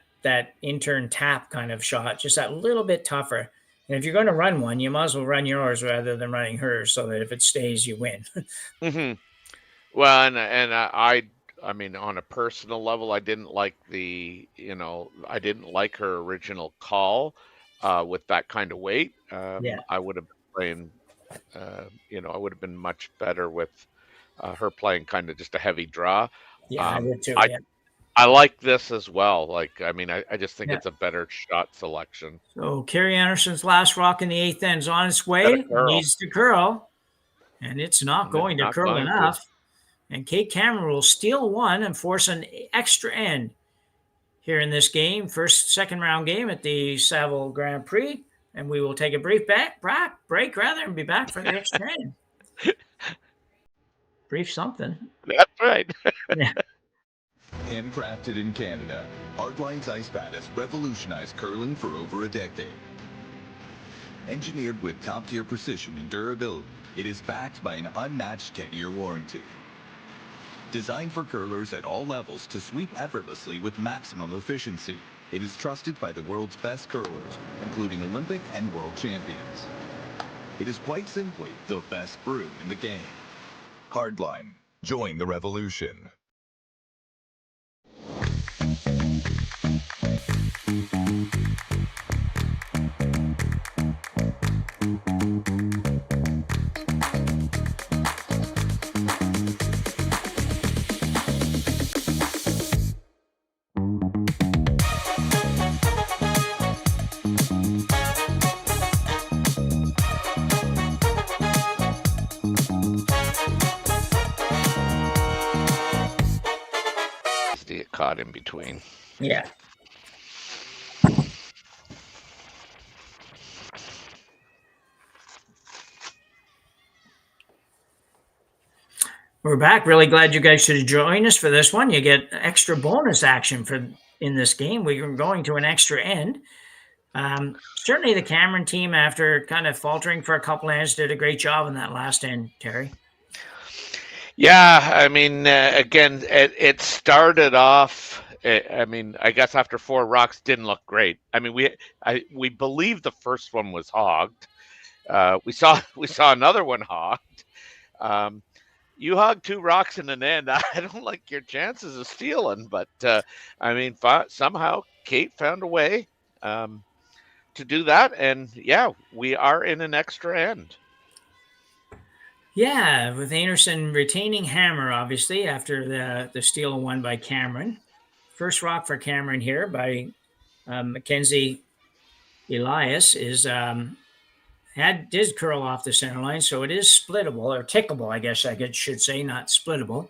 in-turn tap kind of shot just that little bit tougher. And if you're going to run one, you might as well run yours rather than running hers, so that if it stays, you win. Well, and I mean, on a personal level, I didn't like I didn't like her original call with that kind of weight. I would have been playing, I would have been much better with her playing kind of just a heavy draw. Yeah, I Um, would too. I Yeah. I like this as well. Like, I mean, I just think Yeah. it's a better shot selection. So Kerri Einarson's last rock in the 8th end's on its Got a way. curl. Needs to curl, and it's not And going to not curl going to. enough. And Kate Cameron will steal one and force an extra end here in this game, second round game at the Saville Grand Prix. And we will take a brief break and be back for the extra end. Brief something. That's right. Yeah. Handcrafted in Canada, Hardline's ice pad has revolutionized curling for over a decade. Engineered with top-tier precision and durability, it is backed by an unmatched 10-year warranty. Designed for curlers at all levels to sweep effortlessly with maximum efficiency, it is trusted by the world's best curlers, including Olympic and world champions. It is quite simply the best brew in the game. Hardline. Join the revolution. To get caught in between. Yeah. We're back. Really glad you guys should join us for this one. You get extra bonus action in this game. We are going to an extra end. Certainly the Cameron team, after kind of faltering for a couple ends, did a great job in that last end, Terry. Yeah, I mean, again, it started off. I mean, I guess after 4 rocks didn't look great. I mean, we believe the first one was hogged. We saw another one hogged. You hog 2 rocks in an end. I don't like your chances of stealing, but I mean, somehow Kate found a way to do that, and yeah, we are in an extra end. Yeah, with Einarson retaining hammer, obviously, after the steal won by Cameron. First rock for Cameron here by Mackenzie Elias did curl off the center line, so it is splittable, or tickable, I guess I should say, not splittable.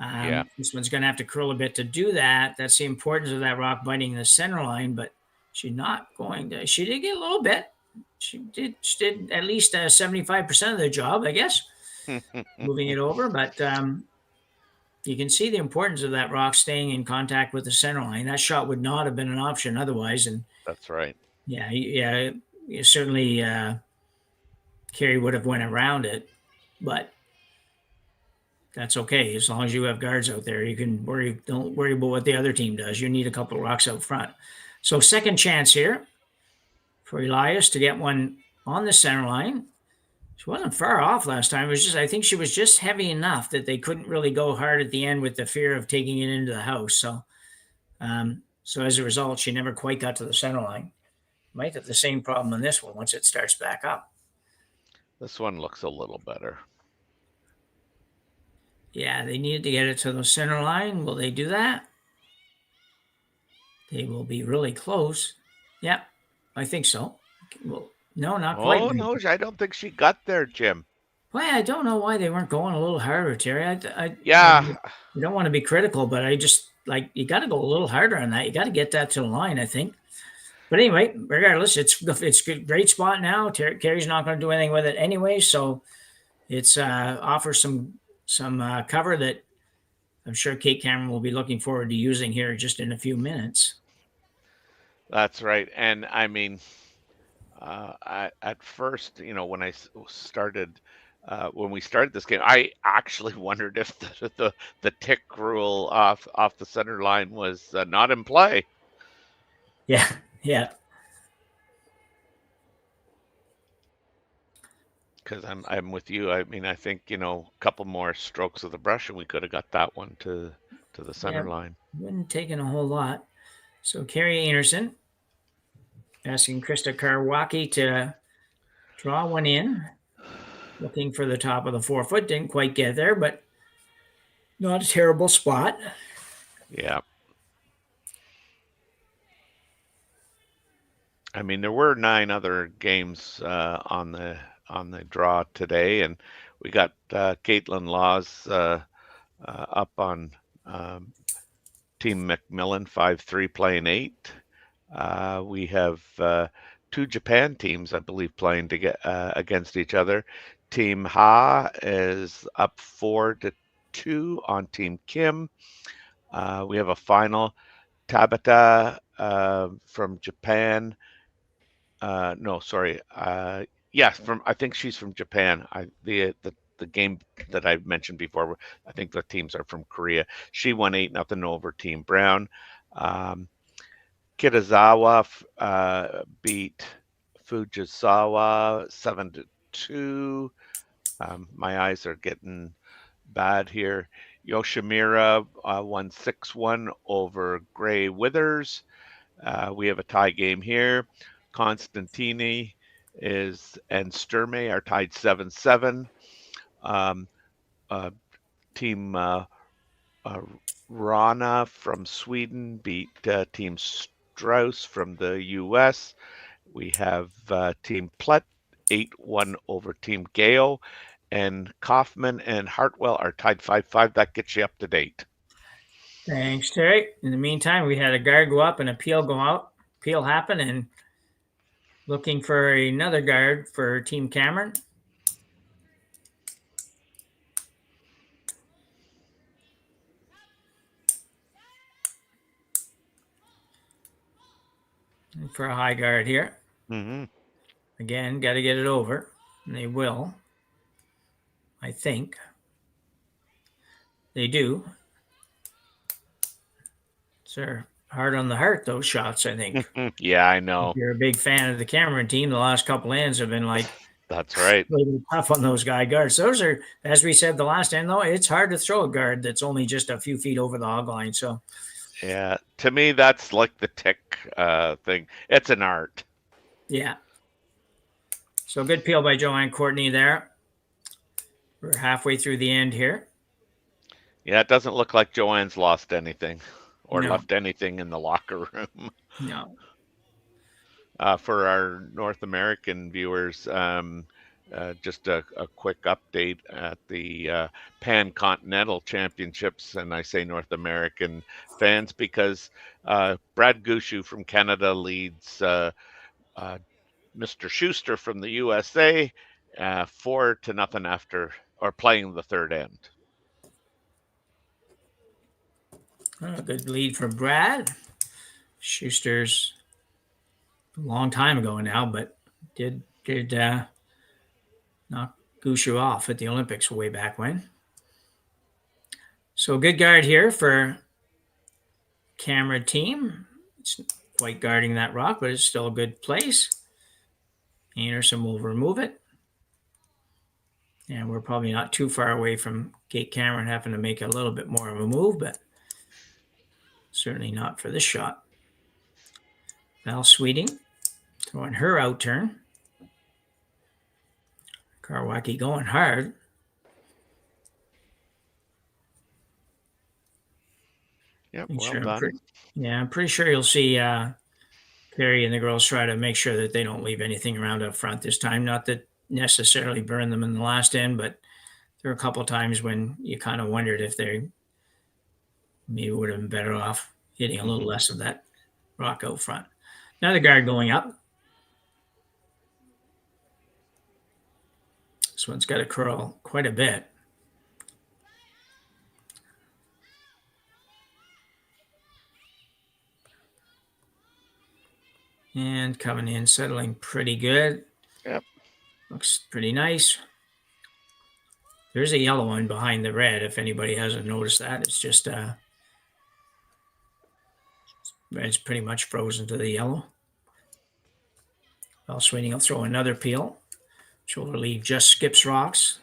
Yeah. This one's going to have to curl a bit to do that. That's the importance of that rock biting the center line, but she's not going to. She did get a little bit. She did at least 75% of the job, I guess, moving it over. But you can see the importance of that rock staying in contact with the center line. That shot would not have been an option otherwise. And That's right. yeah, certainly Kerri would have went around it, but that's okay. As long as you have guards out there, you can don't worry about what the other team does. You need a couple of rocks out front. So second chance here for Elias to get one on the center line. She wasn't far off last time. It was just, I think she was just heavy enough that they couldn't really go hard at the end with the fear of taking it into the house. So, so as a result, she never quite got to the center line. Might have the same problem on this one once it starts back up. This one looks a little better. Yeah, they needed to get it to the center line. Will they do that? They will be really close. Yep, I think so. Well, no, not quite. Oh, no, I don't think she got there, Jim. Well, I don't know why they weren't going a little harder, Terry. Yeah. You don't want to be critical, but I just, you got to go a little harder on that. You got to get that to the line, I think. But anyway, regardless, it's a great spot now. Kerri's not going to do anything with it anyway, so it's offers some cover that I'm sure Kate Cameron will be looking forward to using here just in a few minutes. That's right. And I mean, at first, when I started, when we started this game, I actually wondered if the tick rule off the center line was not in play. Yeah. Because I'm with you. I mean, I think a couple more strokes of the brush, and we could have got that one to the center line. Wouldn't taken a whole lot. So Kerri Einarson asking Krista Karwacki to draw one in. Looking for the top of the 4 foot. Didn't quite get there, but not a terrible spot. Yeah. I mean, there were 9 other games on the draw today, and we got Caitlin Laws up on Team McMillan 5-3 playing 8. We have 2 Japan teams, I believe, playing to get against each other. Team Ha is up 4-2 on Team Kim. We have a final. Tabata from Japan. No, sorry. Yes, I think she's from Japan. The game that I mentioned before, I think the teams are from Korea. She won 8-0 over Team Brown. Kitazawa beat Fujisawa 7-2. My eyes are getting bad here. Yoshimura won 6-1 over Gray Withers. We have a tie game here. Constantini and Sturmey are tied 7-7. Team Rana from Sweden beat Team Strauss from the US. We have Team Plett 8-1 over Team Gale, and Kaufman and Hartwell are tied 5-5. That gets you up to date. Thanks, Terry. In the meantime, we had a guard go up and a peel go out. Peel happen, and looking for another guard for Team Cameron. And for a high guard here. Mm-hmm. Again, got to get it over. And they will. I think. They do. They're hard on the heart, those shots, I think. Yeah, I know. If you're a big fan of the Cameron team, the last couple ends have been like, that's right, really tough on those guards. Those are, as we said the last end, though, it's hard to throw a guard that's only just a few feet over the hog line. So, yeah, to me, that's like the tick thing. It's an art. Yeah. So good peel by Joanne Courtney there. We're halfway through the end here. Yeah, it doesn't look like Joanne's lost anything or No. left anything in the locker room. No. For our North American viewers, just a quick update at the Pan Continental Championships, and I say North American fans because Brad Gushu from Canada leads Mr. Schuster from the USA 4-0 after or playing the third end. Oh, good lead from Brad. Schuster's a long time ago now, but did knock Gushu off at the Olympics way back when. So good guard here for camera team. It's quite guarding that rock, but it's still a good place. Einarson will remove it. And we're probably not too far away from Kate Cameron having to make a little bit more of a move, but certainly not for this shot. Val Sweeting throwing her out turn. Karwacki going hard. Yep, well done. I'm pretty sure you'll see Kerri and the girls try to make sure that they don't leave anything around up front this time. Not that necessarily burn them in the last end, but there were a couple of times when you kind of wondered if they maybe would have been better off hitting a little less of that rock out front. Another guard going up. This one's got to curl quite a bit. And coming in, settling pretty good. Yep. Looks pretty nice. There's a yellow one behind the red, if anybody hasn't noticed that. It's just red's pretty much frozen to the yellow. Val Sweeney will throw another peel, which will leave just skips rocks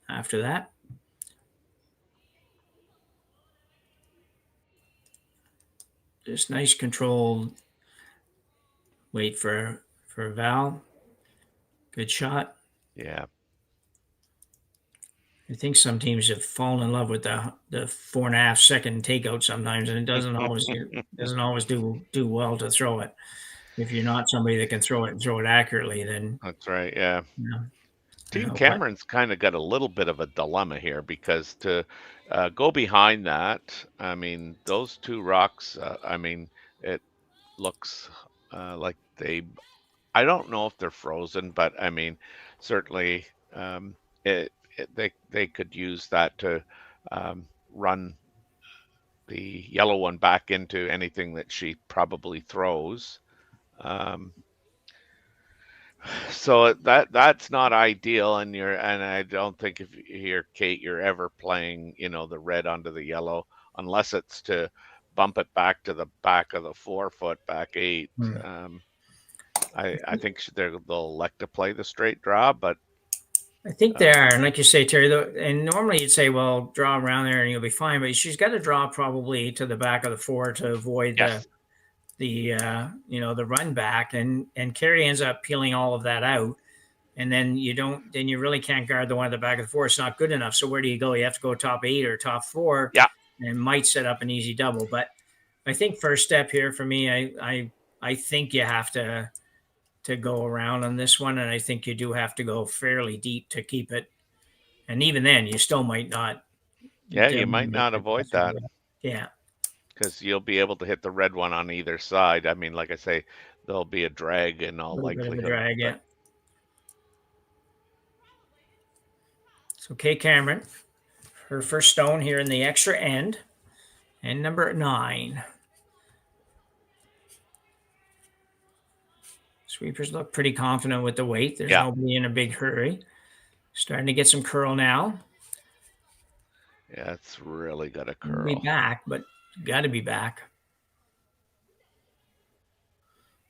after that. Just nice controlled wait for Val. Good shot. Yeah. I think some teams have fallen in love with the 4.5 second takeout sometimes, and it doesn't always do well to throw it. If you're not somebody that can throw it and throw it accurately, then That's right. Yeah. Team but Cameron's kind of got a little bit of a dilemma here because to go behind that, I mean, those two rocks, I mean, it looks like I don't know if they're frozen, but I mean, certainly they could use that to run the yellow one back into anything that she probably throws. Um, so that's not ideal, and I don't think if you're Kate, you're ever playing, the red onto the yellow unless it's to bump it back to the back of the 4 foot back 8. I think they'll elect to play the straight draw, but I think they are. And like you say, Terry, and normally you'd say, well, draw around there and you'll be fine. But she's got to draw probably to the back of the 4 to avoid yes, the run back. And Kerri ends up peeling all of that out. And then you really can't guard the one at the back of the 4. It's not good enough. So where do you go? You have to go top 8 or top 4. yeah, And might set up an easy double. But I think first step here for me, I think you have to go around on this one, and I think you do have to go fairly deep to keep it. And even then, you still might not. yeah, you might not avoid that Yeah, because you'll be able to hit the red one on either side. I mean, like I say, there'll be a drag in all a little bit of a likelihood. drag. Yeah. So Kate Cameron, her first stone here in the extra end, and number 9. Sweepers look pretty confident with the weight. There's Yeah. nobody in a big hurry. Starting to get some curl now. Yeah, it's really got a We'll be curl. back, but got to be back.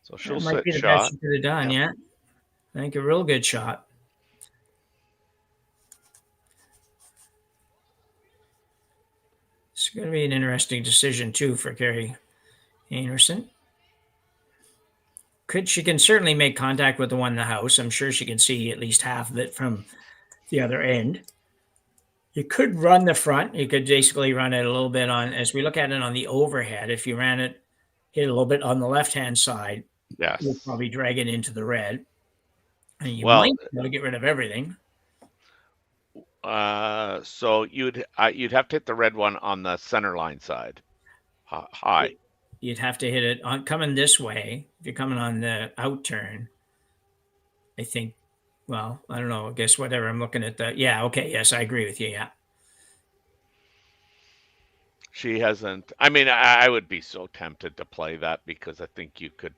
So she'll That might sit be the best shot. she could have done. Yeah. I think a real good shot. It's going to be an interesting decision too for Kerri Einarson. She can certainly make contact with the one in the house. I'm sure she can see at least half of it from the other end. You could run the front. You could basically run it a little bit on, as we look at it on the overhead. If you ran it, hit a little bit on the left-hand side, Yes. you'll probably drag it into the red. And you Well, might be able to get rid of everything. so you'd have to hit the red one on the center line side, high. You'd have to hit it on coming this way. If you're coming on the out turn, I think, well, I don't know. I guess whatever. I'm looking at the, yeah, okay. Yes, I agree with you. Yeah. She hasn't. I mean, I would be so tempted to play that because I think you could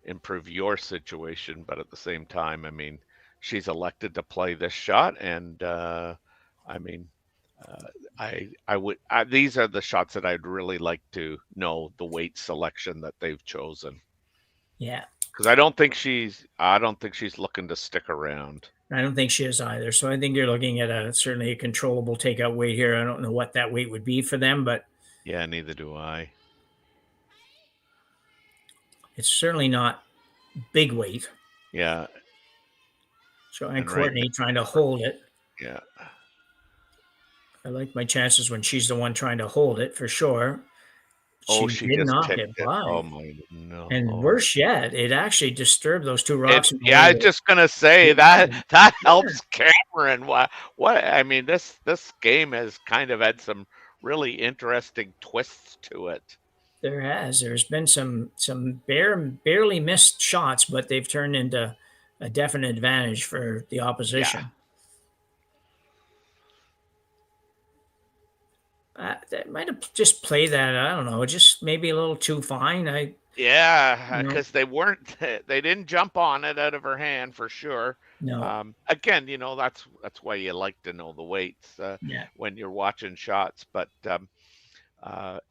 improve your situation, but at the same time, I mean, she's elected to play this shot, and I mean, these are the shots that I'd really like to know the weight selection that they've chosen. Yeah. Because I don't think she's looking to stick around. I don't think she is either. So I think you're looking at certainly a controllable takeout weight here. I don't know what that weight would be for them, but yeah, neither do I. It's certainly not big weight. Yeah. So and Courtney trying to hold it. Yeah. I like my chances when she's the one trying to hold it for sure. She did just not kicked get it. by. Oh my no. And worse yet, it actually disturbed those two rocks. Yeah, I was just gonna say that helps Cameron. What I mean, this game has kind of had some really interesting twists to it. There has. There's been some barely missed shots, but they've turned into a definite advantage for the opposition. Yeah. They might have just played that. I don't know, just maybe a little too fine. Yeah, because they didn't jump on it out of her hand for sure. No. Again, that's why you like to know the weights when you're watching shots. But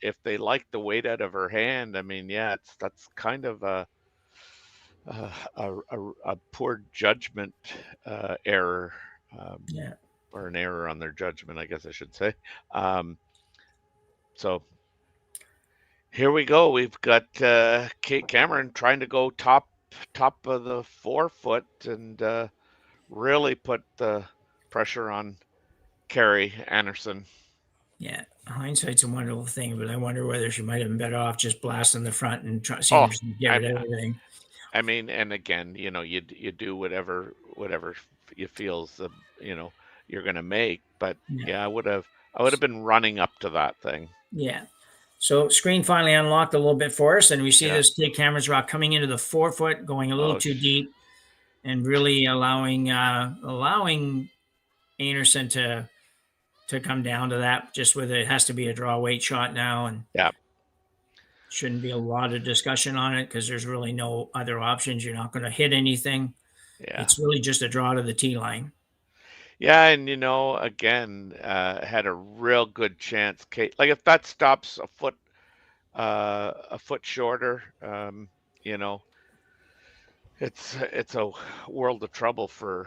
if they like the weight out of her hand, I mean, yeah, that's kind of a poor judgment error. Or an error on their judgment, I guess I should say. So here we go. We've got Kate Cameron trying to go top of the 4 foot and really put the pressure on Kerri Einarson. Yeah, hindsight's a wonderful thing, but I wonder whether she might have been better off just blasting the front and seeing if she could get rid of everything. I mean, and again, you do whatever you feels you're gonna make. But yeah, I would have been running up to that thing. Yeah. So screen finally unlocked a little bit for us, and we see this Take Cameras rock coming into the 4 foot, going a little too deep, and really allowing Einarson to come down to that. Just with it has to be a draw weight shot now, and shouldn't be a lot of discussion on it because there's really no other options. You're not going to hit anything. Yeah, it's really just a draw to the tee line. Yeah, and again, had a real good chance. Like if that stops a foot shorter, it's a world of trouble for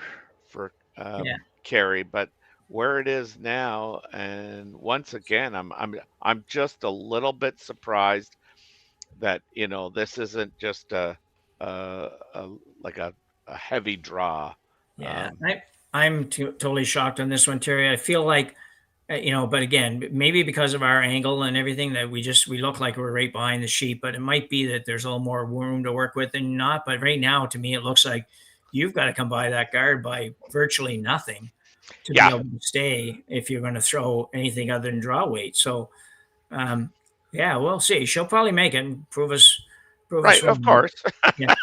Kerri. But where it is now, and once again, I'm just a little bit surprised that this isn't just a heavy draw. Yeah, I'm totally shocked on this one, Terry. I feel like, but again, maybe because of our angle and everything that we look like we're right behind the sheet, but it might be that there's a little more room to work with than not. But right now, to me, it looks like you've got to come by that guard by virtually nothing to be able to stay if you're going to throw anything other than draw weight. So, we'll see. She'll probably make it and prove us right, of course. Yeah.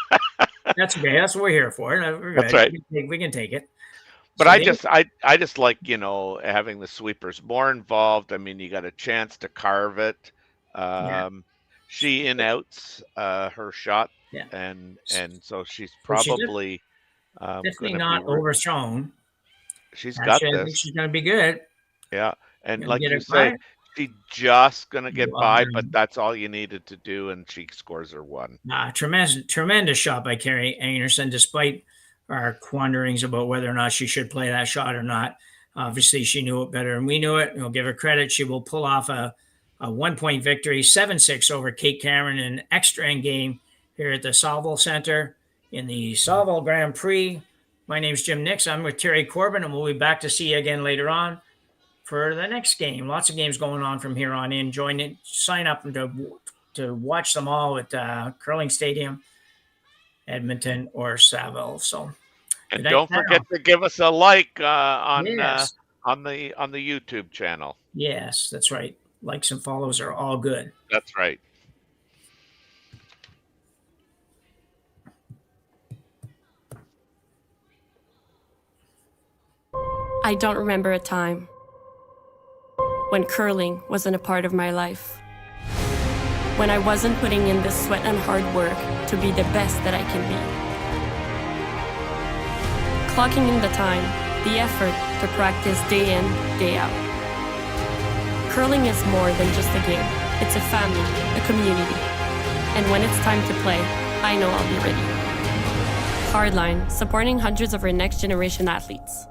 That's okay. That's what we're here for. That's right. We can take it. But so I just like, having the sweepers more involved. I mean, you got a chance to carve it. She in-outs her shot, and so she's probably definitely not overthrown. She's got this. I think she's going to be good. Yeah, and like you say, she's just going to get by, but that's all you needed to do, and she scores her one. Tremendous shot by Kerri Einarson, despite our quanderings about whether or not she should play that shot or not. Obviously, she knew it better than we knew it. We'll give her credit. She will pull off a 1-point victory, 7-6 over Kate Cameron in an extra end game here at the Saville Center in the Saville Grand Prix. My name's Jim Nix. I'm with Terry Corbin, and we'll be back to see you again later on for the next game. Lots of games going on from here on in. Join it. Sign up to watch them all at Curling Stadium, Edmonton, or Saville. So, and don't forget to give us a like on the YouTube channel. Yes, that's right. Likes and follows are all good. That's right. I don't remember a time when curling wasn't a part of my life. When I wasn't putting in the sweat and hard work to be the best that I can be. Clocking in the time, the effort to practice day in, day out. Curling is more than just a game. It's a family, a community. And when it's time to play, I know I'll be ready. Hardline, supporting hundreds of our next generation athletes.